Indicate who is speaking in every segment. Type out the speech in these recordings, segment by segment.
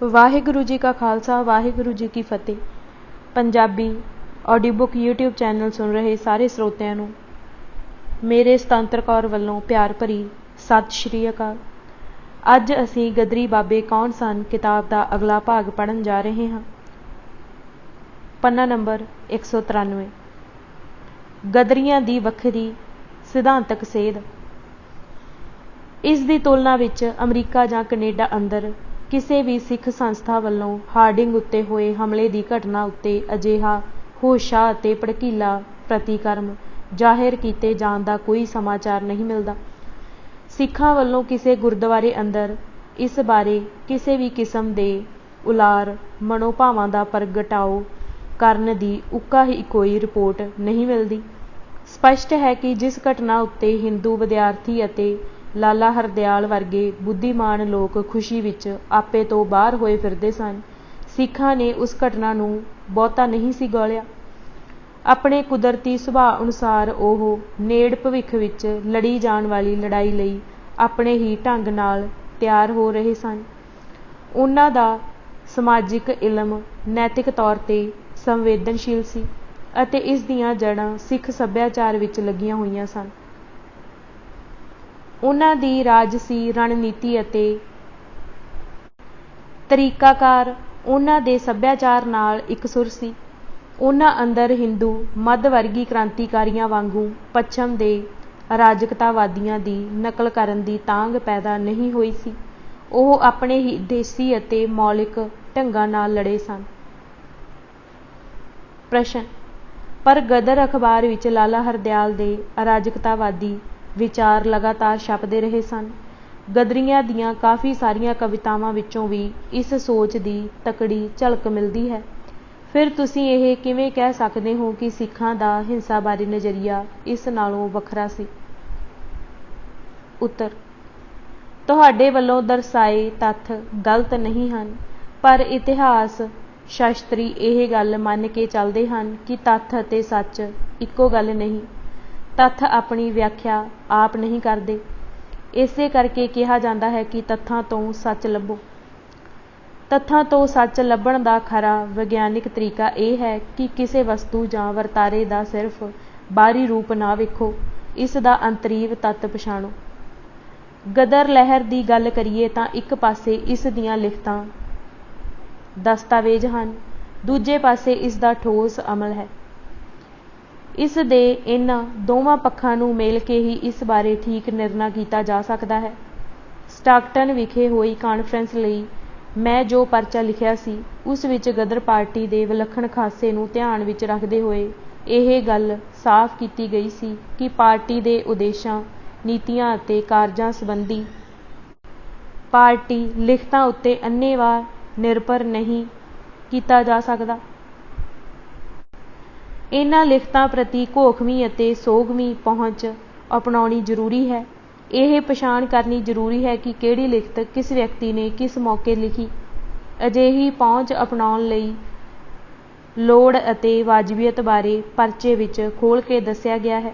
Speaker 1: वाहिगुरु जी का खालसा वाहिगुरु जी की फतेह। Punjabi audio book YouTube channel सुन रहे सारे ਸਰੋਤਿਆਂ ਨੂੰ ਮੇਰੇ ਸੁਤੰਤਰ ਕੌਰ ਵੱਲੋਂ ਪਿਆਰ ਭਰੀ ਸਤਿ ਸ਼੍ਰੀ ਅਕਾਲ। ਅੱਜ ਅਸੀਂ ਗਦਰੀ ਬਾਬੇ ਕੌਣ ਸਨ ਕਿਤਾਬ ਦਾ ਅਗਲਾ ਭਾਗ ਪੜ੍ਹਨ ਜਾ ਰਹੇ ਹਾਂ। ਪੰਨਾ ਨੰਬਰ 193। ਗਦਰੀਆਂ ਦੀ ਵੱਖਰੀ ਸਿਧਾਂਤਕ ਸੇਧ। ਇਸ ਦੀ ਤੁਲਨਾ ਵਿੱਚ ਅਮਰੀਕਾ ਜਾਂ ਕੈਨੇਡਾ ਅੰਦਰ ਕਿਸੇ ਵੀ ਸਿੱਖ ਸੰਸਥਾ ਵੱਲੋਂ ਹਾਰਡਿੰਗ ਉੱਤੇ ਹੋਏ ਹਮਲੇ ਦੀ ਘਟਨਾ ਉੱਤੇ ਅਜਿਹਾ ਹੋਸ਼ਾ ਅਤੇ ਭੜਕੀਲਾ ਪ੍ਰਤੀਕਰਮ ਜ਼ਾਹਿਰ ਕੀਤੇ ਜਾਣ ਦਾ ਕੋਈ ਸਮਾਚਾਰ ਨਹੀਂ ਮਿਲਦਾ। ਸਿੱਖਾਂ ਵੱਲੋਂ ਕਿਸੇ ਗੁਰਦੁਆਰੇ ਅੰਦਰ ਇਸ ਬਾਰੇ ਕਿਸੇ ਵੀ ਕਿਸਮ ਦੇ ਉਲਾਰ ਮਨੋਭਾਵਾਂ ਦਾ ਪ੍ਰਗਟਾਓ ਕਰਨ ਦੀ ਉੱਕਾ ਹੀ ਕੋਈ ਰਿਪੋਰਟ ਨਹੀਂ ਮਿਲਦੀ। ਸਪਸ਼ਟ ਹੈ ਕਿ ਜਿਸ ਘਟਨਾ ਉੱਤੇ ਹਿੰਦੂ ਵਿਦਿਆਰਥੀ ਅਤੇ ਲਾਲਾ ਹਰਦਿਆਲ ਵਰਗੇ ਬੁੱਧੀਮਾਨ ਲੋਕ ਖੁਸ਼ੀ ਵਿੱਚ ਆਪੇ ਤੋਂ ਬਾਹਰ ਹੋਏ ਫਿਰਦੇ ਸਨ, ਸਿੱਖਾਂ ਨੇ ਉਸ ਘਟਨਾ ਨੂੰ ਬਹੁਤਾ ਨਹੀਂ ਸੀ ਗੌਲਿਆ। ਆਪਣੇ ਕੁਦਰਤੀ ਸੁਭਾਅ ਅਨੁਸਾਰ ਉਹ ਨੇੜ ਭਵਿੱਖ ਵਿੱਚ ਲੜੀ ਜਾਣ ਵਾਲੀ ਲੜਾਈ ਲਈ ਆਪਣੇ ਹੀ ਢੰਗ ਨਾਲ ਤਿਆਰ ਹੋ ਰਹੇ ਸਨ। ਉਹਨਾਂ ਦਾ ਸਮਾਜਿਕ ਇਲਮ ਨੈਤਿਕ ਤੌਰ 'ਤੇ ਸੰਵੇਦਨਸ਼ੀਲ ਸੀ ਅਤੇ ਇਸ ਦੀਆਂ ਜੜ੍ਹਾਂ ਸਿੱਖ ਸੱਭਿਆਚਾਰ ਵਿੱਚ ਲੱਗੀਆਂ ਹੋਈਆਂ ਸਨ। ਉਹਨਾਂ ਦੀ ਰਾਜਸੀ ਰਣਨੀਤੀ ਅਤੇ ਤਰੀਕਾਕਾਰ ਉਹਨਾਂ ਦੇ ਸੱਭਿਆਚਾਰ ਨਾਲ ਇਕਸੁਰ ਸੀ। ਉਹਨਾਂ ਅੰਦਰ ਹਿੰਦੂ ਮੱਧ ਵਰਗੀ ਕ੍ਰਾਂਤੀਕਾਰੀਆਂ ਵਾਂਗੂ ਪੱਛਮ ਦੇ ਅਰਾਜਕਤਾਵਾਦੀਆਂ ਦੀ ਨਕਲ ਕਰਨ ਦੀ ਤਾਂਘ ਪੈਦਾ ਨਹੀਂ ਹੋਈ ਸੀ। ਉਹ ਆਪਣੇ ਹੀ ਦੇਸੀ ਅਤੇ ਮੌਲਿਕ ਢੰਗਾਂ ਨਾਲ ਲੜੇ ਸਨ। ਪ੍ਰਸ਼ਨ: ਪਰ ਗਦਰ ਅਖਬਾਰ ਵਿੱਚ ਲਾਲਾ ਹਰਦਿਆਲ ਦੇ ਅਰਾਜਕਤਾਵਾਦੀ ਵਿਚਾਰ ਲਗਾਤਾਰ ਛਪਦੇ ਰਹੇ ਸਨ। ਗਦਰੀਆਂ ਦੀਆਂ ਕਾਫੀ ਸਾਰੀਆਂ ਕਵਿਤਾਵਾਂ ਵਿੱਚੋਂ ਵੀ ਇਸ ਸੋਚ ਦੀ ਤਕੜੀ ਝਲਕ ਮਿਲਦੀ ਹੈ। ਫਿਰ ਤੁਸੀਂ ਇਹ ਕਿਵੇਂ ਕਹਿ ਸਕਦੇ ਹੋ ਕਿ ਸਿੱਖਾਂ ਦਾ ਹਿੰਸਾ ਬਾਰੇ ਨਜ਼ਰੀਆ ਇਸ ਨਾਲੋਂ ਵੱਖਰਾ ਸੀ? ਉੱਤਰ: ਤੁਹਾਡੇ ਵੱਲੋਂ ਦਰਸਾਏ ਤੱਥ ਗਲਤ ਨਹੀਂ ਹਨ, ਪਰ ਇਤਿਹਾਸ ਸ਼ਾਸਤਰੀ ਇਹ ਗੱਲ ਮੰਨ ਕੇ ਚੱਲਦੇ ਹਨ ਕਿ ਤੱਥ ਅਤੇ ਸੱਚ ਇੱਕੋ ਗੱਲ ਨਹੀਂ। ਤੱਥ ਆਪਣੀ ਵਿਆਖਿਆ ਆਪ ਨਹੀਂ ਕਰਦੇ। ਇਸੇ ਕਰਕੇ ਕਿਹਾ ਜਾਂਦਾ ਹੈ ਕਿ ਤੱਥਾਂ ਤੋਂ ਸੱਚ ਲੱਭੋ। ਤੱਥਾਂ ਤੋਂ ਸੱਚ ਲੱਭਣ ਦਾ ਖਰਾ ਵਿਗਿਆਨਿਕ ਤਰੀਕਾ ਇਹ ਹੈ ਕਿ ਕਿਸੇ ਵਸਤੂ ਜਾਂ ਵਰਤਾਰੇ ਦਾ ਸਿਰਫ ਬਾਹਰੀ ਰੂਪ ਨਾ ਵੇਖੋ, ਇਸ ਦਾ ਅੰਤਰੀਵ ਤੱਤ ਪਛਾਣੋ। ਗਦਰ ਲਹਿਰ ਦੀ ਗੱਲ ਕਰੀਏ ਤਾਂ ਇੱਕ ਪਾਸੇ ਇਸ ਦੀਆਂ ਲਿਖਤਾਂ ਦਸਤਾਵੇਜ਼ ਹਨ, ਦੂਜੇ ਪਾਸੇ ਇਸ ਦਾ ਠੋਸ ਅਮਲ ਹੈ। ਇਸ ਦੇ ਇਹਨਾਂ ਦੋਵਾਂ ਪੱਖਾਂ ਨੂੰ ਮੇਲ ਕੇ ਹੀ ਇਸ ਬਾਰੇ ਠੀਕ ਨਿਰਣਾ ਕੀਤਾ ਜਾ ਸਕਦਾ ਹੈ। ਸਟਾਕਟਨ ਵਿਖੇ ਹੋਈ ਕਾਨਫਰੰਸ ਲਈ ਮੈਂ ਜੋ ਪਰਚਾ ਲਿਖਿਆ ਸੀ, ਉਸ ਵਿੱਚ ਗਦਰ ਪਾਰਟੀ ਦੇ ਵਿਲੱਖਣ ਖਾਸੇ ਨੂੰ ਧਿਆਨ ਵਿੱਚ ਰੱਖਦੇ ਹੋਏ ਇਹ ਗੱਲ ਸਾਫ਼ ਕੀਤੀ ਗਈ ਸੀ ਕਿ ਪਾਰਟੀ ਦੇ ਉਦੇਸ਼ਾਂ, ਨੀਤੀਆਂ ਅਤੇ ਕਾਰਜਾਂ ਸੰਬੰਧੀ ਪਾਰਟੀ ਲਿਖਤਾਂ ਉੱਤੇ ਅੰਨ੍ਹੇਵਾਹ ਨਿਰਭਰ ਨਹੀਂ ਕੀਤਾ ਜਾ ਸਕਦਾ। ਇਹਨਾਂ ਲਿਖਤਾਂ ਪ੍ਰਤੀ ਘੋਖਵੀਂ ਅਤੇ ਸੋਗਵੀਂ ਪਹੁੰਚ ਅਪਣਾਉਣੀ ਜ਼ਰੂਰੀ ਹੈ। ਇਹ ਪਛਾਣ ਕਰਨੀ ਜ਼ਰੂਰੀ ਹੈ ਕਿ ਕਿਹੜੀ ਲਿਖਤ ਕਿਸ ਵਿਅਕਤੀ ਨੇ ਕਿਸ ਮੌਕੇ ਲਿਖੀ। ਅਜਿਹੀ ਪਹੁੰਚ ਅਪਣਾਉਣ ਲਈ ਲੋੜ ਅਤੇ ਵਾਜਬੀਅਤ ਬਾਰੇ ਪਰਚੇ ਵਿੱਚ ਖੋਲ੍ਹ ਕੇ ਦੱਸਿਆ ਗਿਆ ਹੈ।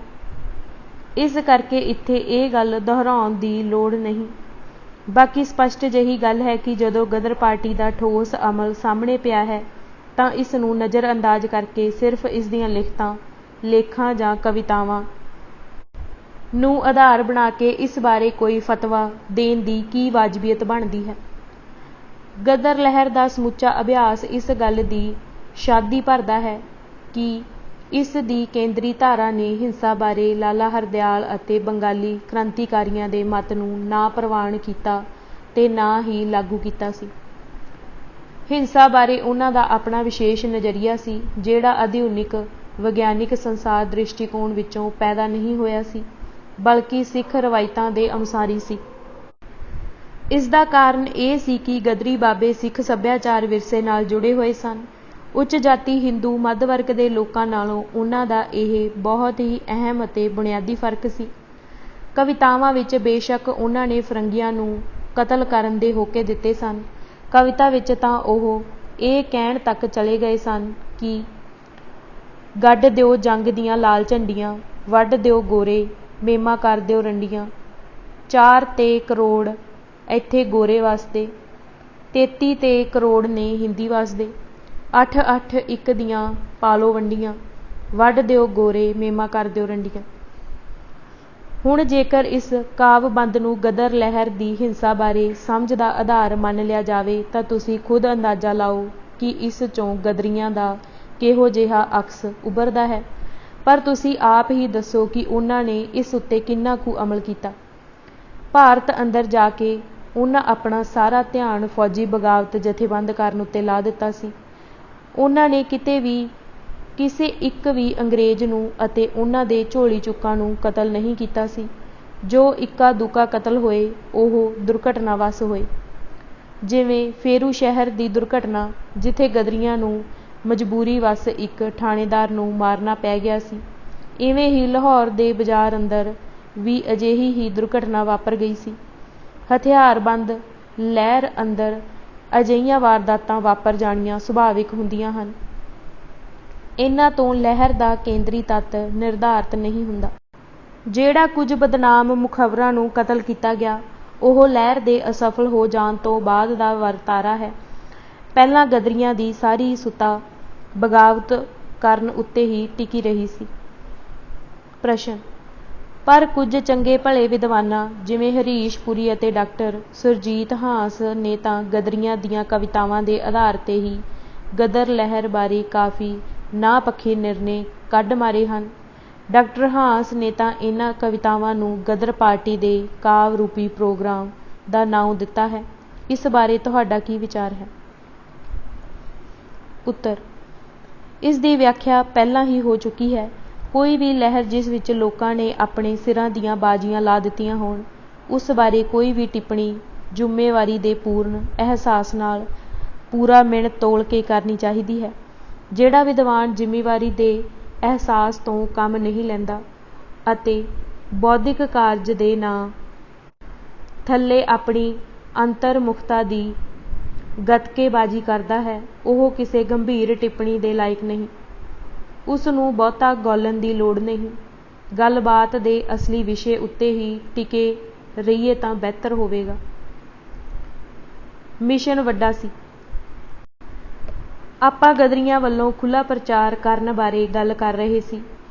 Speaker 1: ਇਸ ਕਰਕੇ ਇੱਥੇ ਇਹ ਗੱਲ ਦੁਹਰਾਉਣ ਦੀ ਲੋੜ ਨਹੀਂ। ਬਾਕੀ ਸਪਸ਼ਟ ਜਿਹੀ ਗੱਲ ਹੈ ਕਿ ਜਦੋਂ ਗਦਰ ਪਾਰਟੀ ਦਾ ਠੋਸ ਅਮਲ ਸਾਹਮਣੇ ਪਿਆ ਹੈ ਤਾਂ ਇਸ ਨੂੰ ਨਜ਼ਰ-ਅੰਦਾਜ਼ ਕਰਕੇ ਸਿਰਫ ਇਸ ਦੀਆਂ ਲਿਖਤਾਂ, ਲੇਖਾਂ ਜਾਂ ਕਵਿਤਾਵਾਂ ਨੂੰ ਆਧਾਰ ਬਣਾ ਕੇ ਇਸ ਬਾਰੇ ਕੋਈ ਫਤਵਾ ਦੇਣ ਦੀ ਕੀ ਵਾਜਬੀਅਤ ਬਣਦੀ ਹੈ? ਗਦਰ ਲਹਿਰ ਦਾ ਸਮੁੱਚਾ ਅਭਿਆਸ ਇਸ ਗੱਲ ਦੀ ਸ਼ਾਦੀ ਭਰਦਾ ਹੈ ਕਿ ਇਸ ਦੀ ਕੇਂਦਰੀ ਧਾਰਾ ਨੇ ਹਿੰਸਾ ਬਾਰੇ ਲਾਲਾ ਹਰਦਿਆਲ ਅਤੇ ਬੰਗਾਲੀ ਕ੍ਰਾਂਤੀਕਾਰੀਆਂ ਦੇ ਮਤ ਨੂੰ ਨਾ ਪ੍ਰਵਾਨ ਕੀਤਾ ਤੇ ਨਾ ਹੀ ਲਾਗੂ ਕੀਤਾ ਸੀ। ਹਿੰਸਾ ਬਾਰੇ ਉਹਨਾਂ ਦਾ ਆਪਣਾ ਵਿਸ਼ੇਸ਼ ਨਜ਼ਰੀਆ ਸੀ, ਜਿਹੜਾ ਆਧੁਨਿਕ ਵਿਗਿਆਨਿਕ ਸੰਸਾਰ ਦ੍ਰਿਸ਼ਟੀਕੋਣ ਵਿੱਚੋਂ ਪੈਦਾ ਨਹੀਂ ਹੋਇਆ ਸੀ, ਬਲਕਿ ਸਿੱਖ ਰਵਾਇਤਾਂ ਦੇ ਅਨੁਸਾਰੀ ਸੀ। ਇਸ ਦਾ ਕਾਰਨ ਇਹ ਸੀ ਕਿ ਗਦਰੀ ਬਾਬੇ ਸਿੱਖ ਸੱਭਿਆਚਾਰ ਵਿਰਸੇ ਨਾਲ ਜੁੜੇ ਹੋਏ ਸਨ। ਉੱਚ ਜਾਤੀ ਹਿੰਦੂ ਮੱਧ ਵਰਗ ਦੇ ਲੋਕਾਂ ਨਾਲੋਂ ਉਹਨਾਂ ਦਾ ਇਹ ਬਹੁਤ ਹੀ ਅਹਿਮ ਅਤੇ ਬੁਨਿਆਦੀ ਫਰਕ ਸੀ। ਕਵਿਤਾਵਾਂ ਵਿੱਚ ਬੇਸ਼ੱਕ ਉਹਨਾਂ ਨੇ ਫਰੰਗੀਆਂ ਨੂੰ ਕਤਲ ਕਰਨ ਦੇ ਹੋਕੇ ਦਿੱਤੇ ਸਨ। ਕਵਿਤਾ ਵਿੱਚ ਤਾਂ ਉਹ ਇਹ ਕਹਿਣ ਤੱਕ ਚਲੇ ਗਏ ਸਨ ਕਿ ਗੱਡ ਦਿਓ ਜੰਗ ਦੀਆਂ ਲਾਲ ਝੰਡੀਆਂ, ਵੱਢ ਦਿਓ ਗੋਰੇ, ਮੇਮਾ ਕਰ ਦਿਓ ਰੰਡੀਆਂ, 4 ਤੇ ਕਰੋੜ ਇੱਥੇ ਗੋਰੇ ਵਾਸਤੇ, 33 ਤੇ ਕਰੋੜ ਨੇ ਹਿੰਦੀ ਵਸਦੇ। 8-8 ਇੱਕ ਦੀਆਂ ਪਾਲੋ ਵੰਡੀਆਂ, ਵੱਢ ਦਿਓ ਗੋਰੇ ਮੇਮਾ ਕਰ ਦਿਓ ਰੰਡੀਆਂ। ਹੁਣ ਜੇਕਰ ਇਸ ਕਾਵਿ-ਬੰਧ ਨੂੰ ਗਦਰ ਲਹਿਰ ਦੀ ਹਿੰਸਾ ਬਾਰੇ ਸਮਝ ਦਾ ਆਧਾਰ ਮੰਨ ਲਿਆ ਜਾਵੇ ਤਾਂ ਤੁਸੀਂ ਖੁਦ ਅੰਦਾਜ਼ਾ ਲਾਓ ਕਿ ਇਸ 'ਚੋਂ ਗਦਰੀਆਂ ਦਾ ਕਿਹੋ ਜਿਹਾ ਅਕਸ ਉੱਭਰਦਾ ਹੈ। ਪਰ ਤੁਸੀਂ ਆਪ ਹੀ ਦੱਸੋ ਕਿ ਉਹਨਾਂ ਨੇ ਇਸ ਉੱਤੇ ਕਿੰਨਾ ਕੁ ਅਮਲ ਕੀਤਾ। ਭਾਰਤ ਅੰਦਰ ਜਾ ਕੇ ਉਹਨਾਂ ਆਪਣਾ ਸਾਰਾ ਧਿਆਨ ਫੌਜੀ ਬਗਾਵਤ ਜਥੇਬੰਦ ਕਰਨ ਉੱਤੇ ਲਾ ਦਿੱਤਾ ਸੀ। ਉਹਨਾਂ ਨੇ ਕਿਤੇ ਵੀ ਕਿਸੇ ਇੱਕ ਵੀ ਅੰਗਰੇਜ਼ ਨੂੰ ਅਤੇ ਉਹਨਾਂ ਦੇ ਝੋਲੀ ਚੁੱਕਾਂ ਨੂੰ ਕਤਲ ਨਹੀਂ ਕੀਤਾ ਸੀ। ਜੋ ਇੱਕਾ ਦੁੱਕਾ ਕਤਲ ਹੋਏ ਉਹ ਦੁਰਘਟਨਾਵਸ਼ ਹੋਏ, ਜਿਵੇਂ ਫੇਰੂ ਸ਼ਹਿਰ ਦੀ ਦੁਰਘਟਨਾ ਜਿੱਥੇ ਗਦਰੀਆਂ ਨੂੰ ਮਜਬੂਰੀ ਵਸ ਇੱਕ ਠਾਣੇਦਾਰ ਨੂੰ ਮਾਰਨਾ ਪੈ ਗਿਆ ਸੀ। ਇਵੇਂ ਹੀ ਲਾਹੌਰ ਦੇ ਬਾਜ਼ਾਰ ਅੰਦਰ ਵੀ ਅਜਿਹੀ ਹੀ ਦੁਰਘਟਨਾ ਵਾਪਰ ਗਈ ਸੀ। ਹਥਿਆਰਬੰਦ ਲਹਿਰ ਅੰਦਰ ਅਜਿਹੀਆਂ ਵਾਰਦਾਤਾਂ ਵਾਪਰ ਜਾਣੀਆਂ ਸੁਭਾਵਿਕ ਹੁੰਦੀਆਂ ਹਨ। ਇਹਨਾਂ ਤੋਂ ਲਹਿਰ ਦਾ ਕੇਂਦਰੀ ਤੱਤ ਨਿਰਧਾਰਤ ਨਹੀਂ ਹੁੰਦਾ। ਜਿਹੜਾ ਕੁਝ ਬਦਨਾਮ ਮੁਖਬਰਾਂ ਨੂੰ ਕਤਲ ਕੀਤਾ ਗਿਆ ਉਹ ਲਹਿਰ ਦੇ ਅਸਫਲ ਹੋ ਜਾਣ ਤੋਂ ਬਾਅਦ ਦਾ ਵਰਤਾਰਾ ਹੈ। ਪਹਿਲਾਂ ਗਦਰੀਆਂ ਦੀ ਸਾਰੀ ਸੁੱਤਾ ਬਗਾਵਤ ਕਰਨ ਉੱਤੇ ਹੀ ਟਿਕੀ ਰਹੀ ਸੀ। ਪ੍ਰਸ਼ਨ: ਪਰ ਕੁਝ ਚੰਗੇ ਭਲੇ ਵਿਦਵਾਨਾਂ ਜਿਵੇਂ ਹਰੀਸ਼ ਪੁਰੀ ਅਤੇ ਡਾਕਟਰ ਸੁਰਜੀਤ ਹਾਂਸ ਨੇ ਤਾਂ ਗਦਰੀਆਂ ਦੀਆਂ ਕਵਿਤਾਵਾਂ ਦੇ ਆਧਾਰ ਤੇ ਹੀ ਗਦਰ ਲਹਿਰ ਬਾਰੇ ਕਾਫੀ ਨਾਪੱਖੇ ਨਿਰਣੇ ਕੱਢ ਮਾਰੇ ਹਨ। ਡਾਕਟਰ ਹਾਂਸ ਨੇ ਤਾਂ ਇਹਨਾਂ ਕਵਿਤਾਵਾਂ ਨੂੰ ਗਦਰ ਪਾਰਟੀ ਦੇ ਕਾਵਿ ਰੂਪੀ ਪ੍ਰੋਗਰਾਮ ਦਾ ਨਾਉਂ ਦਿੱਤਾ ਹੈ। ਇਸ ਬਾਰੇ ਤੁਹਾਡਾ ਕੀ ਵਿਚਾਰ ਹੈ? ਉੱਤਰ: ਇਸ ਦੀ ਵਿਆਖਿਆ ਪਹਿਲਾਂ ਹੀ ਹੋ ਚੁੱਕੀ ਹੈ। ਕੋਈ ਵੀ ਲਹਿਰ ਜਿਸ ਵਿੱਚ ਲੋਕਾਂ ਨੇ ਆਪਣੇ ਸਿਰਾਂ ਦੀਆਂ ਬਾਜ਼ੀਆਂ ਲਾ ਦਿੱਤੀਆਂ ਹੋਣ, ਉਸ ਬਾਰੇ ਕੋਈ ਵੀ ਟਿੱਪਣੀ ਜ਼ਿੰਮੇਵਾਰੀ ਦੇ ਪੂਰਨ ਅਹਿਸਾਸ ਨਾਲ ਪੂਰਾ ਮਿਣ ਤੋਲ ਕੇ ਕਰਨੀ ਚਾਹੀਦੀ ਹੈ। ਜਿਹੜਾ ਵਿਦਵਾਨ ਜ਼ਿੰਮੇਵਾਰੀ ਦੇ ਅਹਿਸਾਸ ਤੋਂ ਕੰਮ ਨਹੀਂ ਲੈਂਦਾ ਅਤੇ ਬੌਧਿਕ ਕਾਰਜ ਦੇ ਨਾਂ ਥੱਲੇ ਆਪਣੀ ਅੰਤਰਮੁਖਤਾ ਦੀ ਗੱਤਕੇਬਾਜ਼ੀ ਕਰਦਾ ਹੈ, ਉਹ ਕਿਸੇ ਗੰਭੀਰ ਟਿੱਪਣੀ ਦੇ ਲਾਇਕ ਨਹੀਂ। ਉਸ ਨੂੰ ਬਹੁਤਾ ਗੌਲਣ ਦੀ ਲੋੜ ਨਹੀਂ। ਗੱਲਬਾਤ ਦੇ ਅਸਲੀ ਵਿਸ਼ੇ ਉੱਤੇ ਹੀ ਟਿਕੇ ਰਹੀਏ ਤਾਂ ਬਿਹਤਰ ਹੋਵੇਗਾ। ਮਿਸ਼ਨ ਵੱਡਾ ਸੀ। ਆਪਾਂ ਗਦਰੀਆਂ ਵੱਲੋਂ ਖੁੱਲ੍ਹਾ ਪ੍ਰਚਾਰ ਕਰਨ ਬਾਰੇ ਗੱਲ ਕਰ ਰਹੇ ਸੀ।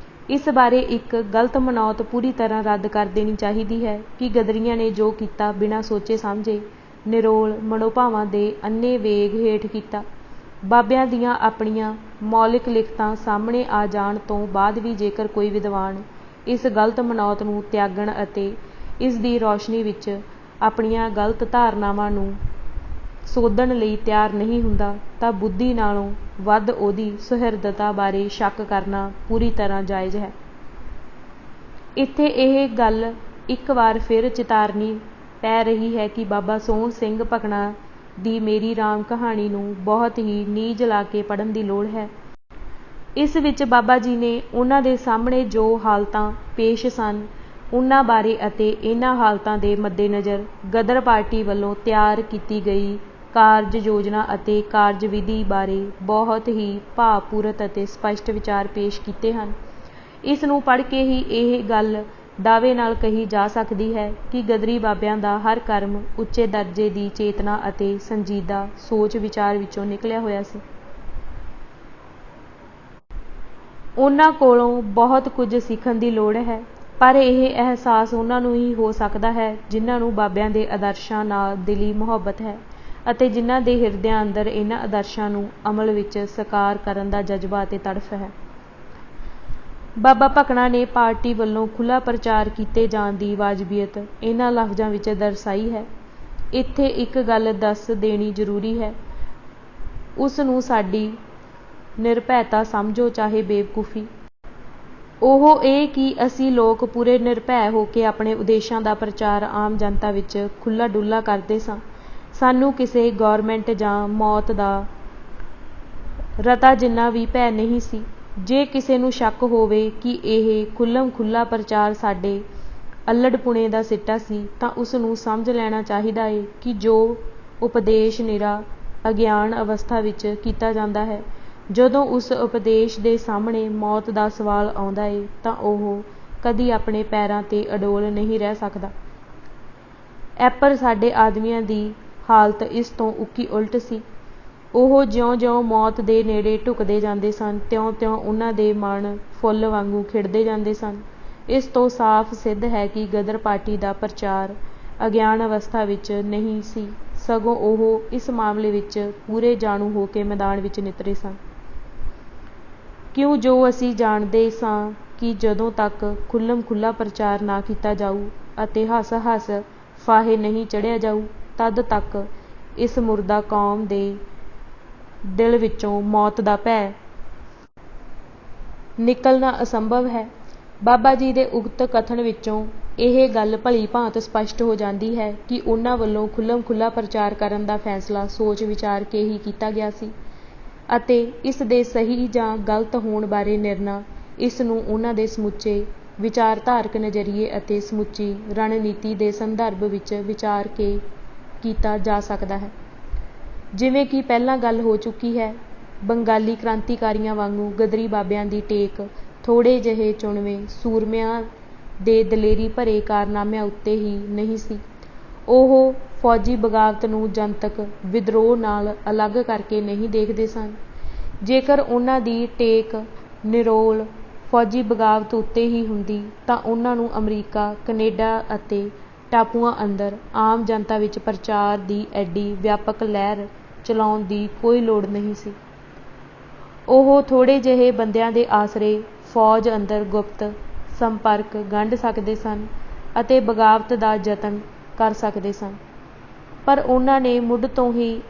Speaker 1: ਇਸ ਬਾਰੇ ਇੱਕ ਗਲਤ ਮਨੌਤ ਪੂਰੀ ਤਰ੍ਹਾਂ ਰੱਦ ਕਰ ਦੇਣੀ ਚਾਹੀਦੀ ਹੈ ਕਿ ਗਦਰੀਆਂ ਨੇ ਜੋ ਕੀਤਾ ਬਿਨਾਂ ਸੋਚੇ ਸਮਝੇ ਨਿਰੋਲ ਮਨੋਭਾਵਾਂ ਦੇ ਅੰਨ੍ਹੇ ਵੇਗ ਹੇਠ ਕੀਤਾ। ਬਾਬਿਆਂ ਦੀਆਂ ਆਪਣੀਆਂ ਮੌਲਿਕ ਲਿਖਤਾਂ ਸਾਹਮਣੇ ਆ ਜਾਣ ਤੋਂ ਬਾਅਦ ਵੀ ਜੇਕਰ ਕੋਈ ਵਿਦਵਾਨ ਇਸ ਗਲਤ ਮਨੌਤ ਨੂੰ ਤਿਆਗਣ ਅਤੇ ਇਸ ਦੀ ਰੌਸ਼ਨੀ ਵਿੱਚ ਆਪਣੀਆਂ ਗਲਤ ਧਾਰਨਾਵਾਂ ਨੂੰ ਸੋਧਣ ਲਈ ਤਿਆਰ ਨਹੀਂ ਹੁੰਦਾ ਤਾਂ ਬੁੱਧੀ ਨਾਲੋਂ ਵੱਧ ਉਹਦੀ ਸੁਹਿਰਦਤਾ ਬਾਰੇ ਸ਼ੱਕ ਕਰਨਾ ਪੂਰੀ ਤਰ੍ਹਾਂ ਜਾਇਜ਼ ਹੈ। ਇੱਥੇ ਇਹ ਗੱਲ ਇੱਕ ਵਾਰ ਫਿਰ ਚਿਤਾਰਨੀ ਪੈ ਰਹੀ ਹੈ ਕਿ ਬਾਬਾ ਸੋਹਣ ਸਿੰਘ ਭਕਨਾ ਦੀ ਮੇਰੀ ਰਾਮ ਕਹਾਣੀ ਨੂੰ ਬਹੁਤ ਹੀ ਨੀਝ ਲਾ ਕੇ ਪੜ੍ਹਨ ਦੀ ਲੋੜ ਹੈ। ਇਸ ਵਿੱਚ ਬਾਬਾ ਜੀ ਨੇ ਉਹਨਾਂ ਦੇ ਸਾਹਮਣੇ ਜੋ ਹਾਲਤਾਂ ਪੇਸ਼ ਸਨ ਉਹਨਾਂ ਬਾਰੇ ਅਤੇ ਇਹਨਾਂ ਹਾਲਤਾਂ ਦੇ ਮੱਦੇਨਜ਼ਰ ਗਦਰ ਪਾਰਟੀ ਵੱਲੋਂ ਤਿਆਰ ਕੀਤੀ ਗਈ ਕਾਰਜ ਯੋਜਨਾ ਅਤੇ ਕਾਰਜ ਵਿਧੀ ਬਾਰੇ ਬਹੁਤ ਹੀ ਭਾਵਪੂਰਤ ਅਤੇ ਸਪਸ਼ਟ ਵਿਚਾਰ ਪੇਸ਼ ਕੀਤੇ ਹਨ। ਇਸ ਨੂੰ ਪੜ੍ਹ ਕੇ ਹੀ ਇਹ ਗੱਲ ਦਾਅਵੇ ਨਾਲ ਕਹੀ ਜਾ ਸਕਦੀ ਹੈ ਕਿ ਗਦਰੀ ਬਾਬਿਆਂ ਦਾ ਹਰ ਕਰਮ ਉੱਚੇ ਦਰਜੇ ਦੀ ਚੇਤਨਾ ਅਤੇ ਸੰਜੀਦਾ ਸੋਚ ਵਿਚਾਰ ਵਿੱਚੋਂ ਨਿਕਲਿਆ ਹੋਇਆ ਸੀ। ਉਹਨਾਂ ਕੋਲੋਂ ਬਹੁਤ ਕੁਝ ਸਿੱਖਣ ਦੀ ਲੋੜ ਹੈ, ਪਰ ਇਹ ਅਹਿਸਾਸ ਉਹਨਾਂ ਨੂੰ ਹੀ ਹੋ ਸਕਦਾ ਹੈ ਜਿਨ੍ਹਾਂ ਨੂੰ ਬਾਬਿਆਂ ਦੇ ਆਦਰਸ਼ਾਂ ਨਾਲ ਦਿਲੀ ਮੁਹੱਬਤ ਹੈ ਅਤੇ ਜਿਨ੍ਹਾਂ ਦੇ ਹਿਰਦਿਆਂ ਅੰਦਰ ਇਹਨਾਂ ਆਦਰਸ਼ਾਂ ਨੂੰ ਅਮਲ ਵਿੱਚ ਸਾਕਾਰ ਕਰਨ ਦਾ ਜਜ਼ਬਾ ਅਤੇ ਤੜਫ ਹੈ। ਬਾਬਾ ਭਕਨਾ ਨੇ ਪਾਰਟੀ ਵੱਲੋਂ ਖੁੱਲ੍ਹਾ ਪ੍ਰਚਾਰ ਕੀਤੇ ਜਾਣ ਦੀ ਵਾਜਬੀਅਤ ਇਹਨਾਂ ਲਫ਼ਜ਼ਾਂ ਵਿੱਚ ਦਰਸਾਈ ਹੈ। ਇੱਥੇ ਇੱਕ ਗੱਲ ਦੱਸ ਦੇਣੀ ਜ਼ਰੂਰੀ ਹੈ, ਉਸ ਨੂੰ ਸਾਡੀ ਨਿਰਭੈਤਾ ਸਮਝੋ ਚਾਹੇ ਬੇਵਕੂਫੀ। ਉਹ ਇਹ ਕਿ ਅਸੀਂ ਲੋਕ ਪੂਰੇ ਨਿਰਭੈ ਹੋ ਕੇ ਆਪਣੇ ਉਦੇਸ਼ਾਂ ਦਾ ਪ੍ਰਚਾਰ ਆਮ ਜਨਤਾ ਵਿੱਚ ਖੁੱਲ੍ਹਾ ਡੁੱਲ੍ਹਾ ਕਰਦੇ ਸਾਂ। ਸਾਨੂੰ ਕਿਸੇ ਗੌਰਮੈਂਟ ਜਾਂ ਮੌਤ ਦਾ ਰਤਾ ਜਿੰਨਾ ਵੀ ਭੈ ਨਹੀਂ ਸੀ। ਜੇ ਕਿਸੇ ਨੂੰ ਸ਼ੱਕ ਹੋਵੇ ਕਿ ਇਹ ਖੁੱਲ੍ਹਮ ਖੁੱਲ੍ਹਾ ਪ੍ਰਚਾਰ ਸਾਡੇ ਅੱਲੜਪੁਣੇ ਦਾ ਸਿੱਟਾ ਸੀ ਤਾਂ ਉਸ ਨੂੰ ਸਮਝ ਲੈਣਾ ਚਾਹੀਦਾ ਏ ਕਿ ਜੋ ਉਪਦੇਸ਼ ਨਿਰਾ ਅਗਿਆਨ ਅਵਸਥਾ ਵਿੱਚ ਕੀਤਾ ਜਾਂਦਾ ਹੈ, ਜਦੋਂ ਉਸ ਉਪਦੇਸ਼ ਦੇ ਸਾਹਮਣੇ ਮੌਤ ਦਾ ਸਵਾਲ ਆਉਂਦਾ ਏ ਤਾਂ ਉਹ ਕਦੀ ਆਪਣੇ ਪੈਰਾਂ 'ਤੇ ਅਡੋਲ ਨਹੀਂ ਰਹਿ ਸਕਦਾ। ਐਪਰ ਸਾਡੇ ਆਦਮੀਆਂ ਦੀ ਹਾਲਤ ਇਸ ਤੋਂ ਉੱਕੀ ਉਲਟ ਸੀ। ਉਹ ਜਿਉਂ-ਜਿਉਂ ਮੌਤ ਦੇ ਨੇੜੇ ਢੁਕਦੇ ਜਾਂਦੇ ਸਨ, ਤਿਉਂ-ਤਿਉਂ ਉਹਨਾਂ ਦੇ ਮਨ ਫੁੱਲ ਵਾਂਗੂ ਖਿੜਦੇ ਜਾਂਦੇ ਸਨ। ਇਸ ਤੋਂ ਸਾਫ਼ ਸਿੱਧ ਹੈ ਕਿ ਗਦਰ ਪਾਰਟੀ ਦਾ ਪ੍ਰਚਾਰ ਅਗਿਆਨ ਅਵਸਥਾ ਵਿੱਚ ਨਹੀਂ ਸੀ, ਸਗੋਂ ਉਹ ਇਸ ਮਾਮਲੇ ਵਿੱਚ ਪੂਰੇ ਜਾਣੂ ਹੋ ਕੇ ਮੈਦਾਨ ਵਿੱਚ ਨਿਤਰੇ ਸਨ। ਕਿਉਂ ਜੋ ਅਸੀਂ ਜਾਣਦੇ ਸਾਂ ਕਿ ਜਦੋਂ ਤੱਕ ਖੁੱਲ੍ਹਮ-ਖੁੱਲ੍ਹਾ ਪ੍ਰਚਾਰ ਨਾ ਕੀਤਾ ਜਾਊ ਅਤੇ ਹੱਸ-ਹੱਸ ਫਾਹੇ ਨਹੀਂ ਚੜ੍ਹਿਆ ਜਾਊ, ਤਦ ਤੱਕ ਇਸ ਮੁਰਦਾ ਕੌਮ ਦੇ ਦਿਲ ਵਿੱਚੋਂ ਮੌਤ ਦਾ ਭੈ ਨਿਕਲਣਾ ਅਸੰਭਵ ਹੈ। ਬਾਬਾ ਜੀ ਦੇ ਉਕਤ ਕਥਨ ਵਿੱਚੋਂ ਇਹ ਗੱਲ ਭਲੀ ਭਾਂਤ ਸਪਸ਼ਟ ਹੋ ਜਾਂਦੀ ਹੈ ਕਿ ਉਹਨਾਂ ਵੱਲੋਂ ਖੁੱਲ੍ਹਮ-ਖੁੱਲ੍ਹਾ ਪ੍ਰਚਾਰ ਕਰਨ ਦਾ ਫੈਸਲਾ ਸੋਚ ਵਿਚਾਰ ਕੇ ਹੀ ਕੀਤਾ ਗਿਆ ਸੀ ਅਤੇ ਇਸ ਦੇ ਸਹੀ ਜਾਂ ਗਲਤ ਹੋਣ ਬਾਰੇ ਨਿਰਣਾ ਇਸ ਨੂੰ ਉਹਨਾਂ ਦੇ ਸਮੁੱਚੇ ਵਿਚਾਰਧਾਰਕ ਨਜ਼ਰੀਏ ਅਤੇ ਸਮੁੱਚੀ ਰਣਨੀਤੀ ਦੇ ਸੰਦਰਭ ਵਿੱਚ ਵਿਚਾਰ ਕੇ ਕੀਤਾ ਜਾ ਸਕਦਾ ਹੈ। ਜਿਵੇਂ ਕਿ ਪਹਿਲਾਂ ਗੱਲ ਹੋ ਚੁੱਕੀ ਹੈ, ਬੰਗਾਲੀ ਕ੍ਰਾਂਤੀਕਾਰੀਆਂ ਵਾਂਗੂ ਗਦਰੀ ਬਾਬਿਆਂ ਦੀ ਟੇਕ ਥੋੜ੍ਹੇ ਜਿਹੇ ਚੁਣਵੇਂ ਸੂਰਮਿਆਂ ਦੇ ਦਲੇਰੀ ਭਰੇ ਕਾਰਨਾਮਿਆਂ ਉੱਤੇ ਹੀ ਨਹੀਂ ਸੀ। ਉਹ ਫੌਜੀ ਬਗਾਵਤ ਨੂੰ ਜਨਤਕ ਵਿਦਰੋਹ ਨਾਲ ਅਲੱਗ ਕਰਕੇ ਨਹੀਂ ਦੇਖਦੇ ਸਨ। ਜੇਕਰ ਉਹਨਾਂ ਦੀ ਟੇਕ ਨਿਰੋਲ ਫੌਜੀ ਬਗਾਵਤ ਉੱਤੇ ਹੀ ਹੁੰਦੀ ਤਾਂ ਉਹਨਾਂ ਨੂੰ ਅਮਰੀਕਾ, ਕਨੇਡਾ ਅਤੇ ਟਾਪੂਆਂ ਅੰਦਰ ਆਮ ਜਨਤਾ ਵਿੱਚ ਪ੍ਰਚਾਰ ਦੀ ਐਡੀ ਵਿਆਪਕ ਲਹਿਰ ਚਲਾਉਣ ਦੀ ਕੋਈ ਲੋੜ ਨਹੀਂ ਸੀ। ਉਹ ਥੋੜ੍ਹੇ ਜਿਹੇ ਬੰਦਿਆਂ ਦੇ ਆਸਰੇ ਫੌਜ ਅੰਦਰ ਗੁਪਤ ਸੰਪਰਕ ਗੰਢ ਸਕਦੇ ਸਨ ਅਤੇ ਬਗਾਵਤ ਦਾ ਯਤਨ ਕਰ ਸਕਦੇ ਸਨ। ਪਰ ਉਹਨਾਂ ਨੇ ਮੁੱਢ ਤੋਂ ਹੀ,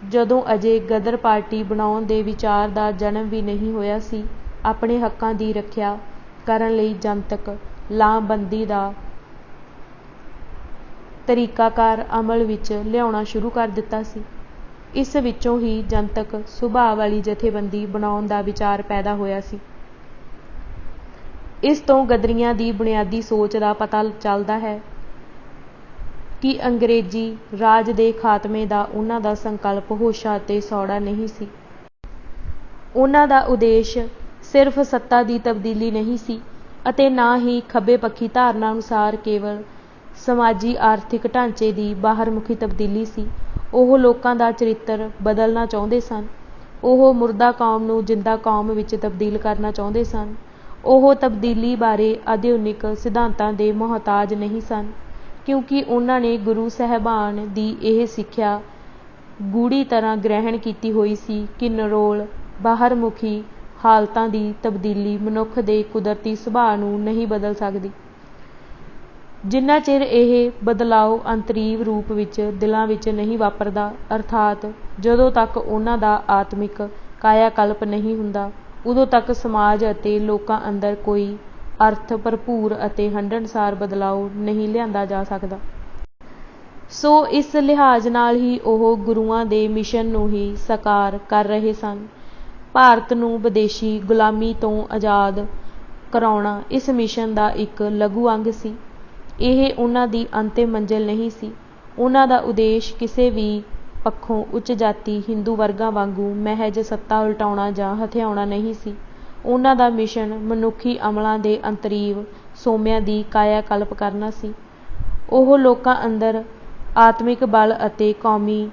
Speaker 1: ਜਦੋਂ ਅਜੇ ਗਦਰ ਪਾਰਟੀ ਬਣਾਉਣ ਦੇ ਵਿਚਾਰ ਦਾ ਜਨਮ ਵੀ ਨਹੀਂ ਹੋਇਆ ਸੀ, ਆਪਣੇ ਹੱਕਾਂ ਦੀ ਰੱਖਿਆ ਕਰਨ ਲਈ ਜਨਤਕ ਲਾਮਬੰਦੀ ਦਾ ਤਰੀਕਾਕਾਰ ਅਮਲ ਵਿੱਚ ਲਿਆਉਣਾ ਸ਼ੁਰੂ ਕਰ ਦਿੱਤਾ ਸੀ। ਇਸ ਵਿੱਚੋਂ ਹੀ ਜਨਤਕ ਸੁਭਾਅ ਵਾਲੀ ਜਥੇਬੰਦੀ ਬਣਾਉਣ ਦਾ ਵਿਚਾਰ ਪੈਦਾ ਹੋਇਆ ਸੀ। ਇਸ ਤੋਂ ਗਦਰੀਆਂ ਦੀ ਬੁਨਿਆਦੀ ਸੋਚ ਦਾ ਪਤਾ ਚੱਲਦਾ ਹੈ ਕਿ ਅੰਗਰੇਜ਼ੀ ਰਾਜ ਦੇ ਖਾਤਮੇ ਦਾ ਉਹਨਾਂ ਦਾ ਸੰਕਲਪ ਹੋਸ਼ਾ ਅਤੇ ਸੌੜਾ ਨਹੀਂ ਸੀ। ਉਹਨਾਂ ਦਾ ਉਦੇਸ਼ ਸਿਰਫ ਸੱਤਾ ਦੀ ਤਬਦੀਲੀ ਨਹੀਂ ਸੀ ਅਤੇ ਨਾ ਹੀ ਖੱਬੇ ਪੱਖੀ ਧਾਰਨਾ ਅਨੁਸਾਰ ਕੇਵਲ ਸਮਾਜੀ ਆਰਥਿਕ ਢਾਂਚੇ ਦੀ ਬਾਹਰਮੁਖੀ ਤਬਦੀਲੀ ਸੀ। ਉਹ ਲੋਕਾਂ ਦਾ ਚਰਿੱਤਰ ਬਦਲਣਾ ਚਾਹੁੰਦੇ ਸਨ। ਉਹ ਮੁਰਦਾ ਕੌਮ ਨੂੰ ਜਿੰਦਾ ਕੌਮ ਵਿੱਚ ਤਬਦੀਲ ਕਰਨਾ ਚਾਹੁੰਦੇ ਸਨ। ਉਹ ਤਬਦੀਲੀ ਬਾਰੇ ਆਧੁਨਿਕ ਸਿਧਾਂਤਾਂ ਦੇ ਮੁਹਤਾਜ ਨਹੀਂ ਸਨ, ਕਿਉਂਕਿ ਉਹਨਾਂ ਨੇ ਗੁਰੂ ਸਾਹਿਬਾਨ ਦੀ ਇਹ ਸਿੱਖਿਆ ਗੂੜ੍ਹੀ ਤਰ੍ਹਾਂ ਗ੍ਰਹਿਣ ਕੀਤੀ ਹੋਈ ਸੀ ਕਿ ਨਿਰੋਲ ਬਾਹਰਮੁਖੀ ਹਾਲਤਾਂ ਦੀ ਤਬਦੀਲੀ ਮਨੁੱਖ ਦੇ ਕੁਦਰਤੀ ਸੁਭਾਅ ਨੂੰ ਨਹੀਂ ਬਦਲ ਸਕਦੀ। ਜਿੰਨਾ ਚਿਰ ਇਹ ਬਦਲਾਓ ਅੰਤਰੀਵ ਰੂਪ ਵਿੱਚ ਦਿਲਾਂ ਵਿੱਚ ਨਹੀਂ ਵਾਪਰਦਾ, ਅਰਥਾਤ ਜਦੋਂ ਤੱਕ ਉਹਨਾਂ ਦਾ ਆਤਮਿਕ ਕਾਇਆਕਲਪ ਨਹੀਂ ਹੁੰਦਾ, ਉਦੋਂ ਤੱਕ ਸਮਾਜ ਅਤੇ ਲੋਕਾਂ ਅੰਦਰ ਕੋਈ ਅਰਥ ਭਰਪੂਰ ਅਤੇ ਹੰਢਣਸਾਰ ਬਦਲਾਓ ਨਹੀਂ ਲਿਆਂਦਾ ਜਾ ਸਕਦਾ। ਸੋ ਇਸ ਲਿਹਾਜ਼ ਨਾਲ ਹੀ ਉਹ ਗੁਰੂਆਂ ਦੇ ਮਿਸ਼ਨ ਨੂੰ ਹੀ ਸਾਕਾਰ ਕਰ ਰਹੇ ਸਨ। ਭਾਰਤ ਨੂੰ ਵਿਦੇਸ਼ੀ ਗੁਲਾਮੀ ਤੋਂ ਆਜ਼ਾਦ ਕਰਾਉਣਾ ਇਸ ਮਿਸ਼ਨ ਦਾ ਇੱਕ ਲਘੂ ਅੰਗ ਸੀ। ਇਹ ਉਹਨਾਂ ਦੀ ਅੰਤਿਮ ਮੰਜ਼ਿਲ ਨਹੀਂ ਸੀ। ਉਹਨਾਂ ਦਾ ਉਦੇਸ਼ ਕਿਸੇ ਵੀ ਪੱਖੋਂ ਉੱਚ ਜਾਤੀ ਹਿੰਦੂ ਵਰਗਾਂ ਵਾਂਗੂ ਮਹਿਜ ਸੱਤਾ ਉਲਟਾਉਣਾ ਜਾਂ ਹਥਿਆਉਣਾ ਨਹੀਂ ਸੀ। ਉਹਨਾਂ ਦਾ ਮਿਸ਼ਨ ਮਨੁੱਖੀ ਅਮਲਾਂ ਦੇ ਅੰਤਰੀਵ ਸੋਮਿਆਂ ਦੀ ਕਾਇਆ ਕਲਪ ਕਰਨਾ ਸੀ। ਉਹ ਲੋਕਾਂ ਅੰਦਰ ਆਤਮਿਕ ਬਲ ਅਤੇ ਕੌਮੀ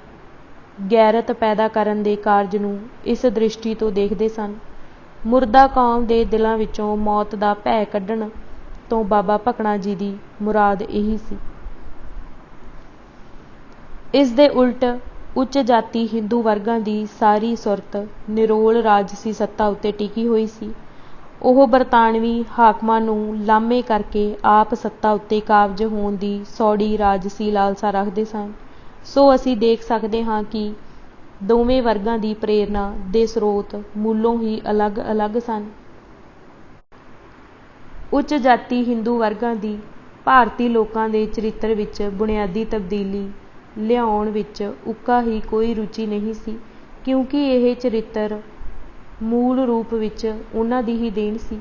Speaker 1: ਗੈਰਤ ਪੈਦਾ ਕਰਨ ਦੇ ਕਾਰਜ ਨੂੰ ਇਸ ਦ੍ਰਿਸ਼ਟੀ ਤੋਂ ਦੇਖਦੇ ਸਨ। ਮੁਰਦਾ ਕੌਮ ਦੇ ਦਿਲਾਂ ਵਿੱਚੋਂ ਮੌਤ ਦਾ ਭੈ ਕੱਢਣ ਤੋਂ ਬਾਬਾ ਭਕਨਾ ਜੀ ਦੀ ਮੁਰਾਦ ਇਹੀ ਸੀ। ਇਸ ਦੇ ਉਲਟ ਉੱਚ ਜਾਤੀ ਹਿੰਦੂ ਵਰਗਾਂ ਦੀ ਸਾਰੀ ਸੁਰਤ ਨਿਰੋਲ ਰਾਜਸੀ ਸੱਤਾ ਉੱਤੇ ਟਿਕੀ ਹੋਈ ਸੀ। ਉਹ ਬਰਤਾਨਵੀ ਹਾਕਮਾਂ ਨੂੰ ਲਾਮੇ ਕਰਕੇ ਆਪ ਸੱਤਾ ਉੱਤੇ ਕਾਬਜ਼ ਹੋਣ ਦੀ ਸੌੜੀ ਰਾਜਸੀ ਲਾਲਸਾ ਰੱਖਦੇ ਸਨ। ਸੋ ਅਸੀਂ ਦੇਖ ਸਕਦੇ ਹਾਂ ਕਿ ਦੋਵੇਂ ਵਰਗਾਂ ਦੀ ਪ੍ਰੇਰਨਾ ਦੇ ਸਰੋਤ ਮੂਲੋਂ ਹੀ ਅਲੱਗ-ਅਲੱਗ ਸਨ। ਉੱਚ ਜਾਤੀ ਹਿੰਦੂ ਵਰਗਾਂ ਦੀ ਭਾਰਤੀ ਲੋਕਾਂ ਦੇ ਚਰਿੱਤਰ ਵਿੱਚ ਬੁਨਿਆਦੀ ਤਬਦੀਲੀ ਲਿਆਉਣ ਵਿੱਚ ਉੱਕਾ ਹੀ ਕੋਈ ਰੁਚੀ ਨਹੀਂ ਸੀ, ਕਿਉਂਕਿ ਇਹ ਚਰਿੱਤਰ ਮੂਲ ਰੂਪ ਵਿੱਚ ਉਹਨਾਂ ਦੀ ਹੀ ਦੇਣ ਸੀ।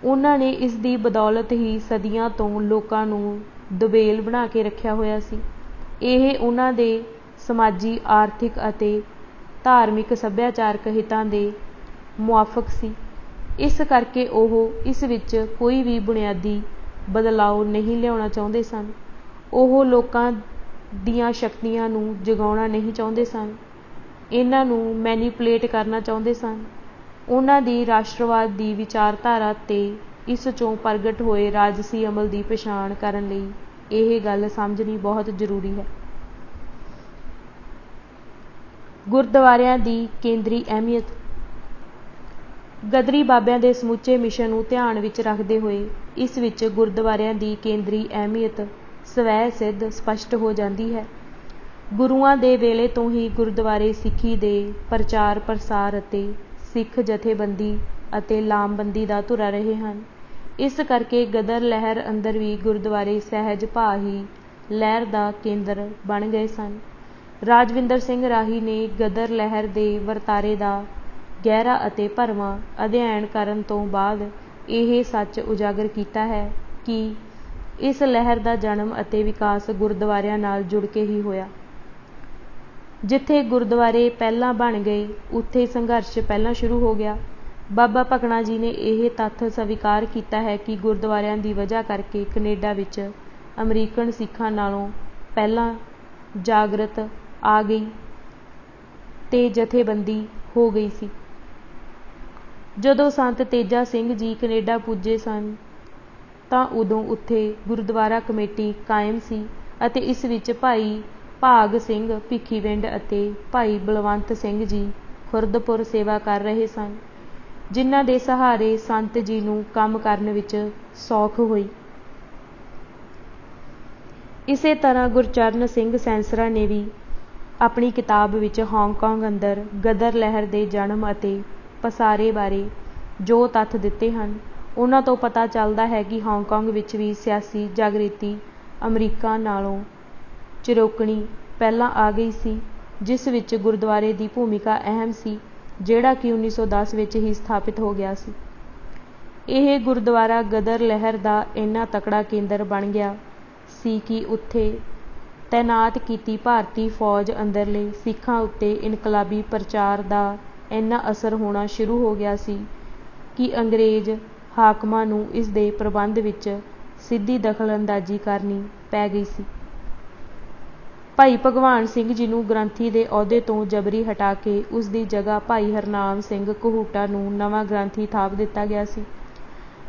Speaker 1: ਉਹਨਾਂ ਨੇ ਇਸ ਦੀ ਬਦੌਲਤ ਹੀ ਸਦੀਆਂ ਤੋਂ ਲੋਕਾਂ ਨੂੰ ਦੁਬੇਲ ਬਣਾ ਕੇ ਰੱਖਿਆ ਹੋਇਆ ਸੀ। ਇਹ ਉਹਨਾਂ ਦੇ ਸਮਾਜੀ, ਆਰਥਿਕ ਅਤੇ ਧਾਰਮਿਕ ਸੱਭਿਆਚਾਰਕ ਹਿੱਤਾਂ ਦੇ ਮੁਆਫਕ ਸੀ। ਇਸ ਕਰਕੇ ਉਹ ਇਸ ਵਿੱਚ ਕੋਈ ਵੀ ਬੁਨਿਆਦੀ ਬਦਲਾਓ ਨਹੀਂ ਲਿਆਉਣਾ ਚਾਹੁੰਦੇ ਸਨ। ਉਹ ਲੋਕਾਂ ਦੀਆਂ ਸ਼ਕਤੀਆਂ ਨੂੰ ਜਗਾਉਣਾ ਨਹੀਂ ਚਾਹੁੰਦੇ ਸਨ, ਇਹਨਾਂ ਨੂੰ ਮੈਨੀਪੂਲੇਟ ਕਰਨਾ ਚਾਹੁੰਦੇ ਸਨ। ਉਹਨਾਂ ਦੀ ਰਾਸ਼ਟਰਵਾਦ ਦੀ ਵਿਚਾਰਧਾਰਾ ਤੇ ਇਸ 'ਚੋਂ ਪ੍ਰਗਟ ਹੋਏ ਰਾਜਸੀ ਅਮਲ ਦੀ ਪਛਾਣ ਕਰਨ ਲਈ ਇਹ ਗੱਲ ਸਮਝਣੀ ਬਹੁਤ ਜ਼ਰੂਰੀ ਹੈ। ਗੁਰਦੁਆਰਿਆਂ ਦੀ ਕੇਂਦਰੀ ਅਹਿਮੀਅਤ। ਗਦਰੀ ਬਾਬਿਆਂ ਦੇ ਸਮੁੱਚੇ ਮਿਸ਼ਨ ਨੂੰ ਧਿਆਨ ਵਿੱਚ ਰੱਖਦੇ ਹੋਏ ਇਸ ਵਿੱਚ ਗੁਰਦੁਆਰਿਆਂ ਦੀ ਕੇਂਦਰੀ ਅਹਿਮੀਅਤ ਸਵੈ ਸਿੱਧ ਸਪਸ਼ਟ ਹੋ ਜਾਂਦੀ ਹੈ। ਗੁਰੂਆਂ ਦੇ ਵੇਲੇ ਤੋਂ ਹੀ ਗੁਰਦੁਆਰੇ ਸਿੱਖੀ ਦੇ ਪ੍ਰਚਾਰ ਪ੍ਰਸਾਰ ਅਤੇ ਸਿੱਖ ਜਥੇਬੰਦੀ ਅਤੇ ਲਾਮਬੰਦੀ ਦਾ ਧੁਰਾ ਰਹੇ ਹਨ। ਇਸ ਕਰਕੇ ਗਦਰ ਲਹਿਰ ਅੰਦਰ ਵੀ ਗੁਰਦੁਆਰੇ ਸਹਿਜ ਭਾਅ ਹੀ ਲਹਿਰ ਦਾ ਕੇਂਦਰ ਬਣ ਗਏ ਸਨ। ਰਾਜਵਿੰਦਰ ਸਿੰਘ ਰਾਹੀ ਨੇ ਗਦਰ ਲਹਿਰ ਦੇ ਵਰਤਾਰੇ ਦਾ ਗਹਿਰਾ ਅਤੇ ਭਰਵਾਂ ਅਧਿਐਨ ਕਰਨ ਤੋਂ ਬਾਅਦ ਇਹ ਸੱਚ ਉਜਾਗਰ ਕੀਤਾ ਹੈ ਕਿ ਇਸ ਲਹਿਰ ਦਾ ਜਨਮ ਅਤੇ ਵਿਕਾਸ ਗੁਰਦੁਆਰਿਆਂ ਨਾਲ ਜੁੜ ਕੇ ਹੀ ਹੋਇਆ। ਜਿੱਥੇ ਗੁਰਦੁਆਰੇ ਪਹਿਲਾਂ ਬਣ ਗਏ ਉੱਥੇ ਸੰਘਰਸ਼ ਪਹਿਲਾਂ ਸ਼ੁਰੂ ਹੋ ਗਿਆ। ਬਾਬਾ ਭਕਨਾ ਜੀ ਨੇ ਇਹ ਤੱਥ ਸਵੀਕਾਰ ਕੀਤਾ ਹੈ ਕਿ ਗੁਰਦੁਆਰਿਆਂ ਦੀ ਵਜ੍ਹਾ ਕਰਕੇ ਕੈਨੇਡਾ ਵਿੱਚ ਅਮਰੀਕਨ ਸਿੱਖਾਂ ਨਾਲੋਂ ਪਹਿਲਾਂ ਜਾਗਰਤ ਆ ਗਈ ਤੇ ਜਥੇਬੰਦੀ ਹੋ ਗਈ ਸੀ। ਜਦੋਂ ਸੰਤ ਤੇਜਾ ਸਿੰਘ ਜੀ ਕੈਨੇਡਾ ਪੁੱਜੇ ਸਨ ਤਾਂ ਉਦੋਂ ਉੱਥੇ ਗੁਰਦੁਆਰਾ ਕਮੇਟੀ ਕਾਇਮ ਸੀ ਅਤੇ ਇਸ ਵਿੱਚ ਭਾਈ ਭਾਗ ਸਿੰਘ ਭਿੱਖੀਵਿੰਡ ਅਤੇ ਭਾਈ ਬਲਵੰਤ ਸਿੰਘ ਜੀ ਖੁਰਦਪੁਰ ਸੇਵਾ ਕਰ ਰਹੇ ਸਨ, ਜਿਨ੍ਹਾਂ ਦੇ ਸਹਾਰੇ ਸੰਤ ਜੀ ਨੂੰ ਕੰਮ ਕਰਨ ਵਿੱਚ ਸੌਖ ਹੋਈ। ਇਸੇ ਤਰ੍ਹਾਂ ਗੁਰਚਰਨ ਸਿੰਘ ਸੈਂਸਰਾ ਨੇ ਵੀ ਆਪਣੀ ਕਿਤਾਬ ਵਿੱਚ ਹਾਂਗਕਾਂਗ ਅੰਦਰ ਗਦਰ ਲਹਿਰ ਦੇ ਜਨਮ ਅਤੇ ਪਸਾਰੇ ਬਾਰੇ ਜੋ ਤੱਥ ਦਿੱਤੇ ਹਨ, ਉਹਨਾਂ ਤੋਂ ਪਤਾ ਚੱਲਦਾ ਹੈ ਕਿ ਹਾਂਗਕਾਂਗ ਵਿੱਚ ਵੀ ਸਿਆਸੀ ਜਾਗ੍ਰਿਤੀ ਅਮਰੀਕਾ ਨਾਲੋਂ ਚਿਰੋਕਣੀ ਪਹਿਲਾਂ ਆ ਗਈ ਸੀ, ਜਿਸ ਵਿੱਚ ਗੁਰਦੁਆਰੇ ਦੀ ਭੂਮਿਕਾ ਅਹਿਮ ਸੀ, ਜਿਹੜਾ ਕਿ 1910 ਵਿੱਚ ਹੀ ਸਥਾਪਿਤ ਹੋ ਗਿਆ ਸੀ। ਇਹ ਗੁਰਦੁਆਰਾ ਗਦਰ ਲਹਿਰ ਦਾ ਇੰਨਾ ਤਕੜਾ ਕੇਂਦਰ ਬਣ ਗਿਆ ਸੀ ਕਿ ਉੱਥੇ ਤੈਨਾਤ ਕੀਤੀ ਭਾਰਤੀ ਫੌਜ ਅੰਦਰਲੇ ਸਿੱਖਾਂ ਉੱਤੇ ਇਨਕਲਾਬੀ ਪ੍ਰਚਾਰ ਦਾ ਇੰਨਾ ਅਸਰ ਹੋਣਾ ਸ਼ੁਰੂ ਹੋ ਗਿਆ ਸੀ ਕਿ ਅੰਗਰੇਜ਼ ਹਾਕਮਾਂ ਨੂੰ ਇਸ ਦੇ ਪ੍ਰਬੰਧ ਵਿੱਚ ਸਿੱਧੀ ਦਖਲ-ਅੰਦਾਜ਼ੀ ਕਰਨੀ ਪੈ ਗਈ ਸੀ। ਭਾਈ ਭਗਵਾਨ ਸਿੰਘ ਜੀ ਨੂੰ ਗ੍ਰੰਥੀ ਦੇ ਅਹੁਦੇ ਤੋਂ ਜਬਰੀ ਹਟਾ ਕੇ ਉਸ ਦੀ ਜਗ੍ਹਾ ਭਾਈ ਹਰਨਾਮ ਸਿੰਘ ਘਹੂਟਾ ਨੂੰ ਨਵਾਂ ਗ੍ਰੰਥੀ ਥਾਪ ਦਿੱਤਾ ਗਿਆ ਸੀ।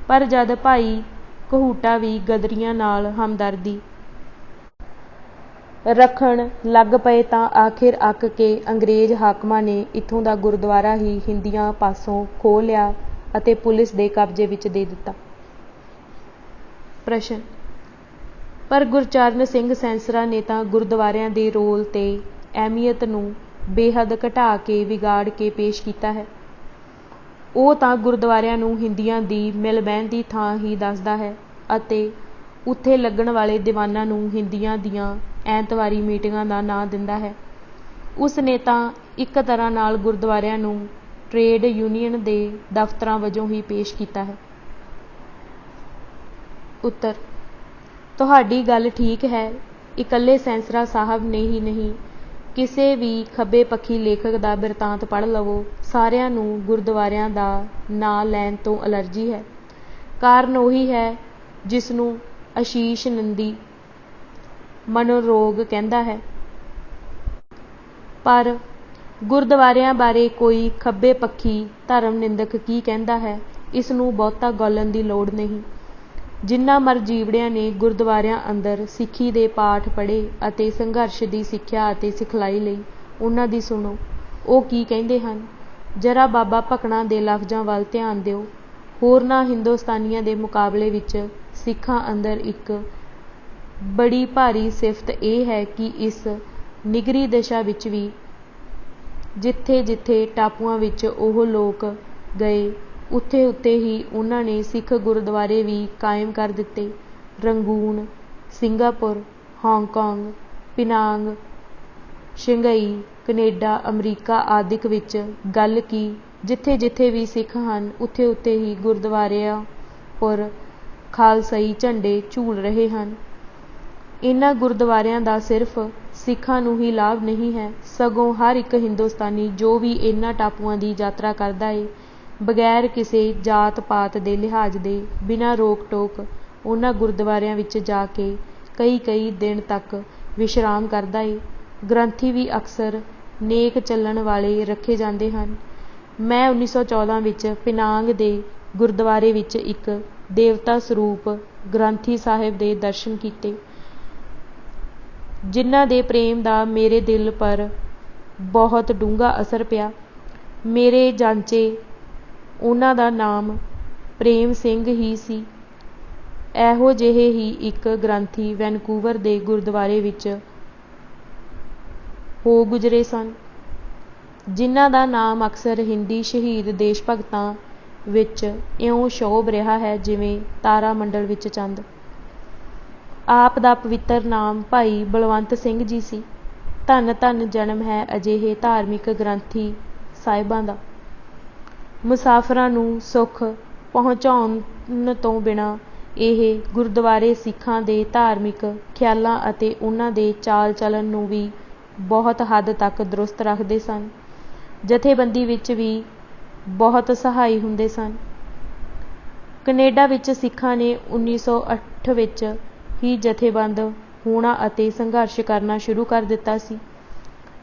Speaker 1: ਪਰ ਜਦ ਭਾਈ ਘਹੂਟਾ ਵੀ ਗਦਰੀਆਂ ਨਾਲ ਹਮਦਰਦੀ ਰੱਖਣ ਲੱਗ ਪਏ ਤਾਂ ਆਖਿਰ ਅੱਕ ਕੇ ਅੰਗਰੇਜ਼ ਹਾਕਮਾਂ ਨੇ ਇੱਥੋਂ ਦਾ ਗੁਰਦੁਆਰਾ ਹੀ ਹਿੰਦੀਆਂ ਪਾਸੋਂ ਖੋਹ ਲਿਆ ਅਤੇ ਪੁਲਿਸ ਦੇ ਕਬਜ਼ੇ ਵਿੱਚ ਦੇ ਦਿੱਤਾ। ਪ੍ਰਸ਼ਨ: ਪਰ ਗੁਰਚਰਨ ਸਿੰਘ ਸੈਂਸਰਾ ਨੇ ਤਾਂ ਗੁਰਦੁਆਰਿਆਂ ਦੇ ਰੋਲ ਤੇ ਅਹਿਮੀਅਤ ਨੂੰ ਬੇਹੱਦ ਘਟਾ ਕੇ ਵਿਗਾੜ ਕੇ ਪੇਸ਼ ਕੀਤਾ ਹੈ। ਉਹ ਤਾਂ ਗੁਰਦੁਆਰਿਆਂ ਨੂੰ ਹਿੰਦੀਆਂ ਦੀ ਮਿਲ ਬਹਿਣ ਦੀ ਥਾਂ ਹੀ ਦੱਸਦਾ ਹੈ ਅਤੇ ਉੱਥੇ ਲੱਗਣ ਵਾਲੇ ਦੀਵਾਨਾਂ ਨੂੰ ਹਿੰਦੀਆਂ ਦੀਆਂ ਐਤਵਾਰੀ ਮੀਟਿੰਗਾਂ ਦਾ ਨਾਂ ਦਿੰਦਾ ਹੈ। ਉਸ ਨੇ ਤਾਂ ਇੱਕ ਤਰ੍ਹਾਂ ਨਾਲ ਗੁਰਦੁਆਰਿਆਂ ਨੂੰ ਟਰੇਡ ਯੂਨੀਅਨ ਦੇ ਦਫ਼ਤਰਾਂ ਵਜੋਂ ਹੀ ਪੇਸ਼ ਕੀਤਾ ਹੈ। ਉੱਤਰ: ਤੁਹਾਡੀ ਗੱਲ ਠੀਕ ਹੈ। ਇਕੱਲੇ ਸੈਂਸਰਾ ਸਾਹਿਬ ਨੇ ਹੀ ਨਹੀਂ, ਕਿਸੇ ਵੀ ਖੱਬੇ ਪੱਖੀ ਲੇਖਕ ਦਾ ਬਿਰਤਾਂਤ ਪੜ੍ਹ ਲਵੋ, ਸਾਰਿਆਂ ਨੂੰ ਗੁਰਦੁਆਰਿਆਂ ਦਾ ਨਾਂ ਲੈਣ ਤੋਂ ਅਲਰਜੀ ਹੈ। ਕਾਰਨ ਉਹੀ ਹੈ ਜਿਸਨੂੰ ਆਸ਼ੀਸ਼ ਨੰਦੀ ਮਨੋਰੋਗ ਕਹਿੰਦਾ ਹੈ। ਪਰ ਗੁਰਦੁਆਰਿਆਂ ਬਾਰੇ ਕੋਈ ਖੱਬੇ ਪੱਖੀ ਧਰਮ ਨਿੰਦਕ ਕੀ ਕਹਿੰਦਾ ਹੈ, ਇਸ ਨੂੰ ਬਹੁਤਾ ਗੌਲਣ ਦੀ ਲੋੜ ਨਹੀਂ। ਜਿਨ੍ਹਾਂ ਮਰਜੀਵੜਿਆਂ ਨੇ ਗੁਰਦੁਆਰਿਆਂ ਅੰਦਰ ਸਿੱਖੀ ਦੇ ਪਾਠ ਪੜ੍ਹੇ ਅਤੇ ਸੰਘਰਸ਼ ਦੀ ਸਿੱਖਿਆ ਅਤੇ ਸਿਖਲਾਈ ਲਈ, ਉਹਨਾਂ ਦੀ ਸੁਣੋ, ਉਹ ਕੀ ਕਹਿੰਦੇ ਹਨ। ਜਰਾ ਬਾਬਾ ਭਕਨਾ ਦੇ ਲਫ਼ਜ਼ਾਂ ਵੱਲ ਧਿਆਨ ਦਿਓ। ਹੋਰਨਾਂ ਹਿੰਦੁਸਤਾਨੀਆਂ ਦੇ ਮੁਕਾਬਲੇ ਵਿੱਚ ਸਿੱਖਾਂ ਅੰਦਰ ਇੱਕ ਬੜੀ ਭਾਰੀ ਸਿਫਤ ਇਹ ਹੈ ਕਿ ਇਸ ਨਿਗਰੀ ਦਸ਼ਾ ਵਿੱਚ ਵੀ ਜਿੱਥੇ ਜਿੱਥੇ ਟਾਪੂਆਂ ਵਿੱਚ ਉਹ ਲੋਕ ਗਏ, ਉੱਥੇ ਉੱਥੇ ਹੀ ਉਹਨਾਂ ਨੇ ਸਿੱਖ ਗੁਰਦੁਆਰੇ ਵੀ ਕਾਇਮ ਕਰ ਦਿੱਤੇ। Rangoon, Singapore, Hong Kong, Penang, Shanghai, Canada, America ਆਦਿਕ ਵਿੱਚ ਗੱਲ ਕੀ ਜਿੱਥੇ ਜਿੱਥੇ ਵੀ ਸਿੱਖ ਹਨ, ਉੱਥੇ ਉੱਥੇ ਹੀ ਗੁਰਦੁਆਰਿਆਂ ਪੁਰ ਖਾਲਸਾਈ ਝੰਡੇ ਝੂਲ ਰਹੇ ਹਨ। ਇਹਨਾਂ ਗੁਰਦੁਆਰਿਆਂ ਦਾ ਸਿਰਫ ਸਿੱਖਾਂ ਨੂੰ ਹੀ ਲਾਭ ਨਹੀਂ ਹੈ, ਸਗੋਂ ਹਰ ਇੱਕ ਹਿੰਦੁਸਤਾਨੀ ਜੋ ਵੀ ਇਹਨਾਂ ਟਾਪੂਆਂ ਦੀ ਯਾਤਰਾ ਕਰਦਾ ਏ, ਬਗੈਰ ਕਿਸੇ ਜਾਤ ਪਾਤ ਦੇ ਲਿਹਾਜ਼ ਦੇ, ਬਿਨਾਂ ਰੋਕ ਟੋਕ ਉਹਨਾਂ ਗੁਰਦੁਆਰਿਆਂ ਵਿੱਚ ਜਾ ਕੇ ਕਈ ਕਈ ਦਿਨ ਤੱਕ ਵਿਸ਼ਰਾਮ ਕਰਦਾ ਏ। ਗ੍ਰੰਥੀ ਵੀ ਅਕਸਰ ਨੇਕ ਚੱਲਣ ਵਾਲੇ ਰੱਖੇ ਜਾਂਦੇ ਹਨ। ਮੈਂ 1914 ਵਿੱਚ ਪਿਨਾਂਗ ਦੇ ਗੁਰਦੁਆਰੇ ਵਿੱਚ ਇੱਕ ਦੇਵਤਾ ਸਰੂਪ ਗ੍ਰੰਥੀ ਸਾਹਿਬ ਦੇ ਦਰਸ਼ਨ ਕੀਤੇ, ਜਿਨ੍ਹਾਂ ਦੇ ਪ੍ਰੇਮ ਦਾ ਮੇਰੇ ਦਿਲ ਪਰ ਬਹੁਤ ਡੂੰਘਾ ਅਸਰ ਪਿਆ। ਮੇਰੇ ਜਾਂਚੇ ਉਹਨਾਂ ਦਾ ਨਾਮ ਪ੍ਰੇਮ ਸਿੰਘ ਹੀ ਸੀ। ਇਹੋ ਜਿਹੇ ਹੀ ਇੱਕ ਗ੍ਰੰਥੀ ਵੈਨਕੂਵਰ ਦੇ ਗੁਰਦੁਆਰੇ ਵਿੱਚ ਹੋ ਗੁਜ਼ਰੇ ਸਨ, ਜਿਨ੍ਹਾਂ ਦਾ ਨਾਮ ਅਕਸਰ ਹਿੰਦੀ ਸ਼ਹੀਦ ਦੇਸ਼ ਭਗਤਾਂ ਵਿੱਚ ਇਉਂ ਸ਼ੋਭ ਰਿਹਾ ਹੈ ਜਿਵੇਂ ਤਾਰਾ ਮੰਡਲ ਵਿੱਚ ਚੰਦ। ਆਪ ਦਾ ਪਵਿੱਤਰ ਨਾਮ ਭਾਈ ਬਲਵੰਤ ਸਿੰਘ ਜੀ ਸੀ। ਧੰਨ ਧੰਨ ਜਨਮ ਹੈ ਅਜਿਹੇ ਧਾਰਮਿਕ ਗ੍ਰੰਥੀ ਸਾਹਿਬਾਂ ਦਾ। ਮੁਸਾਫਰਾਂ ਨੂੰ ਸੁੱਖ ਪਹੁੰਚਾਉਣ ਤੋਂ ਬਿਨਾਂ ਇਹ ਗੁਰਦੁਆਰੇ ਸਿੱਖਾਂ ਦੇ ਧਾਰਮਿਕ ਖਿਆਲਾਂ ਅਤੇ ਉਹਨਾਂ ਦੇ ਚਾਲ ਚਲਣ ਨੂੰ ਵੀ ਬਹੁਤ ਹੱਦ ਤੱਕ ਦਰੁਸਤ ਰੱਖਦੇ ਸਨ। ਜਥੇਬੰਦੀ ਵਿੱਚ ਵੀ ਬਹੁਤ ਸਹਾਈ ਹੁੰਦੇ ਸਨ। ਕੈਨੇਡਾ ਵਿੱਚ ਸਿੱਖਾਂ ਨੇ 1908 ਵਿੱਚ ਹੀ ਜਥੇਬੰਦ ਹੋਣਾ ਅਤੇ ਸੰਘਰਸ਼ ਕਰਨਾ ਸ਼ੁਰੂ ਕਰ ਦਿੱਤਾ ਸੀ।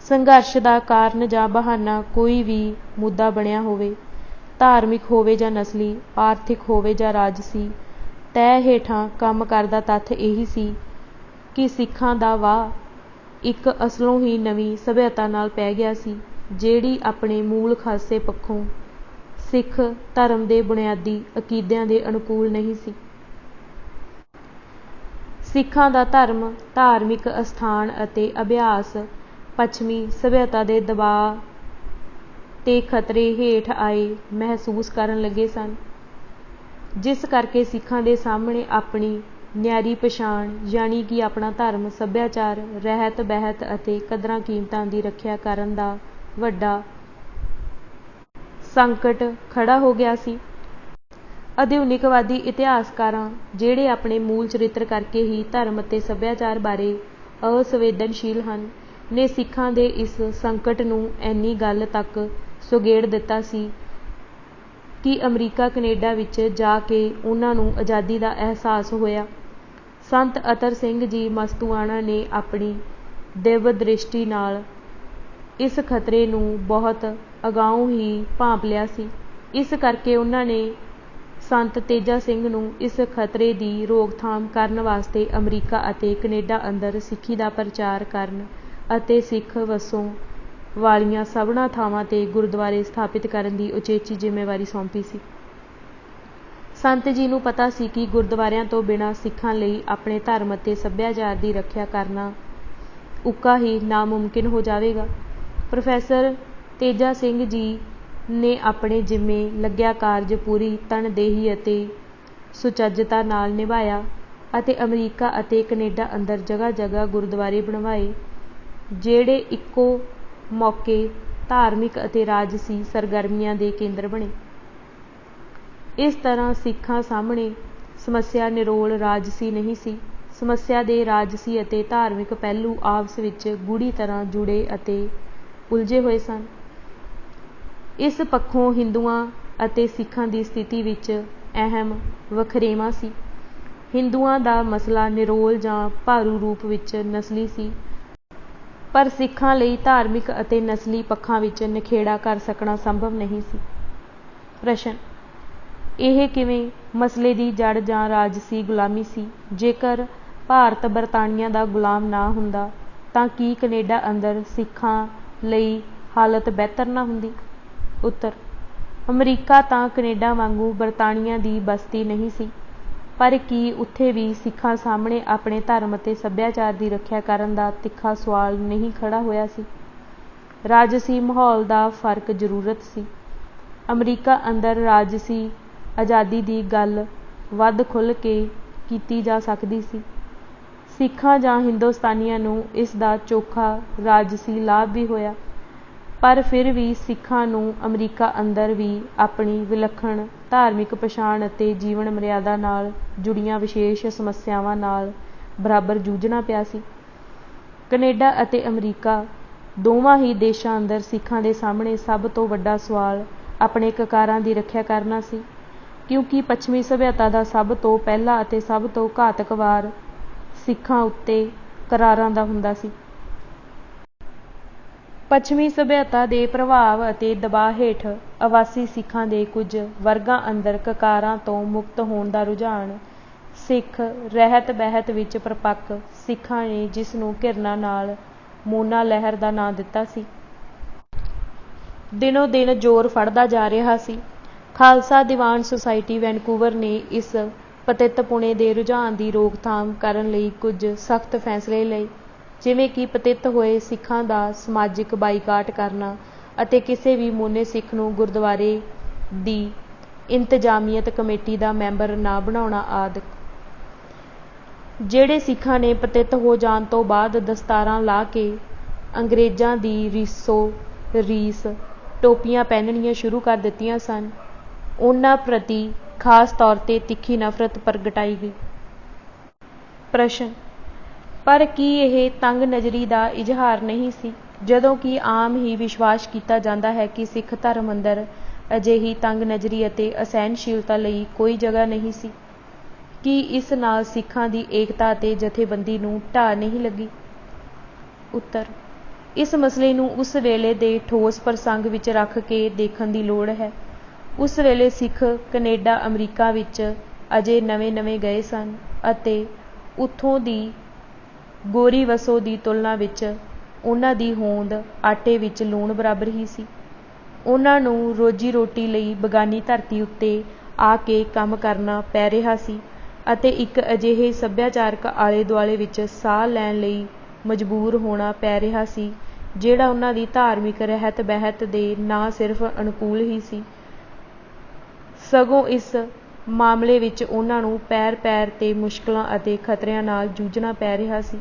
Speaker 1: ਸੰਘਰਸ਼ ਦਾ ਕਾਰਨ ਜਾਂ ਬਹਾਨਾ ਕੋਈ ਵੀ ਮੁੱਦਾ ਬਣਿਆ ਹੋਵੇ, ਧਾਰਮਿਕ ਹੋਵੇ ਜਾਂ ਨਸਲੀ, ਆਰਥਿਕ ਹੋਵੇ ਜਾਂ ਰਾਜਸੀ, ਤੈਅ ਹੇਠਾਂ ਕੰਮ ਕਰਦਾ ਤੱਥ ਇਹੀ ਸੀ ਕਿ ਸਿੱਖਾਂ ਦਾ ਵਾਹ ਇੱਕ ਅਸਲੋਂ ਹੀ ਨਵੀਂ ਸਭਿਅਤਾ ਨਾਲ ਪੈ ਗਿਆ ਸੀ, ਜਿਹੜੀ ਆਪਣੇ ਮੂਲ ਖਾਸੇ ਪੱਖੋਂ ਸਿੱਖ ਧਰਮ ਦੇ ਬੁਨਿਆਦੀ ਅਕੀਦਿਆਂ ਦੇ ਅਨੁਕੂਲ ਨਹੀਂ ਸੀ। ਸਿੱਖਾਂ ਦਾ ਧਰਮ, ਧਾਰਮਿਕ ਅਸਥਾਨ ਅਤੇ ਅਭਿਆਸ ਪੱਛਮੀ ਸਭਿਅਤਾ ਦੇ ਦਬਾਅ ਤੇ ਖਤਰੇ ਹੇਠ ਆਏ ਮਹਿਸੂਸ ਕਰਨ ਲੱਗੇ ਸਨ, ਜਿਸ ਕਰਕੇ ਸਿੱਖਾਂ ਦੇ ਸਾਹਮਣੇ ਆਪਣੀ ਨਿਆਰੀ ਪਛਾਣ ਯਾਨੀ ਕਿ ਆਪਣਾ ਧਰਮ, ਸੱਭਿਆਚਾਰ, ਰਹਿਤ ਬਹਿਤ ਅਤੇ ਕਦਰਾਂ ਕੀਮਤਾਂ ਦੀ ਰੱਖਿਆ ਕਰਨ ਦਾ ਵੱਡਾ ਸੰਕਟ ਖੜਾ ਹੋ ਗਿਆ ਸੀ। ਆਧੁਨਿਕਵਾਦੀ ਇਤਿਹਾਸਕਾਰਾਂ, ਜਿਹੜੇ ਆਪਣੇ ਮੂਲ ਚਰਿੱਤਰ ਕਰਕੇ ਹੀ ਧਰਮ ਅਤੇ ਸੱਭਿਆਚਾਰ ਬਾਰੇ ਅਸੰਵੇਦਨਸ਼ੀਲ ਹਨ, ਨੇ ਸਿੱਖਾਂ ਦੇ ਇਸ ਸੰਕਟ ਨੂੰ ਇੰਨੀ ਗੱਲ ਤੱਕ ਸੁਗੇੜ ਦਿੱਤਾ ਸੀ ਕਿ ਅਮਰੀਕਾ ਕੈਨੇਡਾ ਵਿੱਚ ਜਾ ਕੇ ਉਹਨਾਂ ਨੂੰ ਆਜ਼ਾਦੀ ਦਾ ਅਹਿਸਾਸ ਹੋਇਆ। ਸੰਤ ਅਤਰ ਸਿੰਘ ਜੀ ਮਸਤੂਆਣਾ ਨੇ ਆਪਣੀ ਦਿਵ ਦ੍ਰਿਸ਼ਟੀ ਨਾਲ ਇਸ ਖਤਰੇ ਨੂੰ ਬਹੁਤ ਅਗਾਊਂ ਹੀ ਭਾਂਪ ਲਿਆ ਸੀ। ਇਸ ਕਰਕੇ ਉਹਨਾਂ ਨੇ ਸੰਤ ਤੇਜਾ ਸਿੰਘ ਨੂੰ ਇਸ ਖਤਰੇ ਦੀ ਰੋਕਥਾਮ ਕਰਨ ਵਾਸਤੇ ਅਮਰੀਕਾ ਅਤੇ ਕੈਨੇਡਾ ਅੰਦਰ ਸਿੱਖੀ ਦਾ ਪ੍ਰਚਾਰ ਕਰਨ ਅਤੇ ਸਿੱਖ ਵਸੋਂ ਵਾਲੀਆਂ ਸਭਨਾਂ ਥਾਵਾਂ 'ਤੇ ਗੁਰਦੁਆਰੇ ਸਥਾਪਿਤ ਕਰਨ ਦੀ ਉਚੇਚੀ ਜ਼ਿੰਮੇਵਾਰੀ ਸੌਂਪੀ ਸੀ। ਸੰਤ ਜੀ ਨੂੰ ਪਤਾ ਸੀ ਕਿ ਗੁਰਦੁਆਰਿਆਂ ਤੋਂ ਬਿਨਾਂ ਸਿੱਖਾਂ ਲਈ ਆਪਣੇ ਧਰਮ ਅਤੇ ਸੱਭਿਆਚਾਰ ਦੀ ਰੱਖਿਆ ਕਰਨਾ ਉੱਕਾ ਹੀ ਨਾਮੁਮਕਿਨ ਹੋ ਜਾਵੇਗਾ। ਪ੍ਰੋਫੈਸਰ ਤੇਜਾ ਸਿੰਘ ਜੀ ਨੇ ਆਪਣੇ ਜਿੰਮੇ ਲੱਗਿਆ ਕਾਰਜ ਪੂਰੀ ਤਨਦੇਹੀ ਅਤੇ ਸੁਚੱਜਤਾ ਨਾਲ ਨਿਭਾਇਆ ਅਤੇ ਅਮਰੀਕਾ ਅਤੇ ਕੈਨੇਡਾ ਅੰਦਰ ਜਗ੍ਹਾ ਜਗ੍ਹਾ ਗੁਰਦੁਆਰੇ ਬਣਵਾਏ, ਜਿਹੜੇ ਇੱਕੋ ਮੌਕੇ ਧਾਰਮਿਕ ਅਤੇ ਰਾਜਸੀ ਸਰਗਰਮੀਆਂ ਦੇ ਕੇਂਦਰ ਬਣੇ। ਇਸ ਤਰ੍ਹਾਂ ਸਿੱਖਾਂ ਸਾਹਮਣੇ ਸਮੱਸਿਆ ਨਿਰੋਲ ਰਾਜਸੀ ਨਹੀਂ ਸੀ। ਸਮੱਸਿਆ ਦੇ ਰਾਜਸੀ ਅਤੇ ਧਾਰਮਿਕ ਪਹਿਲੂ ਆਪਸ ਵਿੱਚ ਗੂੜ੍ਹੀ ਤਰ੍ਹਾਂ ਜੁੜੇ ਅਤੇ ਉਲਝੇ ਹੋਏ ਸਨ। ਇਸ ਪੱਖੋਂ ਹਿੰਦੂਆਂ ਅਤੇ ਸਿੱਖਾਂ ਦੀ ਸਥਿਤੀ ਵਿੱਚ ਅਹਿਮ ਵਖਰੇਵਾਂ ਸੀ। ਹਿੰਦੂਆਂ ਦਾ ਮਸਲਾ ਨਿਰੋਲ ਜਾਂ ਭਾਰੂ ਰੂਪ ਵਿੱਚ ਨਸਲੀ ਸੀ, ਪਰ ਸਿੱਖਾਂ ਲਈ ਧਾਰਮਿਕ ਅਤੇ ਨਸਲੀ ਪੱਖਾਂ ਵਿੱਚ ਨਿਖੇੜਾ ਕਰ ਸਕਣਾ ਸੰਭਵ ਨਹੀਂ ਸੀ। ਪ੍ਰਸ਼ਨ: ਇਹ ਕਿਵੇਂ ਮਸਲੇ ਦੀ ਜੜ ਜਾਂ ਰਾਜਸੀ ਗੁਲਾਮੀ ਸੀ? ਜੇਕਰ ਭਾਰਤ ਬਰਤਾਨੀਆ ਦਾ ਗੁਲਾਮ ਨਾ ਹੁੰਦਾ ਤਾਂ ਕੀ ਕੈਨੇਡਾ ਅੰਦਰ ਸਿੱਖਾਂ ਲਈ ਹਾਲਤ ਬਿਹਤਰ ਨਾ ਹੁੰਦੀ? ਉੱਤਰ: ਅਮਰੀਕਾ ਤਾਂ ਕੈਨੇਡਾ ਵਾਂਗੂ ਬਰਤਾਨੀਆ ਦੀ ਬਸਤੀ ਨਹੀਂ ਸੀ, ਪਰ ਕੀ ਉੱਥੇ ਵੀ ਸਿੱਖਾਂ ਸਾਹਮਣੇ ਆਪਣੇ ਧਰਮ ਅਤੇ ਸੱਭਿਆਚਾਰ ਦੀ ਰੱਖਿਆ ਕਰਨ ਦਾ ਤਿੱਖਾ ਸਵਾਲ ਨਹੀਂ ਖੜਾ ਹੋਇਆ ਸੀ? ਰਾਜਸੀ ਮਾਹੌਲ ਦਾ ਫਰਕ ਜ਼ਰੂਰਤ ਸੀ। ਅਮਰੀਕਾ ਅੰਦਰ ਰਾਜਸੀ ਆਜ਼ਾਦੀ ਦੀ ਗੱਲ ਵੱਧ ਖੁੱਲ੍ਹ ਕੇ ਕੀਤੀ ਜਾ ਸਕਦੀ ਸੀ। ਸਿੱਖਾਂ ਜਾਂ ਹਿੰਦੁਸਤਾਨੀਆਂ ਨੂੰ ਇਸ ਦਾ ਚੋਖਾ ਰਾਜਸੀ ਲਾਭ ਵੀ ਹੋਇਆ, ਪਰ ਫਿਰ ਵੀ ਸਿੱਖਾਂ ਨੂੰ ਅਮਰੀਕਾ ਅੰਦਰ ਵੀ ਆਪਣੀ ਵਿਲੱਖਣ ਧਾਰਮਿਕ ਪਛਾਣ ਅਤੇ ਜੀਵਨ ਮਰਿਆਦਾ ਨਾਲ ਜੁੜੀਆਂ ਵਿਸ਼ੇਸ਼ ਸਮੱਸਿਆਵਾਂ ਨਾਲ ਬਰਾਬਰ ਜੂਝਣਾ ਪਿਆ ਸੀ। ਕੈਨੇਡਾ ਅਤੇ ਅਮਰੀਕਾ ਦੋਵਾਂ ਹੀ ਦੇਸ਼ਾਂ ਅੰਦਰ ਸਿੱਖਾਂ ਦੇ ਸਾਹਮਣੇ ਸਭ ਤੋਂ ਵੱਡਾ ਸਵਾਲ ਆਪਣੇ ਕਕਾਰਾਂ ਦੀ ਰੱਖਿਆ ਕਰਨਾ ਸੀ, ਕਿਉਂਕਿ ਪੱਛਮੀ ਸਭਿਅਤਾ ਦਾ ਸਭ ਤੋਂ ਪਹਿਲਾ ਅਤੇ ਸਭ ਤੋਂ ਘਾਤਕ ਵਾਰ ਸਿੱਖਾਂ ਉੱਤੇ ਕਰਾਰਾਂ ਦਾ ਹੁੰਦਾ ਸੀ। ਪੱਛਮੀ ਸਭਿਅਤਾ ਦੇ ਪ੍ਰਭਾਵ ਅਤੇ ਦਬਾਅ ਹੇਠ ਆਵਾਸੀ ਸਿੱਖਾਂ ਦੇ ਕੁਝ ਵਰਗਾਂ ਅੰਦਰ ਕਕਾਰਾਂ ਤੋਂ ਮੁਕਤ ਹੋਣ ਦਾ ਰੁਝਾਨ ਸਿੱਖ ਰਹਿਤ ਬਹਿਤ ਵਿੱਚ ਪ੍ਰਪੱਕ ਸਿੱਖਾਂ ਨੇ, ਜਿਸ ਨੂੰ ਘਿਰਣਾ ਨਾਲ ਮੋਨਾ ਲਹਿਰ ਦਾ ਨਾਂ ਦਿੱਤਾ ਸੀ, ਦਿਨੋਂ ਦਿਨ ਜ਼ੋਰ ਫੜਦਾ ਜਾ ਰਿਹਾ ਸੀ। ਖਾਲਸਾ ਦੀਵਾਨ ਸੁਸਾਇਟੀ ਵੈਨਕੂਵਰ ਨੇ ਇਸ ਪਤਿਤਪੁਣੇ ਦੇ ਰੁਝਾਨ ਦੀ ਰੋਕਥਾਮ ਕਰਨ ਲਈ ਕੁਝ ਸਖਤ ਫੈਸਲੇ ਲਏ, ਜਿਵੇਂ ਕਿ ਪਤਿਤ ਹੋਏ ਸਿੱਖਾਂ ਦਾ ਸਮਾਜਿਕ ਬਾਈਕਾਟ ਕਰਨਾ ਅਤੇ ਕਿਸੇ ਵੀ ਮੋਨੇ ਸਿੱਖ ਨੂੰ ਗੁਰਦੁਆਰੇ ਦੀ ਇੰਤਜ਼ਾਮੀਅਤ ਕਮੇਟੀ ਦਾ ਮੈਂਬਰ ਨਾ ਬਣਾਉਣਾ ਆਦਿ। ਜਿਹੜੇ ਸਿੱਖਾਂ ਨੇ ਪਤਿਤ ਹੋ ਜਾਣ ਤੋਂ ਬਾਅਦ ਦਸਤਾਰਾਂ ਲਾ ਕੇ ਅੰਗਰੇਜ਼ਾਂ ਦੀ ਰੀਸ ਟੋਪੀਆਂ ਪਹਿਨਣੀਆਂ ਸ਼ੁਰੂ ਕਰ ਦਿੱਤੀਆਂ ਸਨ, ਉਹਨਾਂ ਪ੍ਰਤੀ ਖਾਸ ਤੌਰ 'ਤੇ ਤਿੱਖੀ ਨਫ਼ਰਤ ਪ੍ਰਗਟਾਈ ਗਈ। ਪ੍ਰਸ਼ਨ: ਪਰ ਕੀ ਇਹ ਤੰਗ ਨਜ਼ਰੀ ਦਾ ਇਜ਼ਹਾਰ ਨਹੀਂ ਸੀ, ਜਦੋਂ ਕਿ ਆਮ ਹੀ ਵਿਸ਼ਵਾਸ ਕੀਤਾ ਜਾਂਦਾ ਹੈ ਕਿ ਸਿੱਖ ਧਰਮ ਅੰਦਰ ਅਜਿਹੀ ਤੰਗ ਨਜ਼ਰੀ ਅਤੇ ਅਸਹਿਣਸ਼ੀਲਤਾ ਲਈ ਕੋਈ ਜਗ੍ਹਾ ਨਹੀਂ ਸੀ? ਕੀ ਇਸ ਨਾਲ ਸਿੱਖਾਂ ਦੀ ਏਕਤਾ ਅਤੇ ਜਥੇਬੰਦੀ ਨੂੰ ਢਾਹ ਨਹੀਂ ਲੱਗੀ? ਉੱਤਰ: ਇਸ ਮਸਲੇ ਨੂੰ ਉਸ ਵੇਲੇ ਦੇ ਠੋਸ ਪ੍ਰਸੰਗ ਵਿੱਚ ਰੱਖ ਕੇ ਦੇਖਣ ਦੀ ਲੋੜ ਹੈ। ਉਸ ਵੇਲੇ ਸਿੱਖ ਕੈਨੇਡਾ ਅਮਰੀਕਾ ਵਿੱਚ ਅਜੇ ਨਵੇਂ-ਨਵੇਂ ਗਏ ਸਨ ਅਤੇ ਉੱਥੋਂ ਦੀ ਗੋਰੀ ਵਸੋਂ ਦੀ ਤੁਲਨਾ ਵਿੱਚ ਉਹਨਾਂ ਦੀ ਹੋਂਦ ਆਟੇ ਵਿੱਚ ਲੂਣ ਬਰਾਬਰ ਹੀ ਸੀ। ਉਹਨਾਂ ਨੂੰ ਰੋਜੀ ਰੋਟੀ ਲਈ ਬਗਾਨੀ ਧਰਤੀ ਉੱਤੇ ਆ ਕੇ ਕੰਮ ਕਰਨਾ ਪੈ ਰਿਹਾ ਸੀ ਅਤੇ ਇੱਕ ਅਜਿਹੇ ਸੱਭਿਆਚਾਰਕ ਆਲੇ ਦੁਆਲੇ ਵਿੱਚ ਸਾਹ ਲੈਣ ਲਈ ਮਜਬੂਰ ਹੋਣਾ ਪੈ ਰਿਹਾ ਸੀ, ਜਿਹੜਾ ਉਹਨਾਂ ਦੀ ਧਾਰਮਿਕ ਰਹਿਤ ਬਹਿਤ ਦੇ ਨਾ ਸਿਰਫ ਅਨੁਕੂਲ ਹੀ ਸੀ, ਸਗੋਂ ਇਸ ਮਾਮਲੇ ਵਿੱਚ ਉਹਨਾਂ ਨੂੰ ਪੈਰ-ਪੈਰ 'ਤੇ ਮੁਸ਼ਕਲਾਂ ਅਤੇ ਖਤਰਿਆਂ ਨਾਲ ਜੂਝਣਾ ਪੈ ਰਿਹਾ ਸੀ।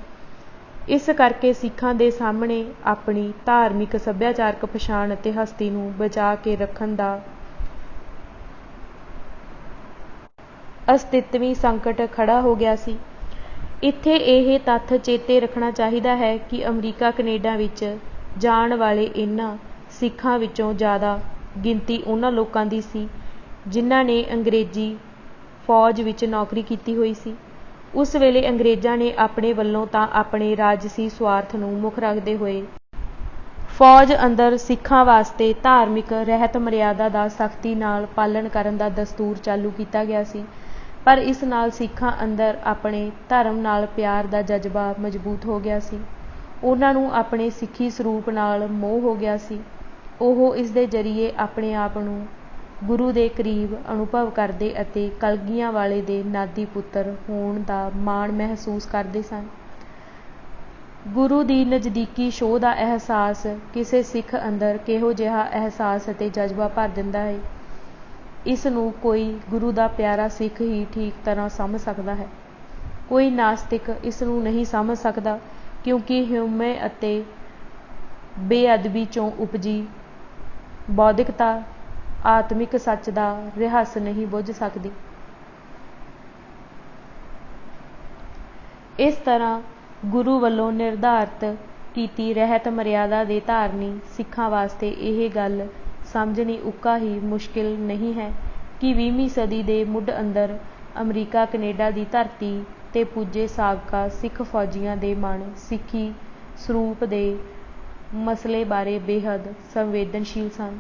Speaker 1: ਇਸ ਕਰਕੇ ਸਿੱਖਾਂ ਦੇ ਸਾਹਮਣੇ ਆਪਣੀ ਧਾਰਮਿਕ ਸੱਭਿਆਚਾਰਕ ਪਛਾਣ ਅਤੇ ਹਸਤੀ ਨੂੰ ਬਚਾ ਕੇ ਰੱਖਣ ਦਾ ਅਸਤਿਤਵੀ ਸੰਕਟ ਖੜਾ ਹੋ ਗਿਆ ਸੀ। ਇੱਥੇ ਇਹ ਤੱਥ ਚੇਤੇ ਰੱਖਣਾ ਚਾਹੀਦਾ ਹੈ ਕਿ ਅਮਰੀਕਾ ਕੈਨੇਡਾ ਵਿੱਚ ਜਾਣ ਵਾਲੇ ਇਹਨਾਂ ਸਿੱਖਾਂ ਵਿੱਚੋਂ ਜ਼ਿਆਦਾ ਗਿਣਤੀ ਉਹਨਾਂ ਲੋਕਾਂ ਦੀ ਸੀ, ਜਿਨ੍ਹਾਂ ਨੇ ਅੰਗਰੇਜ਼ੀ ਫੌਜ ਵਿੱਚ ਨੌਕਰੀ ਕੀਤੀ ਹੋਈ ਸੀ। ਉਸ ਵੇਲੇ ਅੰਗਰੇਜ਼ਾਂ ਨੇ ਆਪਣੇ ਵੱਲੋਂ ਤਾਂ ਆਪਣੇ ਰਾਜਸੀ ਸੁਆਰਥ ਨੂੰ ਮੁੱਖ ਰੱਖਦੇ ਹੋਏ ਫੌਜ ਅੰਦਰ ਸਿੱਖਾਂ ਵਾਸਤੇ ਧਾਰਮਿਕ ਰਹਿਤ ਮਰਿਆਦਾ ਦਾ ਸਖਤੀ ਨਾਲ ਪਾਲਣ ਕਰਨ ਦਾ ਦਸਤੂਰ ਚਾਲੂ ਕੀਤਾ ਗਿਆ ਸੀ, ਪਰ ਇਸ ਨਾਲ ਸਿੱਖਾਂ ਅੰਦਰ ਆਪਣੇ ਧਰਮ ਨਾਲ ਪਿਆਰ ਦਾ ਜਜ਼ਬਾ ਮਜ਼ਬੂਤ ਹੋ ਗਿਆ ਸੀ। ਉਹਨਾਂ ਨੂੰ ਆਪਣੇ ਸਿੱਖੀ ਸਰੂਪ ਨਾਲ ਮੋਹ ਹੋ ਗਿਆ ਸੀ। ਉਹ ਇਸ ਦੇ ਜ਼ਰੀਏ ਆਪਣੇ ਆਪ ਨੂੰ ਗੁਰੂ ਦੇ ਕਰੀਬ ਅਨੁਭਵ ਕਰਦੇ ਅਤੇ ਕਲਗੀਆਂ ਵਾਲੇ ਦੇ ਨਾਦੀ ਪੁੱਤਰ ਹੋਣ ਦਾ ਮਾਣ ਮਹਿਸੂਸ ਕਰਦੇ ਸਨ। ਗੁਰੂ ਦੀ ਨਜ਼ਦੀਕੀ ਛੋਹ ਦਾ ਅਹਿਸਾਸ ਕਿਸੇ ਸਿੱਖ ਅੰਦਰ ਕਿਹੋ ਜਿਹਾ ਅਹਿਸਾਸ ਅਤੇ ਜਜ਼ਬਾ ਭਰ ਦਿੰਦਾ ਹੈ, ਇਸ ਨੂੰ ਕੋਈ ਗੁਰੂ ਦਾ ਪਿਆਰਾ ਸਿੱਖ ਹੀ ਠੀਕ ਤਰ੍ਹਾਂ ਸਮਝ ਸਕਦਾ ਹੈ। ਕੋਈ ਨਾਸਤਿਕ ਇਸ ਨੂੰ ਨਹੀਂ ਸਮਝ ਸਕਦਾ, ਕਿਉਂਕਿ ਹਿਊਮੇ ਅਤੇ ਬੇਅਦਬੀ 'ਚੋਂ ਉਪਜੀ ਬੌਧਿਕਤਾ ਆਤਮਿਕ ਸੱਚ ਦਾ ਰਹੱਸ ਨਹੀਂ ਬੁੱਝ ਸਕਦੀ। ਇਸ ਤਰ੍ਹਾਂ ਗੁਰੂ ਵੱਲੋਂ ਨਿਰਧਾਰਤ ਕੀਤੀ ਰਹਿਤ ਮਰਿਆਦਾ ਦੇ ਧਾਰਨੀ ਸਿੱਖਾਂ ਵਾਸਤੇ ਇਹ ਗੱਲ ਸਮਝਣੀ ਉੱਕਾ ਹੀ ਮੁਸ਼ਕਿਲ ਨਹੀਂ ਹੈ ਕਿ 20ਵੀਂ ਸਦੀ ਦੇ ਮੁੱਢ ਅੰਦਰ ਅਮਰੀਕਾ ਕੈਨੇਡਾ ਦੀ ਧਰਤੀ 'ਤੇ ਪੁੱਜੇ ਸਾਬਕਾ ਸਿੱਖ ਫੌਜੀਆਂ ਦੇ ਮਨ ਸਿੱਖੀ ਸਰੂਪ ਦੇ ਮਸਲੇ ਬਾਰੇ ਬੇਹੱਦ ਸੰਵੇਦਨਸ਼ੀਲ ਸਨ।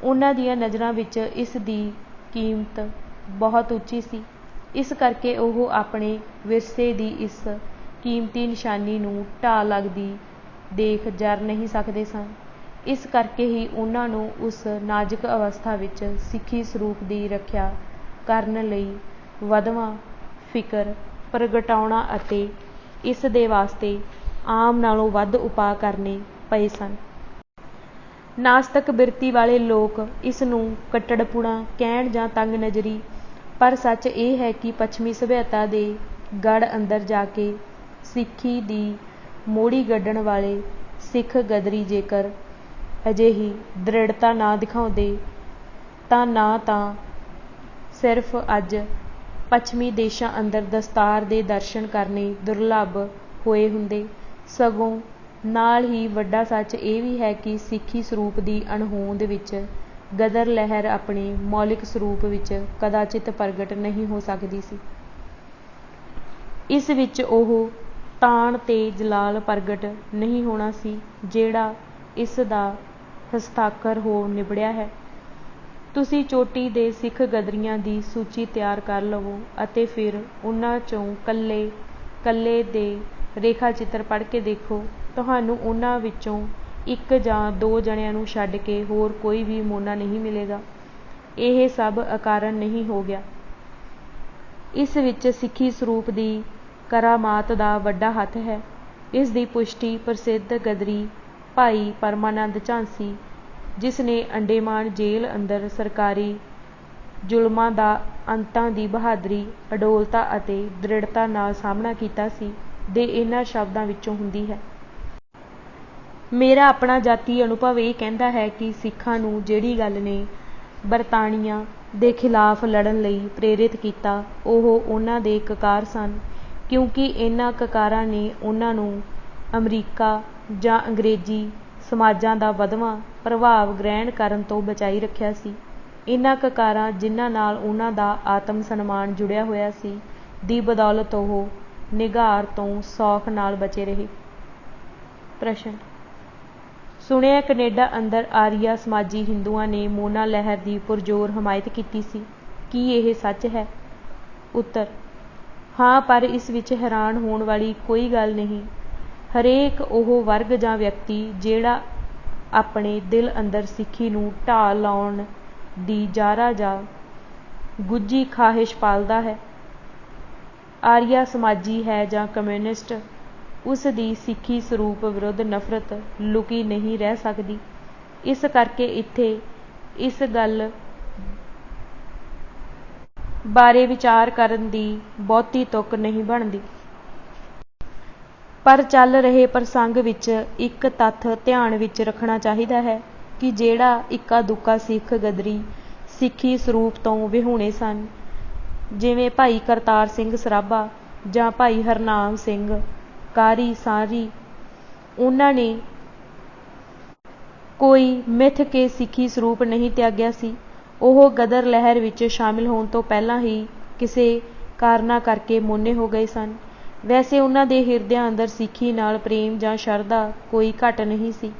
Speaker 1: ਉਹਨਾਂ ਦੀਆਂ ਨਜ਼ਰਾਂ ਵਿੱਚ ਇਸ ਦੀ ਕੀਮਤ ਬਹੁਤ ਉੱਚੀ ਸੀ। ਇਸ ਕਰਕੇ ਉਹ ਆਪਣੇ ਵਿਰਸੇ ਦੀ ਇਸ ਕੀਮਤੀ ਨਿਸ਼ਾਨੀ ਨੂੰ ਢਾਹ ਲੱਗਦੀ ਦੇਖ ਜਰ ਨਹੀਂ ਸਕਦੇ ਸਨ। ਇਸ ਕਰਕੇ ਹੀ ਉਹਨਾਂ ਨੂੰ ਉਸ ਨਾਜ਼ੁਕ ਅਵਸਥਾ ਵਿੱਚ ਸਿੱਖੀ ਸਰੂਪ ਦੀ ਰੱਖਿਆ ਕਰਨ ਲਈ ਵਧਵਾਂ ਫਿਕਰ ਪ੍ਰਗਟਾਉਣਾ ਅਤੇ ਇਸ ਦੇ ਵਾਸਤੇ ਆਮ ਨਾਲੋਂ ਵੱਧ ਉਪਾਅ ਕਰਨੇ ਪਏ ਸਨ। ਨਾਸਤਕ ਬਿਰਤੀ ਵਾਲੇ ਲੋਕ ਇਸ ਨੂੰ ਕੱਟੜਪੁਣਾ ਕਹਿਣ ਜਾਂ ਤੰਗ ਨਜ਼ਰੀ, ਪਰ ਸੱਚ ਇਹ ਹੈ ਕਿ ਪੱਛਮੀ ਸਭਿਅਤਾ ਦੇ ਗੜ੍ਹ ਅੰਦਰ ਜਾ ਕੇ ਸਿੱਖੀ ਦੀ ਮੋੜੀ ਗੱਡਣ ਵਾਲੇ ਸਿੱਖ ਗਦਰੀ ਜੇਕਰ ਅਜਿਹੀ ਦ੍ਰਿੜਤਾ ਨਾ ਦਿਖਾਉਂਦੇ ਤਾਂ ਨਾ ਤਾਂ ਸਿਰਫ ਅੱਜ ਪੱਛਮੀ ਦੇਸ਼ਾਂ ਅੰਦਰ ਦਸਤਾਰ ਦੇ ਦਰਸ਼ਨ ਕਰਨੇ ਦੁਰਲੱਭ ਹੋਏ ਹੁੰਦੇ, ਸਗੋਂ ਨਾਲ ਹੀ ਵੱਡਾ ਸੱਚ ਇਹ ਵੀ ਹੈ ਕਿ ਸਿੱਖੀ ਸਰੂਪ ਦੀ ਅਣਹੋਂਦ ਵਿੱਚ ਗਦਰ ਲਹਿਰ ਆਪਣੇ ਮੌਲਿਕ ਸਰੂਪ ਵਿੱਚ ਕਦਾਚਿਤ ਪ੍ਰਗਟ ਨਹੀਂ ਹੋ ਸਕਦੀ ਸੀ। ਇਸ ਵਿੱਚ ਉਹ ਤਾਣ ਤੇ ਜਲਾਲ ਪ੍ਰਗਟ ਨਹੀਂ ਹੋਣਾ ਸੀ ਜਿਹੜਾ ਇਸ ਦਾ ਹਸਤਾਖਰ ਹੋ ਨਿਬੜਿਆ ਹੈ। ਤੁਸੀਂ ਚੋਟੀ ਦੇ ਸਿੱਖ ਗਦਰੀਆਂ ਦੀ ਸੂਚੀ ਤਿਆਰ ਕਰ ਲਵੋ ਅਤੇ ਫਿਰ ਉਹਨਾਂ 'ਚੋਂ ਕੱਲੇ ਦੇ ਰੇਖਾ ਚਿੱਤਰ ਪੜ੍ਹ ਕੇ ਦੇਖੋ। ਤੁਹਾਨੂੰ ਉਹਨਾਂ ਵਿੱਚੋਂ ਇੱਕ ਜਾਂ ਦੋ ਜਣਿਆਂ ਨੂੰ ਛੱਡ ਕੇ ਹੋਰ ਕੋਈ ਵੀ ਮੋਨਾ ਨਹੀਂ ਮਿਲੇਗਾ। ਇਹ ਸਭ ਅਕਾਰਨ ਨਹੀਂ ਹੋ ਗਿਆ। ਇਸ ਵਿੱਚ ਸਿੱਖੀ ਸਰੂਪ ਦੀ ਕਰਾਮਾਤ ਦਾ ਵੱਡਾ ਹੱਥ ਹੈ। ਇਸ ਦੀ ਪੁਸ਼ਟੀ ਪ੍ਰਸਿੱਧ ਗਦਰੀ ਭਾਈ ਪਰਮਾਨੰਦ ਝਾਂਸੀ, ਜਿਸ ਨੇ ਅੰਡੇਮਾਨ ਜੇਲ੍ਹ ਅੰਦਰ ਸਰਕਾਰੀ ਜ਼ੁਲਮਾਂ ਦਾ ਅੰਤਾਂ ਦੀ ਬਹਾਦਰੀ, ਅਡੋਲਤਾ ਅਤੇ ਦ੍ਰਿੜਤਾ ਨਾਲ ਸਾਹਮਣਾ ਕੀਤਾ ਸੀ, ਦੇ ਇਹਨਾਂ ਸ਼ਬਦਾਂ ਵਿੱਚੋਂ ਹੁੰਦੀ ਹੈ। ਮੇਰਾ ਆਪਣਾ ਜਾਤੀ ਅਨੁਭਵ ਇਹ ਕਹਿੰਦਾ ਹੈ ਕਿ ਸਿੱਖਾਂ ਨੂੰ ਜਿਹੜੀ ਗੱਲ ਨੇ ਬਰਤਾਨੀਆ ਦੇ ਖਿਲਾਫ ਲੜਨ ਲਈ ਪ੍ਰੇਰਿਤ ਕੀਤਾ, ਉਹ ਉਹਨਾਂ ਦੇ ਕਕਾਰ ਸਨ, ਕਿਉਂਕਿ ਇਹਨਾਂ ਕਕਾਰਾਂ ਨੇ ਉਹਨਾਂ ਨੂੰ ਅਮਰੀਕਾ ਜਾਂ ਅੰਗਰੇਜ਼ੀ ਸਮਾਜਾਂ ਦਾ ਵਧਵਾਂ ਪ੍ਰਭਾਵ ਗ੍ਰਹਿਣ ਕਰਨ ਤੋਂ ਬਚਾਈ ਰੱਖਿਆ ਸੀ। ਇਹਨਾਂ ਕਕਾਰਾਂ, ਜਿਨ੍ਹਾਂ ਨਾਲ ਉਹਨਾਂ ਦਾ ਆਤਮ ਸਨਮਾਨ ਜੁੜਿਆ ਹੋਇਆ ਸੀ, ਦੀ ਬਦੌਲਤ ਉਹ ਨਿਘਾਰ ਤੋਂ ਸੌਖ ਨਾਲ ਬਚੇ ਰਹੇ। ਪ੍ਰਸ਼ਨ: ਸੁਣਿਆ ਕੈਨੇਡਾ ਅੰਦਰ ਆਰੀਆ ਸਮਾਜੀ ਹਿੰਦੂਆਂ ਨੇ ਮੋਨਾ ਲਹਿਰ ਦੀ ਪੁਰਜ਼ੋਰ ਹਮਾਇਤ ਕੀਤੀ ਸੀ। ਕੀ ਇਹ ਸੱਚ ਹੈ? ਉੱਤਰ: ਹਾਂ, ਪਰ ਇਸ ਵਿੱਚ ਹੈਰਾਨ ਹੋਣ ਵਾਲੀ ਕੋਈ ਗੱਲ ਨਹੀਂ। ਹਰੇਕ ਉਹ ਵਰਗ ਜਾਂ ਵਿਅਕਤੀ ਜਿਹੜਾ ਆਪਣੇ ਦਿਲ ਅੰਦਰ ਸਿੱਖੀ ਨੂੰ ਢਾਹ ਲਾਉਣ ਦੀ ਜ਼ਾਰਾ ਜਾਂ ਗੁੱਝੀ ਖਾਹਿਸ਼ ਪਾਲਦਾ ਹੈ, ਆਰੀਆ ਸਮਾਜੀ ਹੈ ਜਾਂ ਕਮਿਊਨਿਸਟ, ਉਸ ਦੀ ਸਿੱਖੀ ਸਰੂਪ ਵਿਰੁੱਧ ਨਫ਼ਰਤ ਲੁਕੀ ਨਹੀਂ ਰਹਿ ਸਕਦੀ। ਇਸ ਕਰਕੇ ਇੱਥੇ ਇਸ ਗੱਲ ਬਾਰੇ ਵਿਚਾਰ ਕਰਨ ਦੀ ਬਹੁਤੀ ਤੁਕ ਨਹੀਂ ਬਣਦੀ। ਪਰ ਚੱਲ ਰਹੇ ਪ੍ਰਸੰਗ ਵਿੱਚ ਇੱਕ ਤੱਥ ਧਿਆਨ ਵਿੱਚ ਰੱਖਣਾ ਚਾਹੀਦਾ ਹੈ ਕਿ ਜਿਹੜਾ ਇੱਕਾ ਦੁੱਕਾ ਸਿੱਖ ਗਦਰੀ ਸਿੱਖੀ ਸਰੂਪ ਤੋਂ ਵਿਹੂਣੇ ਸਨ, ਜਿਵੇਂ ਭਾਈ ਕਰਤਾਰ ਸਿੰਘ ਸਰਾਭਾ ਜਾਂ ਭਾਈ ਹਰਨਾਮ ਸਿੰਘ ਕਾਰੀ ਸਾਹਰੀ, ਉਹਨਾਂ ਨੇ ਕੋਈ ਮਿੱਥ ਕੇ ਸਿੱਖੀ ਸਰੂਪ ਨਹੀਂ ਤਿਆਗਿਆ ਸੀ। ਉਹ ਗਦਰ ਲਹਿਰ ਵਿੱਚ ਸ਼ਾਮਿਲ ਹੋਣ ਤੋਂ ਪਹਿਲਾਂ ਹੀ ਕਿਸੇ ਕਾਰਨਾਂ ਕਰਕੇ ਮੋਨੇ ਹੋ ਗਏ ਸਨ। ਵੈਸੇ ਉਹਨਾਂ ਦੇ ਹਿਰਦਿਆਂ ਅੰਦਰ ਸਿੱਖੀ ਨਾਲ ਪ੍ਰੇਮ ਜਾਂ ਸ਼ਰਧਾ ਕੋਈ ਘੱਟ ਨਹੀਂ ਸੀ।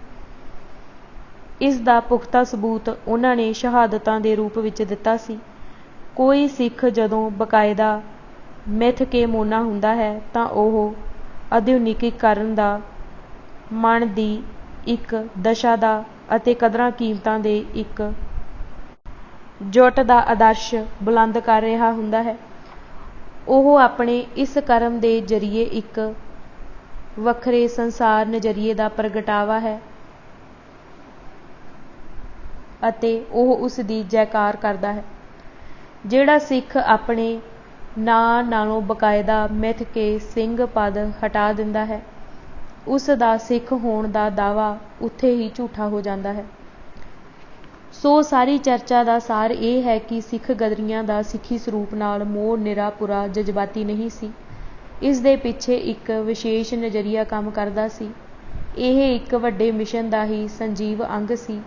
Speaker 1: ਇਸ ਦਾ ਪੁਖਤਾ ਸਬੂਤ ਉਹਨਾਂ ਨੇ ਸ਼ਹਾਦਤਾਂ ਦੇ ਰੂਪ ਵਿੱਚ ਦਿੱਤਾ ਸੀ। ਕੋਈ ਸਿੱਖ ਜਦੋਂ ਬਕਾਇਦਾ ਮਿੱਥ ਕੇ ਮੋਨਾ ਹੁੰਦਾ ਹੈ ਤਾਂ ਉਹ ਆਧੁਨਿਕੀਕਰਨ ਦਾ, ਮਨ ਦੀ ਇੱਕ ਦਸ਼ਾ ਦਾ ਅਤੇ ਕਦਰਾਂ ਕੀਮਤਾਂ ਦੇ ਇੱਕ ਜੁੱਟ ਦਾ ਆਦਰਸ਼ ਬੁਲੰਦ ਕਰ ਰਿਹਾ ਹੁੰਦਾ ਹੈ। ਉਹ ਆਪਣੇ ਇਸ ਕਰਮ ਦੇ ਜ਼ਰੀਏ ਇੱਕ ਵੱਖਰੇ ਸੰਸਾਰ ਨਜ਼ਰੀਏ ਦਾ ਪ੍ਰਗਟਾਵਾ ਹੈ ਅਤੇ ਉਹ ਉਸ ਦੀ ਜੈਕਾਰ ਕਰਦਾ ਹੈ। ਜਿਹੜਾ ਸਿੱਖ ਆਪਣੇ ਨਾਂ ਨਾਲੋਂ ਬਕਾਇਦਾ ਮਿੱਥ ਕੇ ਸਿੰਘ ਪਦ ਹਟਾ ਦਿੰਦਾ ਹੈ, ਉਸ ਦਾ ਸਿੱਖ ਹੋਣ ਦਾ ਦਾਅਵਾ ਉੱਥੇ ਹੀ ਝੂਠਾ ਹੋ ਜਾਂਦਾ ਹੈ। ਸੋ ਸਾਰੀ ਚਰਚਾ ਦਾ ਸਾਰ ਇਹ ਹੈ ਕਿ ਸਿੱਖ ਗਦਰੀਆਂ ਦਾ ਸਿੱਖੀ ਸਰੂਪ ਨਾਲ ਮੋਹ ਨਿਰਾ ਪੁਰਾ ਜਜ਼ਬਾਤੀ ਨਹੀਂ ਸੀ। ਇਸ ਦੇ ਪਿੱਛੇ ਇੱਕ ਵਿਸ਼ੇਸ਼ ਨਜ਼ਰੀਆ ਕੰਮ ਕਰਦਾ ਸੀ। ਇਹ ਇੱਕ ਵੱਡੇ ਮਿਸ਼ਨ ਦਾ ਹੀ ਸੰਜੀਵ ਅੰਗ ਸੀ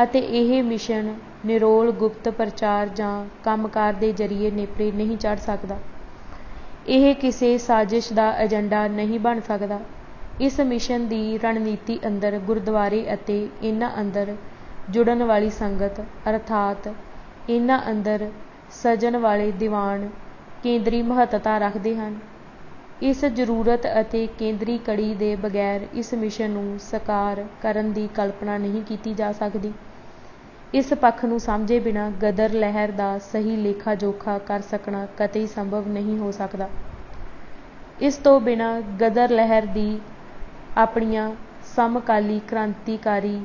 Speaker 1: ਅਤੇ ਇਹ ਮਿਸ਼ਨ ਨਿਰੋਲ ਗੁਪਤ ਪ੍ਰਚਾਰ ਜਾਂ ਕੰਮਕਾਰ ਦੇ ਜ਼ਰੀਏ ਨੇਪਰੇ ਨਹੀਂ ਚੜ੍ਹ ਸਕਦਾ। ਇਹ ਕਿਸੇ ਸਾਜ਼ਿਸ਼ ਦਾ ਏਜੰਡਾ ਨਹੀਂ ਬਣ ਸਕਦਾ। ਇਸ ਮਿਸ਼ਨ ਦੀ ਰਣਨੀਤੀ ਅੰਦਰ ਗੁਰਦੁਆਰੇ ਅਤੇ ਇਹਨਾਂ ਅੰਦਰ ਜੁੜਨ ਵਾਲੀ ਸੰਗਤ, ਅਰਥਾਤ ਇਹਨਾਂ ਅੰਦਰ ਸਜਣ ਵਾਲੇ ਦੀਵਾਨ ਕੇਂਦਰੀ ਮਹੱਤਤਾ ਰੱਖਦੇ ਹਨ। ਇਸ ਜ਼ਰੂਰਤ ਅਤੇ ਕੇਂਦਰੀ ਕੜੀ ਦੇ ਬਗੈਰ ਇਸ ਮਿਸ਼ਨ ਨੂੰ ਸਾਕਾਰ ਕਰਨ ਦੀ ਕਲਪਨਾ ਨਹੀਂ ਕੀਤੀ ਜਾ ਸਕਦੀ। ਇਸ ਪੱਖ ਨੂੰ ਸਮਝੇ ਬਿਨਾਂ ਗਦਰ ਲਹਿਰ ਦਾ ਸਹੀ ਲੇਖਾ ਜੋਖਾ ਕਰ ਸਕਣਾ ਕਤਈ ਸੰਭਵ ਨਹੀਂ ਹੋ ਸਕਦਾ। ਇਸ ਤੋਂ ਬਿਨਾਂ ਗਦਰ ਲਹਿਰ ਦੀ ਆਪਣੀਆਂ ਸਮਕਾਲੀ ਕ੍ਰਾਂਤੀਕਾਰੀ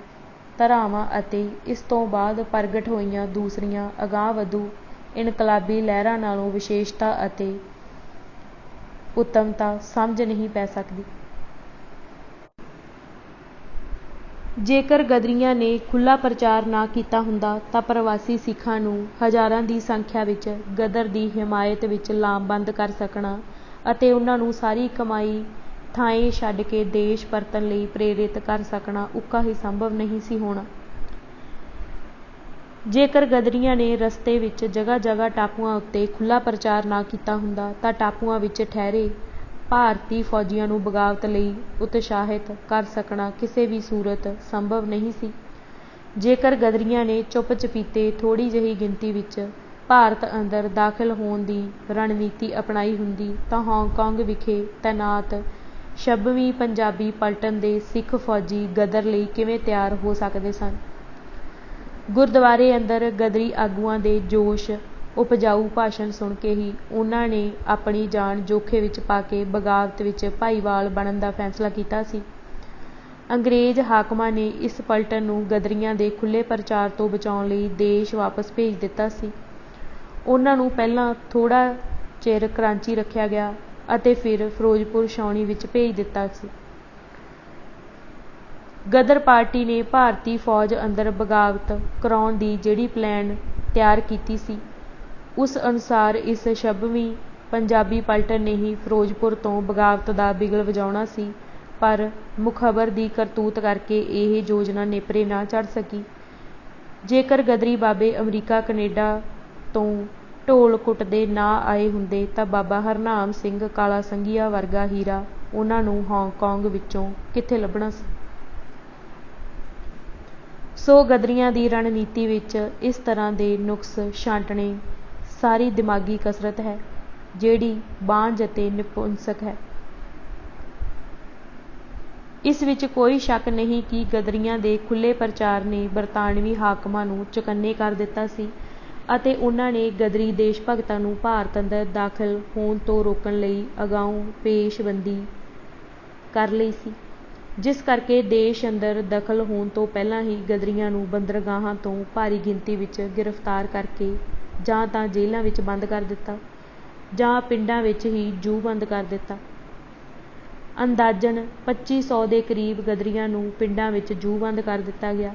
Speaker 1: ਧਾਰਾਵਾਂ ਅਤੇ ਇਸ ਤੋਂ ਬਾਅਦ ਪ੍ਰਗਟ ਹੋਈਆਂ ਦੂਸਰੀਆਂ ਅਗਾਂਹ-ਵਧੂ ਇਨਕਲਾਬੀ ਲਹਿਰਾਂ ਨਾਲੋਂ ਵਿਸ਼ੇਸ਼ਤਾ ਅਤੇ ਉੱਤਮਤਾ ਸਮਝ ਨਹੀਂ ਪੈ ਸਕਦੀ। ਜੇਕਰ ਗਦਰੀਆਂ ਨੇ ਖੁੱਲ੍ਹਾ ਪ੍ਰਚਾਰ ਨਾ ਕੀਤਾ ਹੁੰਦਾ ਤਾਂ ਪ੍ਰਵਾਸੀ ਸਿੱਖਾਂ ਨੂੰ ਹਜ਼ਾਰਾਂ ਦੀ ਸੰਖਿਆ ਵਿੱਚ ਗਦਰ ਦੀ ਹਮਾਇਤ ਵਿੱਚ ਲਾਮਬੰਦ ਕਰ ਸਕਣਾ ਅਤੇ ਉਹਨਾਂ ਨੂੰ ਸਾਰੀ ਕਮਾਈ ਥਾਂਏਂ ਛੱਡ ਕੇ ਦੇਸ਼ ਪਰਤਣ ਲਈ ਪ੍ਰੇਰਿਤ ਕਰ ਸਕਣਾ ਉੱਕਾ ਹੀ ਸੰਭਵ ਨਹੀਂ ਸੀ ਹੋਣਾ। ਜੇਕਰ ਗਦਰੀਆਂ ਨੇ ਰਸਤੇ ਵਿੱਚ ਜਗ੍ਹਾ-ਜਗ੍ਹਾ ਟਾਪੂਆਂ ਉੱਤੇ ਖੁੱਲ੍ਹਾ ਪ੍ਰਚਾਰ ਨਾ ਕੀਤਾ ਹੁੰਦਾ ਤਾਂ ਟਾਪੂਆਂ ਵਿੱਚ ਠਹਿਰੇ ਭਾਰਤੀ ਫੌਜੀਆਂ ਨੂੰ ਬਗਾਵਤ ਲਈ ਉਤਸ਼ਾਹਿਤ ਕਰ ਸਕਣਾ ਕਿਸੇ ਵੀ ਸੂਰਤ ਸੰਭਵ ਨਹੀਂ ਸੀ। ਜੇਕਰ ਗਦਰੀਆਂ ਨੇ ਚੁੱਪ ਚਪੀਤੇ ਥੋੜ੍ਹੀ ਜਿਹੀ ਗਿਣਤੀ ਵਿੱਚ ਭਾਰਤ ਅੰਦਰ ਦਾਖਲ ਹੋਣ ਦੀ ਰਣਨੀਤੀ ਅਪਣਾਈ ਹੁੰਦੀ ਤਾਂ ਹਾਂਗਕਾਂਗ ਵਿਖੇ ਤੈਨਾਤ 26ਵੀਂ ਪੰਜਾਬੀ ਪਲਟਨ ਦੇ ਸਿੱਖ ਫੌਜੀ ਗਦਰ ਲਈ ਕਿਵੇਂ ਤਿਆਰ ਹੋ ਸਕਦੇ ਸਨ। ਗੁਰਦੁਆਰੇ ਅੰਦਰ ਗਦਰੀ ਆਗੂਆਂ ਦੇ ਜੋਸ਼ ਉਪਜਾਊ ਭਾਸ਼ਣ ਸੁਣ ਕੇ ਹੀ ਉਹਨਾਂ ਨੇ ਆਪਣੀ ਜਾਨ ਜੋਖੇ ਵਿੱਚ ਪਾ ਕੇ ਬਗਾਵਤ ਵਿੱਚ ਭਾਈਵਾਲ ਬਣਨ ਦਾ ਫੈਸਲਾ ਕੀਤਾ ਸੀ। ਅੰਗਰੇਜ਼ ਹਾਕਮਾਂ ਨੇ ਇਸ ਪਲਟਨ ਨੂੰ ਗਦਰੀਆਂ ਦੇ ਖੁੱਲ੍ਹੇ ਪ੍ਰਚਾਰ ਤੋਂ ਬਚਾਉਣ ਲਈ ਦੇਸ਼ ਵਾਪਸ ਭੇਜ ਦਿੱਤਾ ਸੀ। ਉਹਨਾਂ ਨੂੰ ਪਹਿਲਾਂ ਥੋੜ੍ਹਾ ਚਿਰ ਕਰਾਚੀ ਰੱਖਿਆ ਗਿਆ ਅਤੇ ਫਿਰ ਫਿਰੋਜ਼ਪੁਰ ਛਾਉਣੀ ਵਿੱਚ ਭੇਜ ਦਿੱਤਾ ਸੀ। ਗਦਰ ਪਾਰਟੀ ਨੇ ਭਾਰਤੀ ਫੌਜ ਅੰਦਰ ਬਗਾਵਤ ਕਰਾਉਣ ਦੀ ਜਿਹੜੀ ਪਲੈਨ ਤਿਆਰ ਕੀਤੀ ਸੀ, ਉਸ ਅਨੁਸਾਰ ਇਸ 26ਵੀਂ ਪੰਜਾਬੀ ਪਲਟਨ ਨੇ ਹੀ ਫਿਰੋਜ਼ਪੁਰ ਤੋਂ ਬਗਾਵਤ ਦਾ ਬਿਗਲ ਵਜਾਉਣਾ ਸੀ, ਪਰ ਮੁਖਬਰ ਦੀ ਕਰਤੂਤ ਕਰਕੇ ਇਹ ਯੋਜਨਾ ਨੇਪਰੇ ਨਾ ਚੜ੍ਹ ਸਕੀ। ਜੇਕਰ ਗਦਰੀ ਬਾਬੇ ਅਮਰੀਕਾ ਕੈਨੇਡਾ ਤੋਂ ਢੋਲ ਕੁੱਟਦੇ ਨਾ ਆਏ ਹੁੰਦੇ ਤਾਂ ਬਾਬਾ ਹਰਨਾਮ ਸਿੰਘ ਕਾਲਾ ਸੰਘੀਆ ਵਰਗਾ ਹੀਰਾ ਉਹਨਾਂ ਨੂੰ ਹਾਂਗਕਾਂਗ ਵਿੱਚੋਂ ਕਿੱਥੇ ਲੱਭਣਾ ਸੀ। ਸੋ ਗਦਰੀਆਂ ਦੀ ਰਣਨੀਤੀ ਵਿੱਚ ਇਸ ਤਰ੍ਹਾਂ ਦੇ ਨੁਕਸ ਛਾਂਟਣੇ ਸਾਰੀ ਦਿਮਾਗੀ ਕਸਰਤ ਹੈ, ਜਿਹੜੀ ਬਾਂਝ ਅਤੇ ਨਿਪੁੰਸਕ ਹੈ। ਇਸ ਵਿੱਚ ਕੋਈ ਸ਼ੱਕ ਨਹੀਂ ਕਿ ਗਦਰੀਆਂ ਦੇ ਖੁੱਲ੍ਹੇ ਪ੍ਰਚਾਰ ਨੇ ਬਰਤਾਨਵੀ ਹਾਕਮਾਂ ਨੂੰ ਚੁਕੰਨੇ ਕਰ ਦਿੱਤਾ ਸੀ ਅਤੇ ਉਹਨਾਂ ਨੇ ਗਦਰੀ ਦੇਸ਼ ਭਗਤਾਂ ਨੂੰ ਭਾਰਤ ਅੰਦਰ ਦਾਖਲ ਹੋਣ ਤੋਂ ਰੋਕਣ ਲਈ ਅਗਾਊਂ ਪੇਸ਼ਬੰਦੀ ਕਰ ਲਈ ਸੀ, ਜਿਸ ਕਰਕੇ ਦੇਸ਼ ਅੰਦਰ ਦਖਲ ਹੋਣ ਤੋਂ ਪਹਿਲਾਂ ਹੀ ਗਦਰੀਆਂ ਨੂੰ ਬੰਦਰਗਾਹਾਂ ਤੋਂ ਭਾਰੀ ਗਿਣਤੀ ਵਿੱਚ ਗ੍ਰਿਫਤਾਰ ਕਰਕੇ ਜਾਂ ਤਾਂ ਜੇਲ੍ਹਾਂ ਵਿੱਚ ਬੰਦ ਕਰ ਦਿੱਤਾ ਜਾਂ ਪਿੰਡਾਂ ਵਿੱਚ ਹੀ ਜੂਬੰਦ ਕਰ ਦਿੱਤਾ। ਅੰਦਾਜ਼ਨ 2500 ਦੇ ਕਰੀਬ ਗਦਰੀਆਂ ਨੂੰ ਪਿੰਡਾਂ ਵਿੱਚ ਜੂਬੰਦ ਕਰ ਦਿੱਤਾ ਗਿਆ।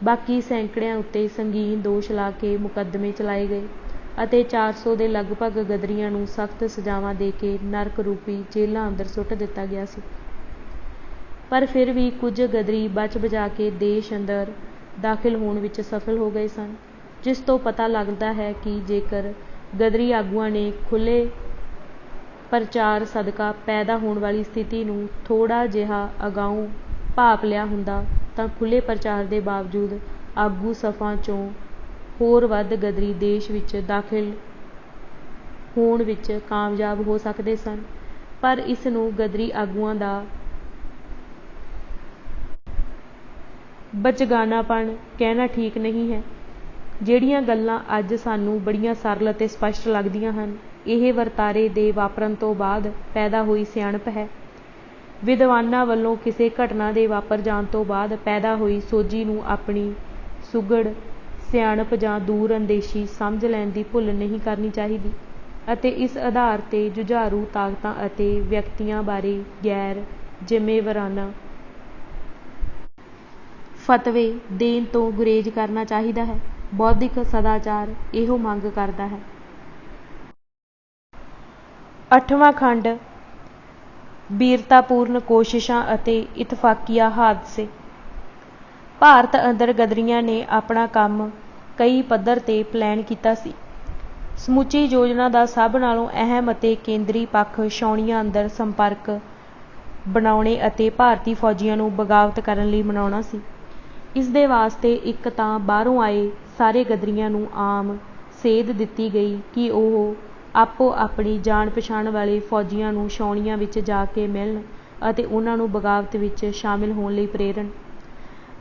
Speaker 1: ਬਾਕੀ ਸੈਂਕੜਿਆਂ ਉੱਤੇ ਸੰਗੀਨ ਦੋਸ਼ ਲਾ ਕੇ ਮੁਕੱਦਮੇ ਚਲਾਏ ਗਏ ਅਤੇ 400 ਦੇ ਲਗਭਗ ਗਦਰੀਆਂ ਨੂੰ ਸਖਤ ਸਜ਼ਾਵਾਂ ਦੇ ਕੇ ਨਰਕ ਰੂਪੀ ਜੇਲ੍ਹਾਂ ਅੰਦਰ ਸੁੱਟ ਦਿੱਤਾ ਗਿਆ ਸੀ। ਪਰ ਫਿਰ ਵੀ ਕੁਝ ਗਦਰੀ ਬਚ ਬਚਾ ਕੇ ਦੇਸ਼ ਅੰਦਰ ਦਾਖਲ ਹੋਣ ਵਿੱਚ ਸਫਲ ਹੋ ਗਏ ਸਨ, ਜਿਸ ਤੋਂ ਪਤਾ ਲੱਗਦਾ ਹੈ ਕਿ ਜੇਕਰ ਗਦਰੀ ਆਗੂਆਂ ਨੇ ਖੁੱਲ੍ਹੇ ਪ੍ਰਚਾਰ ਸਦਕਾ ਪੈਦਾ ਹੋਣ ਵਾਲੀ ਸਥਿਤੀ ਨੂੰ ਥੋੜ੍ਹਾ ਜਿਹਾ ਅਗਾਊਂ ਭਾਂਪ ਲਿਆ ਹੁੰਦਾ ਤਾਂ ਖੁੱਲ੍ਹੇ ਪ੍ਰਚਾਰ ਦੇ ਬਾਵਜੂਦ ਆਗੂ ਸਫਾਂ 'ਚੋਂ ਹੋਰ ਵੱਧ ਗਦਰੀ ਦੇਸ਼ ਵਿੱਚ ਦਾਖਲ ਹੋਣ ਵਿੱਚ ਕਾਮਯਾਬ ਹੋ ਸਕਦੇ ਸਨ। ਪਰ ਇਸ ਨੂੰ ਗਦਰੀ ਆਗੂਆਂ ਦਾ ਬਚਗਾਨਾਪਣ ਕਹਿਣਾ ਠੀਕ ਨਹੀਂ ਹੈ। ਜਿਹੜੀਆਂ ਗੱਲਾਂ ਅੱਜ ਸਾਨੂੰ ਬੜੀਆਂ ਸਰਲ ਅਤੇ ਸਪਸ਼ਟ ਲੱਗਦੀਆਂ ਹਨ, ਇਹ ਵਰਤਾਰੇ ਦੇ ਵਾਪਰਨ ਤੋਂ ਬਾਅਦ ਪੈਦਾ ਹੋਈ ਸਿਆਣਪ ਹੈ। ਵਿਦਵਾਨਾਂ ਵੱਲੋਂ ਕਿਸੇ ਘਟਨਾ ਦੇ ਵਾਪਰ ਜਾਣ ਤੋਂ ਬਾਅਦ ਪੈਦਾ ਹੋਈ ਸੋਝੀ ਨੂੰ ਆਪਣੀ ਸੁਘੜ ਸਿਆਣਪ ਜਾਂ ਦੂਰ ਅੰਦੇਸ਼ੀ ਸਮਝ ਲੈਣ ਦੀ ਭੁੱਲ ਨਹੀਂ ਕਰਨੀ ਚਾਹੀਦੀ ਅਤੇ ਇਸ ਆਧਾਰ 'ਤੇ ਜੁਝਾਰੂ ਤਾਕਤਾਂ ਅਤੇ ਵਿਅਕਤੀਆਂ ਬਾਰੇ ਗੈਰ ਜ਼ਿੰਮੇਵਾਰਾਨਾ ਫਤਵੇ ਦੇਣ ਤੋਂ ਗੁਰੇਜ਼ ਕਰਨਾ ਚਾਹੀਦਾ ਹੈ। ਬੌਧਿਕ ਸਦਾਚਾਰ ਇਹੋ ਮੰਗ ਕਰਦਾ ਹੈ। 8ਵਾਂ ਖੰਡ ਬੀਰਤਾਪੂਰਨ ਕੋਸ਼ਿਸ਼ਾਂ ਅਤੇ ਇਤਫਾਕੀਆ ਹਾਦਸੇ। ਭਾਰਤ ਅੰਦਰ ਗਦਰੀਆਂ ਨੇ ਆਪਣਾ ਕੰਮ ਕਈ ਪੱਧਰ 'ਤੇ ਪਲਾਨ ਕੀਤਾ ਸੀ। ਸਮੁੱਚੀ ਯੋਜਨਾ ਦਾ ਸਭ ਨਾਲੋਂ ਅਹਿਮ ਅਤੇ ਕੇਂਦਰੀ ਪੱਖ ਛਾਉਣੀਆਂ ਅੰਦਰ ਸੰਪਰਕ ਬਣਾਉਣੇ ਅਤੇ ਭਾਰਤੀ ਫੌਜੀਆਂ ਨੂੰ ਬਗਾਵਤ ਕਰਨ ਲਈ ਮਨਾਉਣਾ ਸੀ। ਇਸ ਦੇ ਵਾਸਤੇ ਇੱਕ ਤਾਂ ਬਾਹਰੋਂ ਆਏ ਸਾਰੇ ਗਦਰੀਆਂ ਨੂੰ ਆਮ ਸੇਧ ਦਿੱਤੀ ਗਈ ਕਿ ਉਹ ਆਪੋ ਆਪਣੀ ਜਾਣ ਪਛਾਣ ਵਾਲੇ ਫੌਜੀਆਂ ਨੂੰ ਛਾਉਣੀਆਂ ਵਿੱਚ ਜਾ ਕੇ ਮਿਲਣ ਅਤੇ ਉਹਨਾਂ ਨੂੰ ਬਗਾਵਤ ਵਿੱਚ ਸ਼ਾਮਿਲ ਹੋਣ ਲਈ ਪ੍ਰੇਰਨ।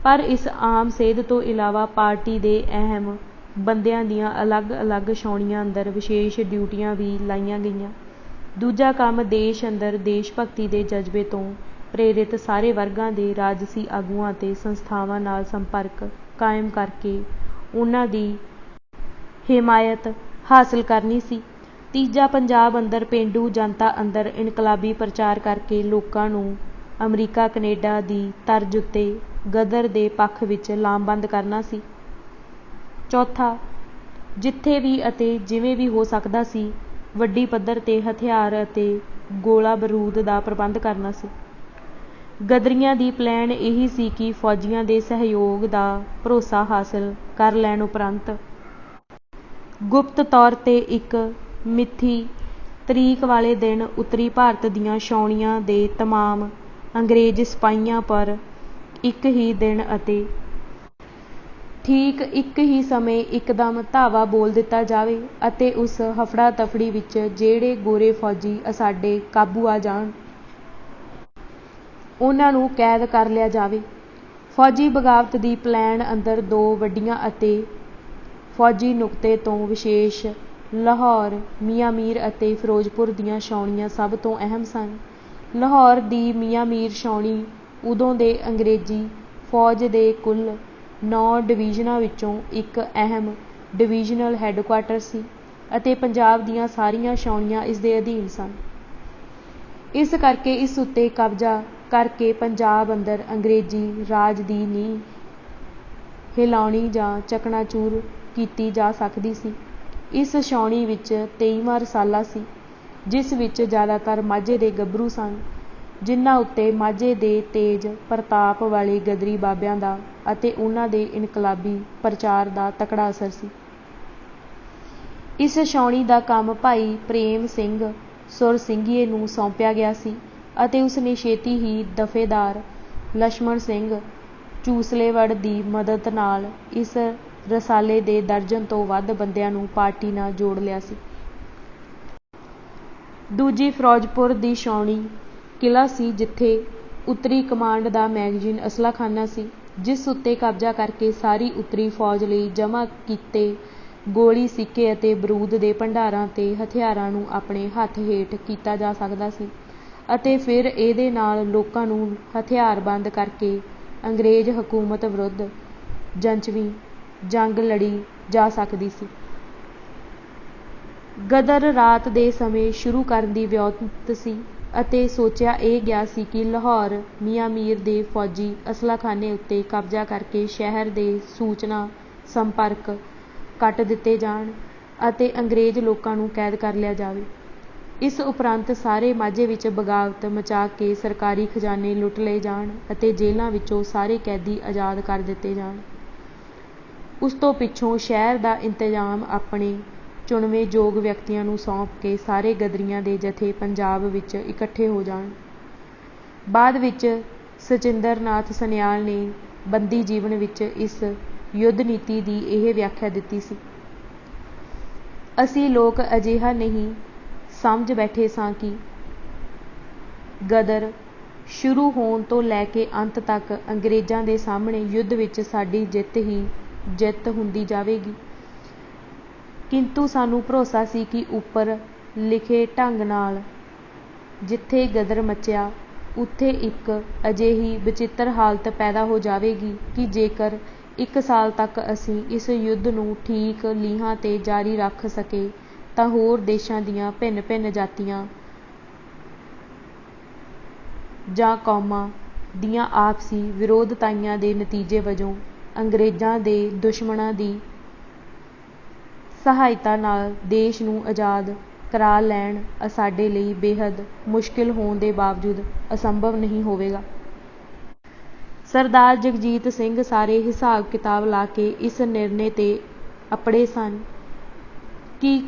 Speaker 1: ਪਰ ਇਸ ਆਮ ਸੇਧ ਤੋਂ ਇਲਾਵਾ ਪਾਰਟੀ ਦੇ ਅਹਿਮ ਬੰਦਿਆਂ ਦੀਆਂ ਅਲੱਗ-ਅਲੱਗ ਛਾਉਣੀਆਂ ਅੰਦਰ ਵਿਸ਼ੇਸ਼ ਡਿਊਟੀਆਂ ਵੀ ਲਾਈਆਂ ਗਈਆਂ। ਦੂਜਾ ਕੰਮ ਦੇਸ਼ ਅੰਦਰ ਦੇਸ਼ ਭਗਤੀ ਦੇ ਜਜ਼ਬੇ ਤੋਂ ਪ੍ਰੇਰਿਤ ਸਾਰੇ ਵਰਗਾਂ ਦੇ ਰਾਜਸੀ ਆਗੂਆਂ ਅਤੇ ਸੰਸਥਾਵਾਂ ਨਾਲ ਸੰਪਰਕ ਕਾਇਮ ਕਰਕੇ ਉਹਨਾਂ ਦੀ ਹਿਮਾਇਤ ਹਾਸਲ ਕਰਨੀ ਸੀ। ਤੀਜਾ ਪੰਜਾਬ ਅੰਦਰ ਪੇਂਡੂ ਜਨਤਾ ਅੰਦਰ ਇਨਕਲਾਬੀ ਪ੍ਰਚਾਰ ਕਰਕੇ ਲੋਕਾਂ ਨੂੰ ਅਮਰੀਕਾ ਕੈਨੇਡਾ ਦੀ ਤਰਜ਼ ਉੱਤੇ ਗਦਰ ਦੇ ਪੱਖ ਵਿੱਚ ਲਾਮਬੰਦ ਕਰਨਾ ਸੀ। ਚੌਥਾ, ਜਿੱਥੇ ਵੀ ਅਤੇ ਜਿਵੇਂ ਵੀ ਹੋ ਸਕਦਾ ਸੀ, ਵੱਡੀ ਪੱਧਰ 'ਤੇ ਹਥਿਆਰ ਅਤੇ ਗੋਲਾ ਬਰੂਦ ਦਾ ਪ੍ਰਬੰਧ ਕਰਨਾ ਸੀ। ਗਦਰੀਆਂ ਦੀ ਪਲੈਨ ਇਹੀ ਸੀ ਕਿ ਫੌਜੀਆਂ ਦੇ ਸਹਿਯੋਗ ਦਾ ਭਰੋਸਾ ਹਾਸਲ ਕਰ ਲੈਣ ਉਪਰੰਤ ਗੁਪਤ ਤੌਰ 'ਤੇ ਇੱਕ ਮਿੱਥੀ ਤਰੀਕ ਵਾਲੇ ਦਿਨ ਉੱਤਰੀ ਭਾਰਤ ਦੀਆਂ ਛਾਉਣੀਆਂ ਦੇ ਤਮਾਮ ਅੰਗਰੇਜ਼ ਸਿਪਾਹੀਆਂ ਪਰ ਇੱਕ ਹੀ ਦਿਨ ਅਤੇ ਠੀਕ ਇੱਕ ਹੀ ਸਮੇਂ ਇੱਕਦਮ ਧਾਵਾ ਬੋਲ ਦਿੱਤਾ ਜਾਵੇ ਅਤੇ ਉਸ ਹਫੜਾ ਤਫੜੀ ਵਿੱਚ ਜਿਹੜੇ ਗੋਰੇ ਫੌਜੀ ਸਾਡੇ ਕਾਬੂ ਆ ਜਾਣ ਉਹਨਾਂ ਨੂੰ ਕੈਦ ਕਰ ਲਿਆ ਜਾਵੇ। ਫੌਜੀ ਬਗਾਵਤ ਦੀ ਪਲੈਨ ਅੰਦਰ ਦੋ ਵੱਡੀਆਂ ਅਤੇ ਫੌਜੀ ਨੁਕਤੇ ਤੋਂ ਵਿਸ਼ੇਸ਼ ਲਾਹੌਰ, ਮੀਆਂ ਮੀਰ ਅਤੇ ਫਿਰੋਜ਼ਪੁਰ ਦੀਆਂ ਛਾਉਣੀਆਂ ਸਭ ਤੋਂ ਅਹਿਮ ਸਨ। ਲਾਹੌਰ ਦੀ ਮੀਆਂ ਮੀਰ ਛਾਉਣੀ ਉਦੋਂ ਦੇ ਅੰਗਰੇਜ਼ੀ ਫੌਜ ਦੇ ਕੁੱਲ 9 ਡਿਵੀਜ਼ਨਾਂ ਵਿੱਚੋਂ ਇੱਕ ਅਹਿਮ ਡਿਵੀਜ਼ਨਲ ਹੈੱਡਕੁਆਰਟਰ ਸੀ ਅਤੇ ਪੰਜਾਬ ਦੀਆਂ ਸਾਰੀਆਂ ਛਾਉਣੀਆਂ ਇਸ ਦੇ ਅਧੀਨ ਸਨ। ਇਸ ਕਰਕੇ ਇਸ ਉੱਤੇ ਕਬਜ਼ਾ ਕਰਕੇ ਪੰਜਾਬ ਅੰਦਰ ਅੰਗਰੇਜ਼ੀ ਰਾਜ ਦੀ ਨੀਂਹ ਹਿਲਾਉਣੀ ਜਾਂ ਚਕਨਾਚੂਰ ਕੀਤੀ ਜਾ ਸਕਦੀ ਸੀ। ਇਸ ਛਾਉਣੀ ਵਿੱਚ 23ਵਾਂ ਰਸਾਲਾ ਸੀ, ਜਿਸ ਵਿੱਚ ਜ਼ਿਆਦਾਤਰ ਮਾਝੇ ਦੇ ਗੱਭਰੂ ਸਨ, ਜਿਨ੍ਹਾਂ ਉੱਤੇ ਮਾਝੇ ਦੇ ਤੇਜ ਪ੍ਰਤਾਪ ਵਾਲੇ ਗਦਰੀ ਬਾਬਿਆਂ ਦਾ ਅਤੇ ਉਹਨਾਂ ਦੇ ਇਨਕਲਾਬੀ ਪ੍ਰਚਾਰ ਦਾ ਤਕੜਾ ਅਸਰ ਸੀ। ਇਸ ਛਾਉਣੀ ਦਾ ਕੰਮ ਭਾਈ ਪ੍ਰੇਮ ਸਿੰਘ ਸੁਰਸਿੰਘੀਏ ਨੂੰ ਸੌਂਪਿਆ ਗਿਆ ਸੀ ਅਤੇ ਉਸ ਨੇ ਛੇਤੀ ਹੀ ਦਫੇਦਾਰ ਲਛਮਣ ਸਿੰਘ ਚੂਸਲੇਵੜ ਦੀ ਮਦਦ ਨਾਲ ਇਸ ਰਸਾਲੇ ਦੇ ਦਰਜਨ ਤੋਂ ਵੱਧ ਬੰਦਿਆਂ ਨੂੰ ਪਾਰਟੀ ਨਾਲ ਜੋੜ ਲਿਆ ਸੀ। ਦੂਜੀ ਫਿਰੋਜ਼ਪੁਰ ਦੀ ਛਾਉਣੀ ਕਿਲ੍ਹਾ ਸੀ, ਜਿੱਥੇ ਉੱਤਰੀ ਕਮਾਂਡ ਦਾ ਮੈਗਜ਼ੀਨ ਅਸਲਾਖਾਨਾ ਸੀ, ਜਿਸ ਉੱਤੇ ਕਬਜ਼ਾ ਕਰਕੇ ਸਾਰੀ ਉੱਤਰੀ ਫੌਜ ਲਈ ਜਮ੍ਹਾਂ ਕੀਤੇ ਗੋਲੀ, ਸਿੱਕੇ ਅਤੇ ਬਰੂਦ ਦੇ ਭੰਡਾਰਾਂ ਤੇ ਹਥਿਆਰਾਂ ਨੂੰ ਆਪਣੇ ਹੱਥ ਹੇਠ ਕੀਤਾ ਜਾ ਸਕਦਾ ਸੀ ਅਤੇ ਫਿਰ ਇਹਦੇ ਨਾਲ ਲੋਕਾਂ ਨੂੰ ਹਥਿਆਰਬੰਦ ਕਰਕੇ ਅੰਗਰੇਜ਼ ਹਕੂਮਤ ਵਿਰੁੱਧ ਜੰਚਵੀਂ ਜੰਗ ਲੜੀ ਜਾ ਸਕਦੀ ਸੀ। ਗਦਰ ਰਾਤ ਦੇ ਸਮੇਂ ਸ਼ੁਰੂ ਕਰਨ ਦੀ ਵਿਉਂਤ ਸੀ ਅਤੇ ਸੋਚਿਆ ਇਹ ਗਿਆ ਸੀ ਕਿ ਲਾਹੌਰ ਮੀਆਂ ਮੀਰ ਦੇ ਫੌਜੀ ਅਸਲਾਖਾਨੇ ਉੱਤੇ ਕਬਜ਼ਾ ਕਰਕੇ ਸ਼ਹਿਰ ਦੇ ਸੂਚਨਾ ਸੰਪਰਕ ਕੱਟ ਦਿੱਤੇ ਜਾਣ ਅਤੇ ਅੰਗਰੇਜ਼ ਲੋਕਾਂ ਨੂੰ ਕੈਦ ਕਰ ਲਿਆ ਜਾਵੇ। ਇਸ ਉਪਰੰਤ ਸਾਰੇ ਮਾਝੇ ਵਿੱਚ ਬਗਾਵਤ ਮਚਾ ਕੇ ਸਰਕਾਰੀ ਖਜ਼ਾਨੇ ਲੁੱਟ ਲਏ ਜਾਣ ਅਤੇ ਜੇਲ੍ਹਾਂ ਵਿੱਚੋਂ ਸਾਰੇ ਕੈਦੀ ਆਜ਼ਾਦ ਕਰ ਦਿੱਤੇ ਜਾਣ। ਉਸ ਤੋਂ ਪਿੱਛੋਂ ਸ਼ਹਿਰ ਦਾ ਇੰਤਜ਼ਾਮ ਆਪਣੇ ਚੁਣਵੇਂ ਯੋਗ ਵਿਅਕਤੀਆਂ ਨੂੰ ਸੌਂਪ ਕੇ ਸਾਰੇ ਗਦਰੀਆਂ ਦੇ ਜਥੇ ਪੰਜਾਬ ਵਿੱਚ ਇਕੱਠੇ ਹੋ ਜਾਣ। ਬਾਅਦ ਵਿੱਚ ਸਚਿੰਦਰ ਨਾਥ ਸਨਿਆਲ ਨੇ ਬੰਦੀ ਜੀਵਨ ਵਿੱਚ ਇਸ ਯੁੱਧ ਨੀਤੀ ਦੀ ਇਹ ਵਿਆਖਿਆ ਦਿੱਤੀ ਸੀ: ਅਸੀਂ ਲੋਕ ਅਜਿਹਾ ਨਹੀਂ ਸਮਝ ਬੈਠੇ ਸਾਂ ਕਿ ਗਦਰ ਸ਼ੁਰੂ ਹੋਣ ਤੋਂ ਲੈ ਕੇ ਅੰਤ ਤੱਕ ਅੰਗਰੇਜ਼ਾਂ ਦੇ ਸਾਹਮਣੇ ਯੁੱਧ ਵਿੱਚ ਸਾਡੀ ਜਿੱਤ ਹੀ ਜਿੱਤ ਹੁੰਦੀ ਜਾਵੇਗੀ, ਕਿੰਤੂ ਸਾਨੂੰ ਭਰੋਸਾ ਸੀ ਕਿ ਉੱਪਰ ਲਿਖੇ ਢੰਗ ਨਾਲ ਜਿੱਥੇ ਗਦਰ ਮਚਿਆ ਉੱਥੇ ਇੱਕ ਅਜਿਹੀ ਵਿਚਿੱਤਰ ਹਾਲਤ ਪੈਦਾ ਹੋ ਜਾਵੇਗੀ ਕਿ ਜੇਕਰ 1 ਸਾਲ ਤੱਕ ਅਸੀਂ ਇਸ ਯੁੱਧ ਨੂੰ ਠੀਕ ਲੀਹਾਂ 'ਤੇ ਜਾਰੀ ਰੱਖ ਸਕੇ ਤਾਂ ਹੋਰ ਦੇਸ਼ਾਂ ਦੀਆਂ ਭਿੰਨ-ਭਿੰਨ ਜਾਤੀਆਂ ਜਾਂ ਕੌਮਾਂ ਦੀਆਂ ਆਪਸੀ ਵਿਰੋਧਤਾਈਆਂ ਦੇ ਨਤੀਜੇ ਵਜੋਂ ਅੰਗਰੇਜ਼ਾਂ ਦੇ ਦੁਸ਼ਮਣਾਂ ਦੀ ਸਹਾਇਤਾ ਨਾਲ ਦੇਸ਼ ਨੂੰ ਆਜ਼ਾਦ ਕਰਾ ਲੈਣ ਸਾਡੇ ਲਈ ਬੇਹੱਦ ਮੁਸ਼ਕਿਲ ਹੋਣ ਦੇ ਬਾਵਜੂਦ ਅਸੰਭਵ ਨਹੀਂ ਹੋਵੇਗਾ। ਸਰਦਾਰ ਜਗਜੀਤ ਸਿੰਘ ਸਾਰੇ ਹਿਸਾਬ ਕਿਤਾਬ ਲਾ ਕੇ ਇਸ ਨਿਰਣੇ 'ਤੇ ਅਪੜੇ ਸਨ ਕਿ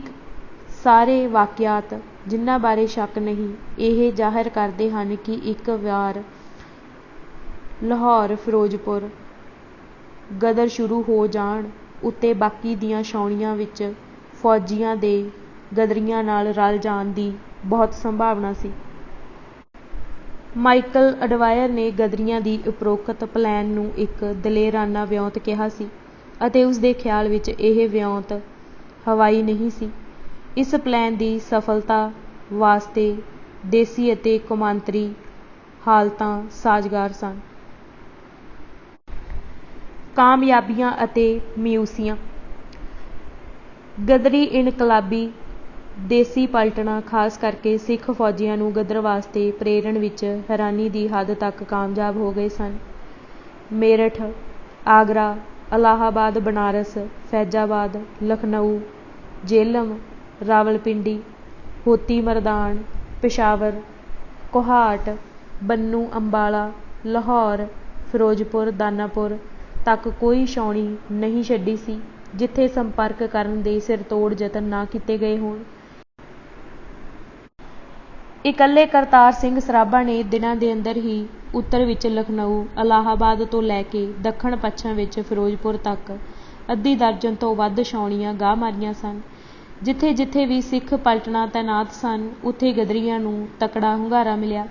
Speaker 1: ਸਾਰੇ ਵਾਕਿਆਤ, ਜਿਨ੍ਹਾਂ ਬਾਰੇ ਸ਼ੱਕ ਨਹੀਂ, ਇਹ ਜ਼ਾਹਿਰ ਕਰਦੇ ਹਨ ਕਿ ਇੱਕ ਵਾਰ ਲਾਹੌਰ ਫਿਰੋਜ਼ਪੁਰ ਗਦਰ ਸ਼ੁਰੂ ਹੋ ਜਾਣ ਉੱਤੇ ਬਾਕੀ ਦੀਆਂ ਛਾਉਣੀਆਂ ਵਿੱਚ ਫੌਜੀਆਂ ਦੇ ਗਦਰੀਆਂ ਨਾਲ ਰਲ ਜਾਣ ਦੀ ਬਹੁਤ ਸੰਭਾਵਨਾ ਸੀ। ਮਾਈਕਲ ਅਡਵਾਇਰ ਨੇ ਗਦਰੀਆਂ ਦੀ ਉਪਰੋਕਤ ਪਲੈਨ ਨੂੰ ਇੱਕ ਦਲੇਰਾਨਾ ਵਿਉਂਤ ਕਿਹਾ ਸੀ ਅਤੇ ਉਸ ਦੇ ਖਿਆਲ ਵਿੱਚ ਇਹ ਵਿਉਂਤ ਹਵਾਈ ਨਹੀਂ ਸੀ। ਇਸ ਪਲੈਨ ਦੀ ਸਫਲਤਾ ਵਾਸਤੇ ਦੇਸੀ ਅਤੇ ਕੌਮਾਂਤਰੀ ਹਾਲਤਾਂ ਸਾਜ਼ਗਾਰ ਸਨ। ਕਾਮਯਾਬੀਆਂ ਅਤੇ ਮਾਯੂਸੀਆਂ। ਗਦਰੀ ਇਨਕਲਾਬੀ ਦੇਸੀ ਪਲਟਨਾਂ ਖਾਸ ਕਰਕੇ ਸਿੱਖ ਫੌਜੀਆਂ ਨੂੰ ਗਦਰ ਵਾਸਤੇ ਪ੍ਰੇਰਣ ਵਿੱਚ ਹੈਰਾਨੀ ਦੀ ਹੱਦ ਤੱਕ ਕਾਮਯਾਬ ਹੋ ਗਏ ਸਨ। ਮੇਰਠ, ਆਗਰਾ, ਅਲਾਹਾਬਾਦ, ਬਨਾਰਸ, ਫੈਜ਼ਾਬਾਦ, ਲਖਨਊ, ਜੇਹਲਮ, ਰਾਵਲਪਿੰਡੀ, ਮੋਤੀ ਮਰਦਾਨ, ਪਿਸ਼ਾਵਰ, ਕੋਹਾਟ, ਬੰਨੂ, ਅੰਬਾਲਾ, ਲਾਹੌਰ, ਫਿਰੋਜ਼ਪੁਰ, ਦਾਨਾਪੁਰ ਤੱਕ ਕੋਈ ਛਾਉਣੀ ਨਹੀਂ ਛੱਡੀ ਸੀ ਜਿੱਥੇ ਸੰਪਰਕ ਕਰਨ ਦੇ ਸਿਰਤੋੜ ਯਤਨ ਨਾ ਕੀਤੇ ਗਏ ਹੋਣ। ਇਕੱਲੇ ਕਰਤਾਰ ਸਿੰਘ ਸਰਾਭਾ ਨੇ ਦਿਨਾਂ ਦੇ ਅੰਦਰ ਹੀ ਉੱਤਰ ਵਿੱਚ ਲਖਨਊ, ਇਲਾਹਾਬਾਦ ਤੋਂ ਲੈ ਕੇ ਦੱਖਣ ਪੱਛਮ ਵਿੱਚ ਫਿਰੋਜ਼ਪੁਰ ਤੱਕ ਅੱਧੀ ਦਰਜਨ ਤੋਂ ਵੱਧ ਛਾਉਣੀਆਂ ਗਾਹ ਮਾਰੀਆਂ ਸਨ। ਜਿੱਥੇ ਜਿੱਥੇ ਵੀ ਸਿੱਖ ਪਲਟਨਾਂ ਤੈਨਾਤ ਸਨ, ਉੱਥੇ ਗਦਰੀਆਂ ਨੂੰ ਤਕੜਾ ਹੁੰਗਾਰਾ ਮਿਲਿਆ।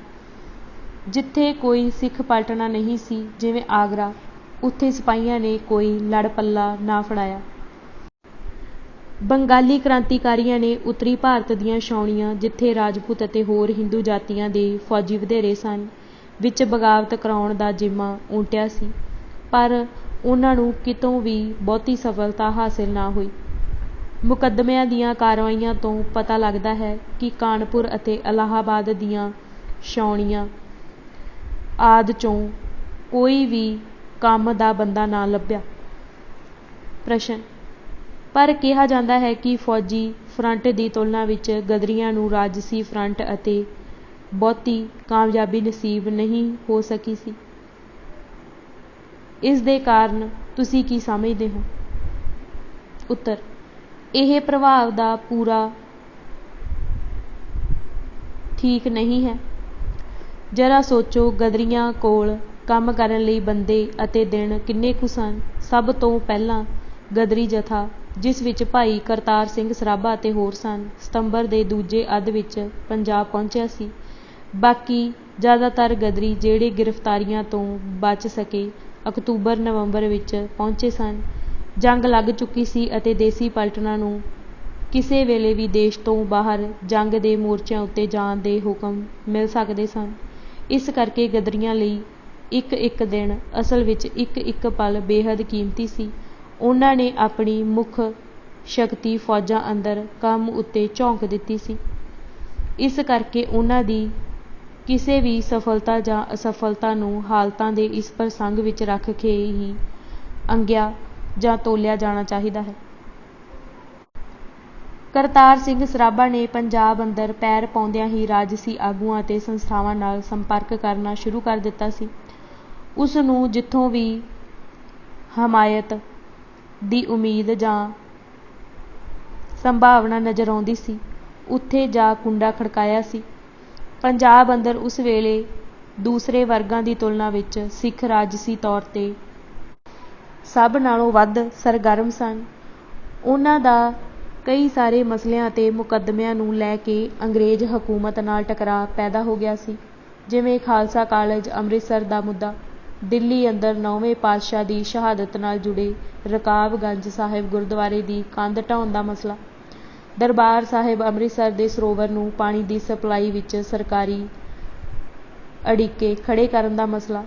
Speaker 1: ਜਿੱਥੇ ਕੋਈ ਸਿੱਖ ਪਲਟਣਾ ਨਹੀਂ ਸੀ, ਜਿਵੇਂ ਆਗਰਾ, ਉੱਥੇ ਸਿਪਾਹੀਆਂ ਨੇ ਕੋਈ ਲੜ ਪੱਲਾ ਨਾ ਫੜਾਇਆ। ਬੰਗਾਲੀ ਕ੍ਰਾਂਤੀਕਾਰੀਆਂ ਨੇ ਉੱਤਰੀ ਭਾਰਤ ਦੀਆਂ ਛਾਉਣੀਆਂ, ਜਿੱਥੇ ਰਾਜਪੂਤ ਅਤੇ ਹੋਰ ਹਿੰਦੂ ਜਾਤੀਆਂ ਦੇ ਫੌਜੀ ਵਧੇਰੇ ਸਨ, ਵਿੱਚ ਬਗਾਵਤ ਕਰਾਉਣ ਦਾ ਜ਼ਿੰਮਾ ਓਂਟਿਆ ਸੀ, ਪਰ ਉਹਨਾਂ ਨੂੰ ਕਿਤੋਂ ਵੀ ਬਹੁਤੀ ਸਫਲਤਾ ਹਾਸਿਲ ਨਾ ਹੋਈ। ਮੁਕੱਦਮਿਆਂ ਦੀਆਂ ਕਾਰਵਾਈਆਂ ਤੋਂ ਪਤਾ ਲੱਗਦਾ ਹੈ ਕਿ ਕਾਨਪੁਰ ਅਤੇ ਇਲਾਹਾਬਾਦ ਦੀਆਂ ਛਾਉਣੀਆਂ ਆਦਿ 'ਚੋਂ ਕੋਈ ਵੀ ਕੰਮ ਦਾ ਬੰਦਾ ਨਾ ਲੱਭਿਆ। ਪ੍ਰਸ਼ਨ: ਪਰ ਕਿਹਾ ਜਾਂਦਾ ਹੈ ਕਿ ਫੌਜੀ ਫਰੰਟ ਦੀ ਤੁਲਨਾ ਵਿੱਚ ਗਦਰੀਆਂ ਨੂੰ ਰਾਜਸੀ ਫਰੰਟ ਅਤੇ ਬਹੁਤੀ ਕਾਮਯਾਬੀ ਨਸੀਬ ਨਹੀਂ ਹੋ ਸਕੀ ਸੀ। ਇਸ ਦੇ ਕਾਰਨ ਤੁਸੀਂ ਕੀ ਸਮਝਦੇ ਹੋ? ਉੱਤਰ: ਇਹ ਪ੍ਰਭਾਵ ਦਾ ਪੂਰਾ ਠੀਕ ਨਹੀਂ ਹੈ। ਜਰਾ ਸੋਚੋ, ਗਦਰੀਆਂ ਕੋਲ ਕੰਮ ਕਰਨ ਲਈ ਬੰਦੇ ਅਤੇ ਦਿਨ ਕਿੰਨੇ ਕੁ ਸਨ। ਸਭ ਤੋਂ ਪਹਿਲਾਂ ਗਦਰੀ ਜਥਾ, ਜਿਸ ਵਿੱਚ ਭਾਈ ਕਰਤਾਰ ਸਿੰਘ ਸਰਾਭਾ ਅਤੇ ਹੋਰ ਸਨ, ਸਤੰਬਰ ਦੇ ਦੂਜੇ ਅੱਧ ਵਿੱਚ ਪੰਜਾਬ ਪਹੁੰਚਿਆ ਸੀ। ਬਾਕੀ ਜ਼ਿਆਦਾਤਰ ਗਦਰੀ, ਜਿਹੜੇ ਗ੍ਰਿਫਤਾਰੀਆਂ ਤੋਂ ਬਚ ਸਕੇ, ਅਕਤੂਬਰ-ਨਵੰਬਰ ਵਿੱਚ ਪਹੁੰਚੇ ਸਨ। ਜੰਗ ਲੱਗ ਚੁੱਕੀ ਸੀ ਅਤੇ ਦੇਸੀ ਪਲਟਨਾਂ ਨੂੰ ਕਿਸੇ ਵੇਲੇ ਵੀ ਦੇਸ਼ ਤੋਂ ਬਾਹਰ ਜੰਗ ਦੇ ਮੋਰਚਿਆਂ ਉੱਤੇ ਜਾਣ ਦੇ ਹੁਕਮ ਮਿਲ ਸਕਦੇ ਸਨ। ਇਸ ਕਰਕੇ ਗਦਰੀਆਂ ਲਈ ਇੱਕ-ਇੱਕ ਦਿਨ, ਅਸਲ ਵਿੱਚ ਇੱਕ-ਇੱਕ ਪਲ ਬੇਹੱਦ ਕੀਮਤੀ ਸੀ। ਉਹਨਾਂ ਨੇ ਆਪਣੀ ਮੁੱਖ ਸ਼ਕਤੀ ਫੌਜਾਂ ਅੰਦਰ ਕੰਮ ਉੱਤੇ ਝੋਂਕ ਦਿੱਤੀ ਸੀ। ਇਸ ਕਰਕੇ ਉਹਨਾਂ ਦੀ ਕਿਸੇ ਵੀ ਸਫਲਤਾ ਜਾਂ ਅਸਫਲਤਾ ਨੂੰ ਹਾਲਤਾਂ ਦੇ ਇਸ ਪ੍ਰਸੰਗ ਵਿੱਚ ਰੱਖ ਕੇ ਹੀ ਅੰਗਿਆ ਜਾਂ ਤੋਲਿਆ ਜਾਣਾ ਚਾਹੀਦਾ ਹੈ। ਕਰਤਾਰ ਸਿੰਘ ਸਰਾਭਾ ਨੇ ਪੰਜਾਬ ਅੰਦਰ ਪੈਰ ਪਾਉਂਦਿਆਂ ਹੀ ਰਾਜਸੀ ਆਗੂਆਂ ਅਤੇ ਸੰਸਥਾਵਾਂ ਨਾਲ ਸੰਪਰਕ ਕਰਨਾ ਸ਼ੁਰੂ ਕਰ ਦਿੱਤਾ ਸੀ। ਉਸ ਨੂੰ ਜਿੱਥੋਂ ਵੀ ਹਮਾਇਤ ਦੀ ਉਮੀਦ ਜਾਂ ਸੰਭਾਵਨਾ ਨਜ਼ਰ ਆਉਂਦੀ ਸੀ, ਉੱਥੇ ਜਾ ਕੁੰਡਾ ਖੜਕਾਇਆ ਸੀ। ਪੰਜਾਬ ਅੰਦਰ ਉਸ ਵੇਲੇ ਦੂਸਰੇ ਵਰਗਾਂ ਦੀ ਤੁਲਨਾ ਵਿੱਚ ਸਿੱਖ ਰਾਜਸੀ ਤੌਰ 'ਤੇ ਸਭ ਨਾਲੋਂ ਵੱਧ ਸਰਗਰਮ ਸਨ। ਉਹਨਾਂ ਦਾ ਕਈ ਸਾਰੇ ਮਸਲਿਆਂ ਅਤੇ ਮੁਕੱਦਮਿਆਂ ਨੂੰ ਲੈ ਕੇ ਅੰਗਰੇਜ਼ ਹਕੂਮਤ ਨਾਲ ਟਕਰਾਅ ਪੈਦਾ ਹੋ ਗਿਆ ਸੀ, ਜਿਵੇਂ ਖਾਲਸਾ ਕਾਲਜ ਅੰਮ੍ਰਿਤਸਰ ਦਾ ਮੁੱਦਾ, ਦਿੱਲੀ ਅੰਦਰ 9ਵੇਂ ਪਾਤਸ਼ਾਹ ਦੀ ਸ਼ਹਾਦਤ ਨਾਲ ਜੁੜੇ ਰਕਾਬਗੰਜ ਸਾਹਿਬ ਗੁਰਦੁਆਰੇ ਦੀ ਕੰਧ ਢਾਹੁਣ ਦਾ ਮਸਲਾ, ਦਰਬਾਰ ਸਾਹਿਬ ਅੰਮ੍ਰਿਤਸਰ ਦੇ ਸਰੋਵਰ ਨੂੰ ਪਾਣੀ ਦੀ ਸਪਲਾਈ ਵਿੱਚ ਸਰਕਾਰੀ ਅੜਿੱਕੇ ਖੜ੍ਹੇ ਕਰਨ ਦਾ ਮਸਲਾ,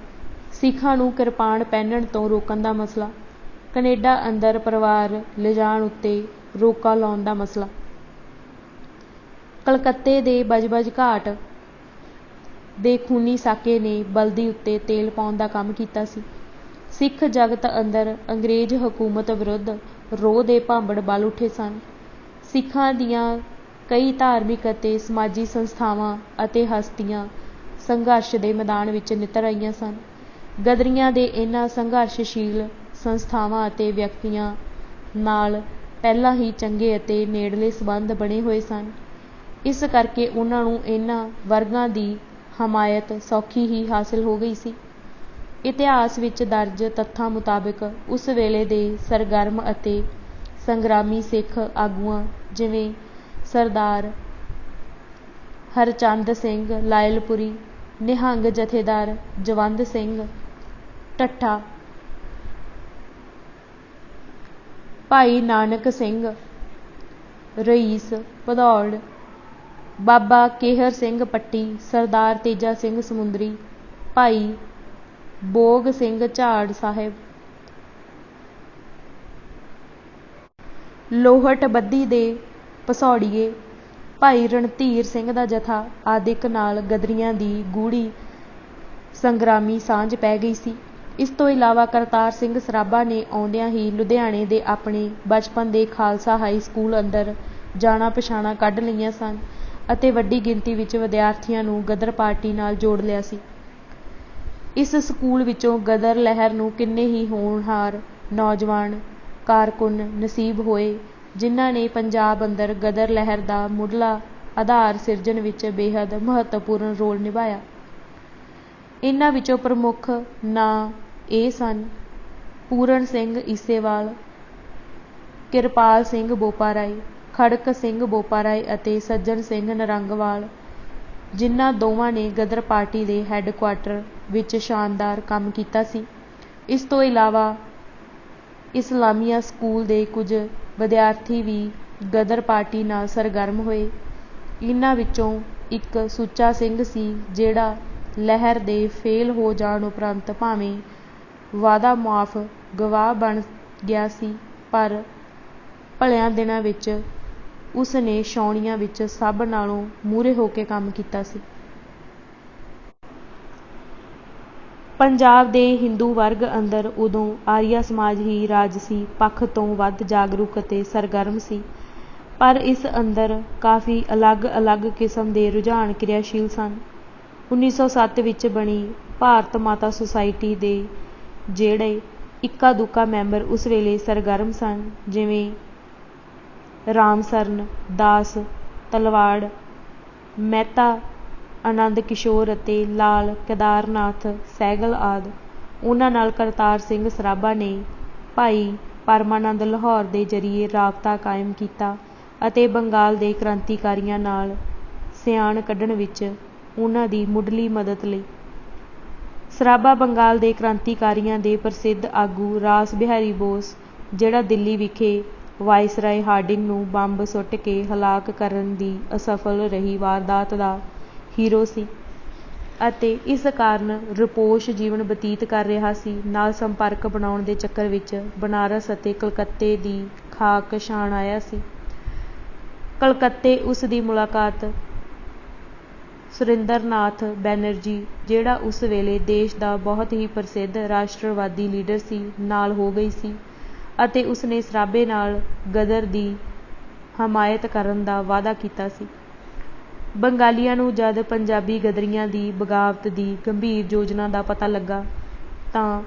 Speaker 1: ਸਿੱਖਾਂ ਨੂੰ ਕਿਰਪਾਨ ਪਹਿਨਣ ਤੋਂ ਰੋਕਣ ਦਾ ਮਸਲਾ, ਕਨੇਡਾ ਅੰਦਰ ਪਰਿਵਾਰ ਲਿਜਾਣ ਉੱਤੇ ਰੋਕਾਂ ਲਾਉਣ ਦਾ ਮਸਲਾ, ਕਲਕੱਤੇ ਦੇ ਬਜਬਜ ਘਾਟ ਦੇ ਖੂਨੀ ਸਾਕੇ ਨੇ ਬਲਦੀ ਉੱਤੇ ਤੇਲ ਪਾਉਣ ਦਾ ਕੰਮ ਕੀਤਾ ਸੀ। ਸਿੱਖ ਜਗਤ ਅੰਦਰ ਅੰਗਰੇਜ਼ ਹਕੂਮਤ ਵਿਰੁੱਧ ਰੋਹ ਦੇ ਭਾਂਬੜ ਬਲ ਉੱਠੇ ਸਨ। ਸਿੱਖਾਂ ਦੀਆਂ ਕਈ ਧਾਰਮਿਕ ਅਤੇ ਸਮਾਜੀ ਸੰਸਥਾਵਾਂ ਅਤੇ ਹਸਤੀਆਂ ਸੰਘਰਸ਼ ਦੇ ਮੈਦਾਨ ਵਿੱਚ ਨਿੱਤਰ ਆਈਆਂ ਸਨ। ਗਦਰੀਆਂ ਦੇ ਇਹਨਾਂ ਸੰਘਰਸ਼ਸ਼ੀਲ ਸੰਸਥਾਵਾਂ ਅਤੇ ਵਿਅਕਤੀਆਂ ਨਾਲ ਪਹਿਲਾਂ ਹੀ ਚੰਗੇ ਅਤੇ ਨੇੜਲੇ ਸੰਬੰਧ ਬਣੇ ਹੋਏ ਸਨ। ਇਸ ਕਰਕੇ ਉਹਨਾਂ ਨੂੰ ਇਹਨਾਂ ਵਰਗਾਂ ਦੀ ਹਮਾਇਤ ਸੌਖੀ ਹੀ ਹਾਸਿਲ ਹੋ ਗਈ ਸੀ। ਇਤਿਹਾਸ ਵਿੱਚ ਦਰਜ ਤੱਥਾਂ ਮੁਤਾਬਕ ਉਸ ਵੇਲੇ ਦੇ ਸਰਗਰਮ ਅਤੇ ਸੰਗਰਾਮੀ ਸਿੱਖ ਆਗੂਆਂ, ਜਿਵੇਂ ਸਰਦਾਰ ਹਰਚੰਦ ਸਿੰਘ ਲਾਇਲਪੁਰੀ, ਨਿਹੰਗ ਜਥੇਦਾਰ ਜਵੰਦ ਸਿੰਘ ਠੱਠਾ, ਭਾਈ ਨਾਨਕ ਸਿੰਘ ਰਈਸ ਭਦੌੜ, ਬਾਬਾ ਕੇਹਰ ਸਿੰਘ ਪੱਟੀ, ਸਰਦਾਰ ਤੇਜਾ ਸਿੰਘ ਸਮੁੰਦਰੀ, ਭਾਈ ਬੋਗ ਸਿੰਘ ਝਾੜ ਸਾਹਿਬ, ਲੋਹਟ ਬੱਧੀ ਦੇ ਪਸੌੜੀਏ, ਭਾਈ ਰਣਧੀਰ ਸਿੰਘ ਦਾ ਜਥਾ ਆਦਿਕ ਨਾਲ ਗਦਰੀਆਂ ਦੀ ਗੂੜ੍ਹੀ ਸੰਗਰਾਮੀ ਸਾਂਝ ਪੈ ਗਈ ਸੀ। ਇਸ ਤੋਂ ਇਲਾਵਾ ਕਰਤਾਰ ਸਿੰਘ ਸਰਾਭਾ ਨੇ ਆਉਂਦਿਆਂ ਹੀ ਲੁਧਿਆਣੇ ਦੇ ਆਪਣੇ ਬਚਪਨ ਦੇ ਖਾਲਸਾ ਹਾਈ ਸਕੂਲ ਅੰਦਰ ਜਾਣਾ ਪਛਾਣਾ ਕੱਢ ਲਈਆਂ ਸਨ ਅਤੇ ਵੱਡੀ ਗਿਣਤੀ ਵਿੱਚ ਵਿਦਿਆਰਥੀਆਂ ਨੂੰ ਗਦਰ ਪਾਰਟੀ ਨਾਲ ਜੋੜ ਲਿਆ ਸੀ। ਇਸ ਸਕੂਲ ਵਿੱਚੋਂ ਗਦਰ ਲਹਿਰ ਨੂੰ ਕਿੰਨੇ ਹੀ ਹੋਣਹਾਰ ਨੌਜਵਾਨ ਕਾਰਕੁਨ ਨਸੀਬ ਹੋਏ, ਜਿਨ੍ਹਾਂ ਨੇ ਪੰਜਾਬ ਅੰਦਰ ਗਦਰ ਲਹਿਰ ਦਾ ਮੁੱਢਲਾ ਆਧਾਰ ਸਿਰਜਣ ਵਿੱਚ ਬੇਹੱਦ ਮਹੱਤਵਪੂਰਨ ਰੋਲ ਨਿਭਾਇਆ। ਇਹਨਾਂ ਵਿੱਚੋਂ ਪ੍ਰਮੁੱਖ ਨਾਂ ਇਹ ਸਨ: ਪੂਰਨ ਸਿੰਘ ਈਸੇਵਾਲ, ਕਿਰਪਾਲ ਸਿੰਘ ਬੋਪਾਰਾਏ, ਖੜਕ ਸਿੰਘ ਬੋਪਾਰਾਏ ਅਤੇ ਸੱਜਣ ਸਿੰਘ ਨਰੰਗਵਾਲ, ਜਿਨ੍ਹਾਂ ਦੋਵਾਂ ਨੇ ਗਦਰ ਪਾਰਟੀ ਦੇ ਹੈੱਡਕੁਆਰਟਰ ਵਿੱਚ ਸ਼ਾਨਦਾਰ ਕੰਮ ਕੀਤਾ ਸੀ। ਇਸ ਤੋਂ ਇਲਾਵਾ ਇਸਲਾਮੀਆ ਸਕੂਲ ਦੇ ਕੁਝ ਵਿਦਿਆਰਥੀ ਵੀ ਗਦਰ ਪਾਰਟੀ ਨਾਲ ਸਰਗਰਮ ਹੋਏ। ਇਹਨਾਂ ਵਿੱਚੋਂ ਇੱਕ ਸੁੱਚਾ ਸਿੰਘ ਸੀ, ਜਿਹੜਾ ਲਹਿਰ ਦੇ ਫੇਲ ਹੋ ਜਾਣ ਉਪਰੰਤ ਭਾਵੇਂ ਵਾਦਾ ਮੁਆਫ ਗਵਾਹ ਬਣ ਗਿਆ ਸੀ, ਪਰ ਭਲਿਆਂ ਦਿਨਾਂ ਵਿੱਚ ਉਸ ਨੇ ਛਾਉਣੀਆਂ ਵਿੱਚ ਸਭ ਨਾਲੋਂ ਮੂਹਰੇ ਹੋ ਕੇ ਕੰਮ ਕੀਤਾ ਸੀ। ਪੰਜਾਬ ਦੇ ਹਿੰਦੂ ਵਰਗ ਅੰਦਰ ਉਦੋਂ ਆਰੀਆ ਸਮਾਜ ਹੀ ਰਾਜਸੀ ਪੱਖ ਤੋਂ ਵੱਧ ਜਾਗਰੂਕ ਅਤੇ ਸਰਗਰਮ ਸੀ, ਪਰ ਇਸ ਅੰਦਰ ਕਾਫੀ ਅਲੱਗ-ਅਲੱਗ ਕਿਸਮ ਦੇ ਰੁਝਾਨ ਕਿਰਿਆਸ਼ੀਲ ਸਨ। 1907 ਵਿੱਚ ਬਣੀ ਭਾਰਤ ਮਾਤਾ ਸੁਸਾਇਟੀ ਦੇ ਜਿਹੜੇ ਇੱਕਾ-ਦੁੱਕਾ ਮੈਂਬਰ ਉਸ ਵੇਲੇ ਸਰਗਰਮ ਸਨ, ਜਿਵੇਂ ਰਾਮਸਰਨ ਦਾਸ ਤਲਵਾੜ, ਮਹਿਤਾ ਆਨੰਦ ਕਿਸ਼ੋਰ ਅਤੇ ਲਾਲ ਕੇਦਾਰਨਾਥ ਸਹਿਗਲ ਆਦਿ, ਉਹਨਾਂ ਨਾਲ ਕਰਤਾਰ ਸਿੰਘ ਸਰਾਭਾ ਨੇ ਭਾਈ ਪਰਮਾਨੰਦ ਲਾਹੌਰ ਦੇ ਜ਼ਰੀਏ ਰਾਬਤਾ ਕਾਇਮ ਕੀਤਾ ਅਤੇ ਬੰਗਾਲ ਦੇ ਕ੍ਰਾਂਤੀਕਾਰੀਆਂ ਨਾਲ ਸਿਆਣ ਕੱਢਣ ਵਿੱਚ ਉਹਨਾਂ ਦੀ ਮੁੱਢਲੀ ਮਦਦ ਲਈ। ਸਰਾਭਾ ਬੰਗਾਲ ਦੇ ਕ੍ਰਾਂਤੀਕਾਰੀਆਂ ਦੇ ਪ੍ਰਸਿੱਧ ਆਗੂ ਰਾਸ ਬਿਹਾਰੀ ਬੋਸ, ਜਿਹੜਾ ਦਿੱਲੀ ਵਿਖੇ ਵਾਇਸਰਾਏ ਹਾਰਡਿੰਗ ਨੂੰ ਬੰਬ ਸੁੱਟ ਕੇ ਹਲਾਕ ਕਰਨ ਦੀ ਅਸਫਲ ਰਹੀ ਵਾਰਦਾਤ ਦਾ ਹੀਰੋ ਸੀ ਅਤੇ ਇਸ ਕਾਰਨ ਰੁਪੋਸ਼ ਜੀਵਨ ਬਤੀਤ ਕਰ ਰਿਹਾ ਸੀ, ਨਾਲ ਸੰਪਰਕ ਬਣਾਉਣ ਦੇ ਚੱਕਰ ਵਿੱਚ ਬਨਾਰਸ ਅਤੇ ਕਲਕੱਤੇ ਦੀ ਖਾਕ ਛਾਣ ਆਇਆ ਸੀ। ਕਲਕੱਤੇ ਉਸ ਦੀ ਮੁਲਾਕਾਤ ਸੁਰਿੰਦਰਨਾਥ ਬੈਨਰਜੀ, ਜਿਹੜਾ ਉਸ ਵੇਲੇ ਦੇਸ਼ ਦਾ ਬਹੁਤ ਹੀ ਪ੍ਰਸਿੱਧ ਰਾਸ਼ਟਰਵਾਦੀ ਲੀਡਰ ਸੀ, ਨਾਲ ਹੋ ਗਈ ਸੀ ਅਤੇ ਉਸਨੇ ਸਰਾਭੇ ਨਾਲ ਗਦਰ ਦੀ ਹਮਾਇਤ ਕਰਨ ਦਾ ਵਾਅਦਾ ਕੀਤਾ ਸੀ। ਬੰਗਾਲੀਆਂ ਨੂੰ ਜਦ ਪੰਜਾਬੀ ਗਦਰੀਆਂ ਦੀ ਬਗਾਵਤ ਦੀ ਗੰਭੀਰ ਯੋਜਨਾ ਦਾ ਪਤਾ ਲੱਗਾ ਤਾਂ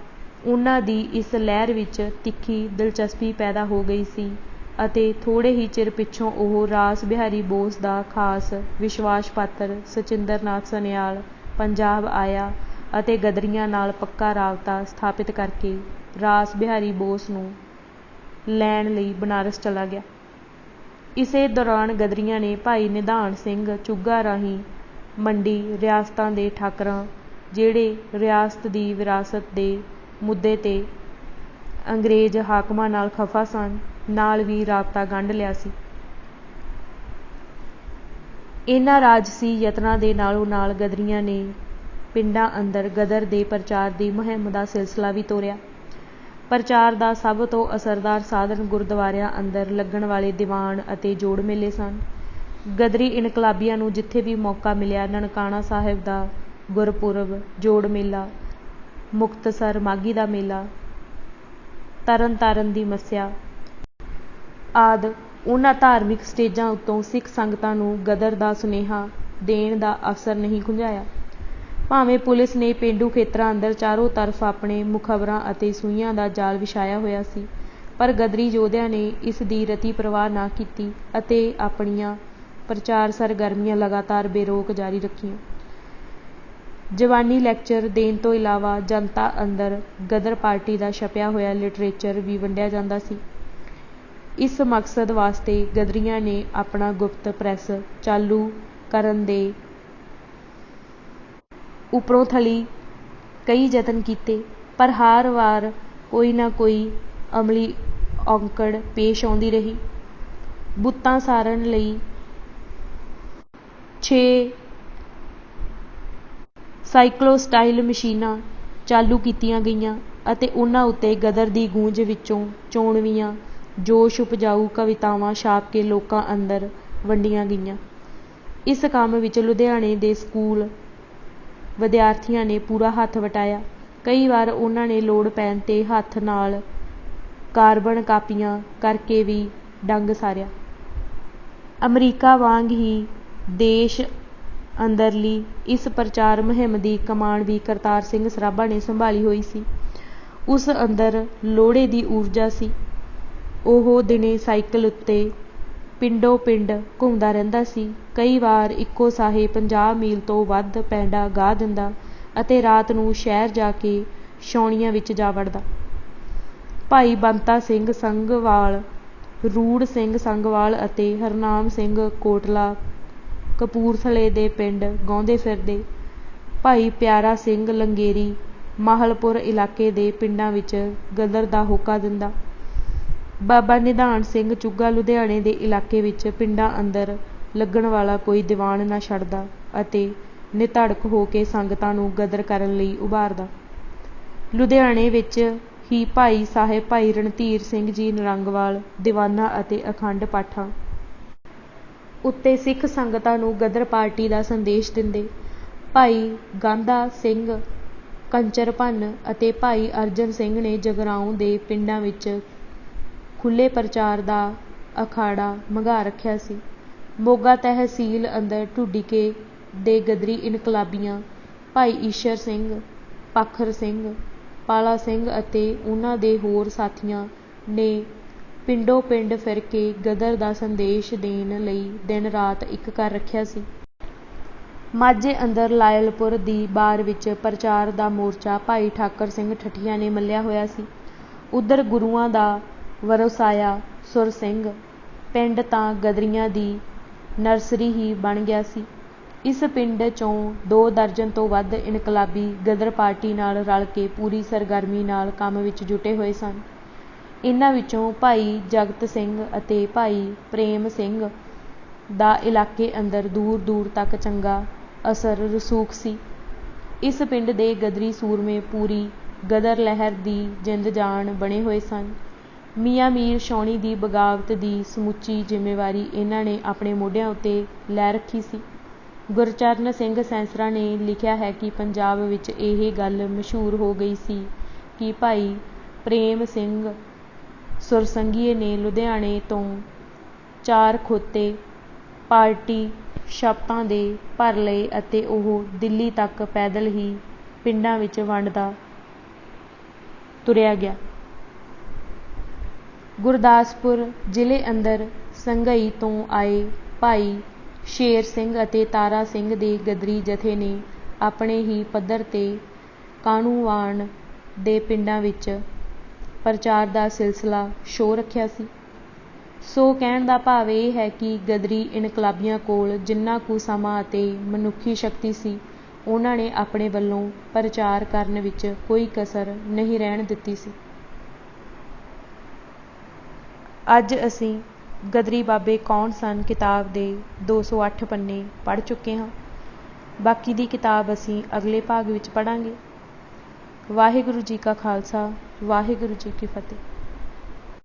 Speaker 1: ਉਹਨਾਂ ਦੀ ਇਸ ਲਹਿਰ ਵਿੱਚ ਤਿੱਖੀ ਦਿਲਚਸਪੀ ਪੈਦਾ ਹੋ ਗਈ ਸੀ ਅਤੇ ਥੋੜ੍ਹੇ ਹੀ ਚਿਰ ਪਿੱਛੋਂ ਉਹ ਰਾਸ ਬਿਹਾਰੀ ਬੋਸ ਦਾ ਖਾਸ ਵਿਸ਼ਵਾਸ ਪਾਤਰ ਸਚਿੰਦਰ ਸਨਿਆਲ ਪੰਜਾਬ ਆਇਆ ਅਤੇ ਗਦਰੀਆਂ ਨਾਲ ਪੱਕਾ ਰਾਬਤਾ ਸਥਾਪਿਤ ਕਰਕੇ ਰਾਸ ਬਿਹਾਰੀ ਬੋਸ ਨੂੰ ਲੈਣ ਲਈ ਬਨਾਰਸ ਚਲਾ ਗਿਆ। ਇਸੇ ਦੌਰਾਨ ਗਦਰੀਆਂ ਨੇ ਭਾਈ ਨਿਧਾਨ ਸਿੰਘ ਚੁੱਗਾ ਰਾਹੀਂ ਮੰਡੀ ਰਿਆਸਤਾਂ ਦੇ ਠਾਕਰਾਂ, ਜਿਹੜੇ ਰਿਆਸਤ ਦੀ ਵਿਰਾਸਤ ਦੇ ਮੁੱਦੇ 'ਤੇ ਅੰਗਰੇਜ਼ ਹਾਕਮਾਂ ਨਾਲ ਖਫਾ ਸਨ, ਨਾਲ ਵੀ ਰਾਬਤਾ ਗੰਢ ਲਿਆ ਸੀ। ਇਹਨਾਂ ਰਾਜਸੀ ਯਤਨਾਂ ਦੇ ਨਾਲੋਂ ਨਾਲ ਗਦਰੀਆਂ ਨੇ ਪਿੰਡਾਂ ਅੰਦਰ ਗਦਰ ਦੇ ਪ੍ਰਚਾਰ ਦੀ ਮੁਹਿੰਮ ਦਾ ਸਿਲਸਿਲਾ ਵੀ ਤੋਰਿਆ। ਪ੍ਰਚਾਰ ਦਾ ਸਭ ਤੋਂ ਅਸਰਦਾਰ ਸਾਧਨ ਗੁਰਦੁਆਰਿਆਂ ਅੰਦਰ ਲੱਗਣ ਵਾਲੇ ਦੀਵਾਨ ਅਤੇ ਜੋੜ ਮੇਲੇ ਸਨ। ਗਦਰੀ ਇਨਕਲਾਬੀਆਂ ਨੂੰ ਜਿੱਥੇ ਵੀ ਮੌਕਾ ਮਿਲਿਆ ਨਨਕਾਣਾ ਸਾਹਿਬ ਦਾ ਗੁਰਪੁਰਬ ਜੋੜ ਮੇਲਾ, ਮੁਕਤਸਰ ਮਾਘੀ ਦਾ ਮੇਲਾ, ਤਰਨ ਤਾਰਨ ਦੀ ਮੱਸਿਆ ਆਦਿ ਉਹਨਾਂ ਧਾਰਮਿਕ ਸਟੇਜਾਂ ਉੱਤੋਂ ਸਿੱਖ ਸੰਗਤਾਂ ਨੂੰ ਗਦਰ ਦਾ ਸੁਨੇਹਾ ਦੇਣ ਦਾ ਅਵਸਰ ਨਹੀਂ ਖੁੰਝਾਇਆ। ਭਾਵੇਂ ਪੁਲਿਸ ਨੇ ਪੇਂਡੂ ਖੇਤਰਾਂ ਅੰਦਰ ਚਾਰੋਂ ਤਰਫ ਆਪਣੇ ਮੁਖਬਰਾਂ ਅਤੇ ਸੂਈਆਂ ਦਾ ਜਾਲ ਵਿਛਾਇਆ ਹੋਇਆ ਸੀ, ਪਰ ਗਦਰੀ ਯੋਧਿਆਂ ਨੇ ਇਸ ਦੀ ਰਤੀ ਪਰਵਾਹ ਨਾ ਕੀਤੀ ਅਤੇ ਆਪਣੀਆਂ ਪ੍ਰਚਾਰ ਸਰਗਰਮੀਆਂ ਲਗਾਤਾਰ ਬੇਰੋਕ ਜਾਰੀ ਰੱਖੀਆਂ। ਜਵਾਨੀ ਲੈਕਚਰ ਦੇਣ ਤੋਂ ਇਲਾਵਾ ਜਨਤਾ ਅੰਦਰ ਗਦਰ ਪਾਰਟੀ ਦਾ ਛਪਿਆ ਹੋਇਆ ਲਿਟਰੇਚਰ ਵੀ ਵੰਡਿਆ ਜਾਂਦਾ ਸੀ। ਇਸ ਮਕਸਦ ਵਾਸਤੇ ਗਦਰੀਆਂ ਨੇ ਆਪਣਾ ਗੁਪਤ ਪ੍ਰੈਸ ਚਾਲੂ ਕਰਨ ਦੇ ਉੱਪਰੋਂ ਥਲੀ ਕਈ ਯਤਨ ਕੀਤੇ, ਪਰ ਹਰ ਵਾਰ ਕੋਈ ਨਾ ਕੋਈ ਅਮਲੀ ਔਕੜ ਪੇਸ਼ ਆਉਂਦੀ ਰਹੀ। ਬੁੱਤਾਂ ਸਾਰਨ ਲਈ 6 ਸਾਈਕਲੋਸਟਾਈਲ ਮਸ਼ੀਨਾਂ ਚਾਲੂ ਕੀਤੀਆਂ ਗਈਆਂ ਅਤੇ ਉਹਨਾਂ ਉੱਤੇ ਗਦਰ ਦੀ ਗੂੰਜ ਵਿੱਚੋਂ ਚੋਣਵੀਆਂ ਜੋਸ਼ ਉਪਜਾਊ ਕਵਿਤਾਵਾਂ ਛਾਪ ਕੇ ਲੋਕਾਂ ਅੰਦਰ ਵੰਡੀਆਂ ਗਈਆਂ। ਇਸ ਕੰਮ ਵਿੱਚ ਲੁਧਿਆਣੇ ਦੇ ਸਕੂਲ ਵਿਦਿਆਰਥੀਆਂ ਨੇ ਪੂਰਾ ਹੱਥ ਵਟਾਇਆ। ਕਈ ਵਾਰ ਉਹਨਾਂ ਨੇ ਲੋੜ ਪੈਣ 'ਤੇ ਹੱਥ ਨਾਲ ਕਾਰਬਨ ਕਾਪੀਆਂ ਕਰਕੇ ਵੀ ਡੰਗ ਸਾਰਿਆ। ਅਮਰੀਕਾ ਵਾਂਗ ਹੀ ਦੇਸ਼ ਅੰਦਰਲੀ ਇਸ ਪ੍ਰਚਾਰ ਮੁਹਿੰਮ ਦੀ ਕਮਾਨ ਵੀ ਕਰਤਾਰ ਸਿੰਘ ਸਰਾਭਾ ਨੇ ਸੰਭਾਲੀ ਹੋਈ ਸੀ। ਉਸ ਅੰਦਰ ਲੋੜੇ ਦੀ ਊਰਜਾ ਸੀ। ਉਹ ਦਿਨੇ ਸਾਈਕਲ ਉੱਤੇ ਪਿੰਡੋਂ ਪਿੰਡ ਘੁੰਮਦਾ ਰਹਿੰਦਾ ਸੀ। ਕਈ ਵਾਰ ਇੱਕੋ ਸਾਹੇ 50 ਮੀਲ ਤੋਂ ਵੱਧ ਪੈਂਡਾ ਗਾ ਦਿੰਦਾ ਅਤੇ ਰਾਤ ਨੂੰ ਸ਼ਹਿਰ ਜਾ ਕੇ ਛਾਉਣੀਆਂ ਵਿੱਚ ਜਾ ਵੜਦਾ। ਭਾਈ ਬੰਤਾ ਸਿੰਘ ਸੰਘਵਾਲ, ਰੂੜ ਸਿੰਘ ਸੰਘਵਾਲ ਅਤੇ ਹਰਨਾਮ ਸਿੰਘ ਕੋਟਲਾ ਕਪੂਰਥਲੇ ਦੇ ਪਿੰਡ ਗਾਉਂਦੇ ਫਿਰਦੇ। ਭਾਈ ਪਿਆਰਾ ਸਿੰਘ ਲੰਗੇਰੀ ਮਾਹਲਪੁਰ ਇਲਾਕੇ ਦੇ ਪਿੰਡਾਂ ਵਿੱਚ ਗਦਰ ਦਾ ਹੋਕਾ ਦਿੰਦਾ। ਬਾਬਾ ਨਿਧਾਨ ਸਿੰਘ ਚੁੱਗਾ ਲੁਧਿਆਣੇ ਦੇ ਇਲਾਕੇ ਵਿੱਚ ਪਿੰਡਾਂ ਅੰਦਰ ਲੱਗਣ ਵਾਲਾ ਕੋਈ ਦੀਵਾਨ ਨਾ ਛੱਡਦਾ ਅਤੇ ਨਿਧੜਕ ਹੋ ਕੇ ਸੰਗਤਾਂ ਨੂੰ ਗਦਰ ਕਰਨ ਲਈ ਉਭਾਰਦਾ। ਲੁਧਿਆਣੇ ਵਿੱਚ ਹੀ ਭਾਈ ਸਾਹਿਬ ਭਾਈ ਰਣਧੀਰ ਸਿੰਘ ਜੀ ਨਰੰਗਵਾਲ ਦੀਵਾਨਾਂ ਅਤੇ ਅਖੰਡ ਪਾਠਾਂ ਉੱਤੇ ਸਿੱਖ ਸੰਗਤਾਂ ਨੂੰ ਗਦਰ ਪਾਰਟੀ ਦਾ ਸੰਦੇਸ਼ ਦਿੰਦੇ। ਭਾਈ ਗਾਂਧਾ ਸਿੰਘ ਕੰਚਰ ਭੰਨ ਅਤੇ ਭਾਈ ਅਰਜਨ ਸਿੰਘ ਨੇ ਜਗਰਾਓਂ ਦੇ ਪਿੰਡਾਂ ਵਿੱਚ ਖੁੱਲ੍ਹੇ ਪ੍ਰਚਾਰ ਦਾ ਅਖਾੜਾ ਮੰਗਾ ਰੱਖਿਆ ਸੀ। ਮੋਗਾ ਤਹਿਸੀਲ ਅੰਦਰ ਢੁੱਡੀਕੇ ਦੇ ਗਦਰੀ ਇਨਕਲਾਬੀਆਂ ਭਾਈ ਈਸ਼ਰ ਸਿੰਘ, ਪਾਖਰ ਸਿੰਘ, ਪਾਲਾ ਸਿੰਘ ਅਤੇ ਉਨ੍ਹਾਂ ਦੇ ਹੋਰ ਸਾਥੀਆਂ ਨੇ ਪਿੰਡੋਂ ਪਿੰਡ ਫਿਰ ਕੇ ਗਦਰ ਦਾ ਸੰਦੇਸ਼ ਦੇਣ ਲਈ ਦਿਨ ਰਾਤ ਇੱਕ ਕਰ ਰੱਖਿਆ ਸੀ। ਮਾਝੇ ਅੰਦਰ ਲਾਇਲਪੁਰ ਦੀ ਬਾਰ ਵਿੱਚ ਪ੍ਰਚਾਰ ਦਾ ਮੋਰਚਾ ਭਾਈ ਠਾਕਰ ਸਿੰਘ ਠੱਠੀਆਂ ਨੇ ਮੱਲਿਆ ਹੋਇਆ ਸੀ। ਉੱਧਰ ਗੁਰੂਆਂ ਦਾ ਵਰਸਾਇਆ ਸੁਰ ਸਿੰਘ ਪਿੰਡ ਤਾਂ ਗਦਰੀਆਂ ਦੀ ਨਰਸਰੀ ਹੀ ਬਣ ਗਿਆ ਸੀ। ਇਸ ਪਿੰਡ 'ਚੋਂ 2 ਦਰਜਨ ਤੋਂ ਵੱਧ ਇਨਕਲਾਬੀ ਗਦਰ ਪਾਰਟੀ ਨਾਲ ਰਲ ਕੇ ਪੂਰੀ ਸਰਗਰਮੀ ਨਾਲ ਕੰਮ ਵਿੱਚ ਜੁਟੇ ਹੋਏ ਸਨ। ਇਨ੍ਹਾਂ ਵਿੱਚੋਂ ਭਾਈ ਜਗਤ ਸਿੰਘ ਅਤੇ ਭਾਈ ਪ੍ਰੇਮ ਸਿੰਘ ਦਾ ਇਲਾਕੇ ਅੰਦਰ ਦੂਰ ਦੂਰ ਤੱਕ ਚੰਗਾ ਅਸਰ ਰਸੂਖ ਸੀ। ਇਸ ਪਿੰਡ ਦੇ ਗਦਰੀ ਸੂਰਮੇ ਪੂਰੀ ਗਦਰ ਲਹਿਰ ਦੀ ਜਿੰਦ ਜਾਨ ਬਣੇ ਹੋਏ ਸਨ। ਮੀਆਂ ਮੀਰ ਛਾਉਣੀ ਦੀ ਬਗਾਵਤ ਦੀ ਸਮੁੱਚੀ ਜ਼ਿੰਮੇਵਾਰੀ ਇਹਨਾਂ ਨੇ ਆਪਣੇ ਮੋਢਿਆਂ ਉੱਤੇ ਲੈ ਰੱਖੀ ਸੀ। ਗੁਰਚਰਨ ਸਿੰਘ ਸੈਂਸਰਾ ਨੇ ਲਿਖਿਆ ਹੈ ਕਿ ਪੰਜਾਬ ਵਿੱਚ ਇਹ ਗੱਲ ਮਸ਼ਹੂਰ ਹੋ ਗਈ ਸੀ ਕਿ ਭਾਈ ਪ੍ਰੇਮ ਸਿੰਘ ਸੁਰਸੰਘੀਏ ਨੇ ਲੁਧਿਆਣੇ ਤੋਂ 4 ਖੋਤੇ ਪਾਰਟੀ ਸ਼ਬਤਾਂ ਦੇ ਭਰ ਲਏ ਅਤੇ ਉਹ ਦਿੱਲੀ ਤੱਕ ਪੈਦਲ ਹੀ ਪਿੰਡਾਂ ਵਿੱਚ ਵੰਡਦਾ ਤੁਰਿਆ ਗਿਆ। ਗੁਰਦਾਸਪੁਰ ਜ਼ਿਲ੍ਹੇ ਅੰਦਰ ਸੰਘਈ ਤੋਂ ਆਏ ਭਾਈ ਸ਼ੇਰ ਸਿੰਘ ਅਤੇ ਤਾਰਾ ਸਿੰਘ ਦੇ ਗਦਰੀ ਜਥੇ ਨੇ ਆਪਣੇ ਹੀ ਪੱਧਰ 'ਤੇ ਕਾਹਨੂੰਵਾਨ ਦੇ ਪਿੰਡਾਂ ਵਿੱਚ ਪ੍ਰਚਾਰ ਦਾ ਸਿਲਸਿਲਾ ਛੋਹ ਰੱਖਿਆ ਸੀ। ਸੋ ਕਹਿਣ ਦਾ ਭਾਵ ਇਹ ਹੈ ਕਿ ਗਦਰੀ ਇਨਕਲਾਬੀਆਂ ਕੋਲ ਜਿੰਨਾ ਕੁ ਸਮਾਂ ਅਤੇ ਮਨੁੱਖੀ ਸ਼ਕਤੀ ਸੀ, ਉਹਨਾਂ ਨੇ ਆਪਣੇ ਵੱਲੋਂ ਪ੍ਰਚਾਰ ਕਰਨ ਵਿੱਚ ਕੋਈ ਕਸਰ ਨਹੀਂ ਰਹਿਣ ਦਿੱਤੀ ਸੀ। ਅੱਜ ਅਸੀਂ ਗਦਰੀ ਬਾਬੇ ਕੌਣ ਸਨ ਕਿਤਾਬ ਦੇ 208 ਪੰਨੇ ਪੜ੍ਹ ਚੁੱਕੇ ਹਾਂ। ਬਾਕੀ ਦੀ ਕਿਤਾਬ ਅਸੀਂ ਅਗਲੇ ਭਾਗ ਵਿੱਚ ਪੜ੍ਹਾਂਗੇ। ਵਾਹਿਗੁਰੂ ਜੀ ਕਾ ਖਾਲਸਾ, ਵਾਹਿਗੁਰੂ ਜੀ ਕੀ ਫਤਿਹ।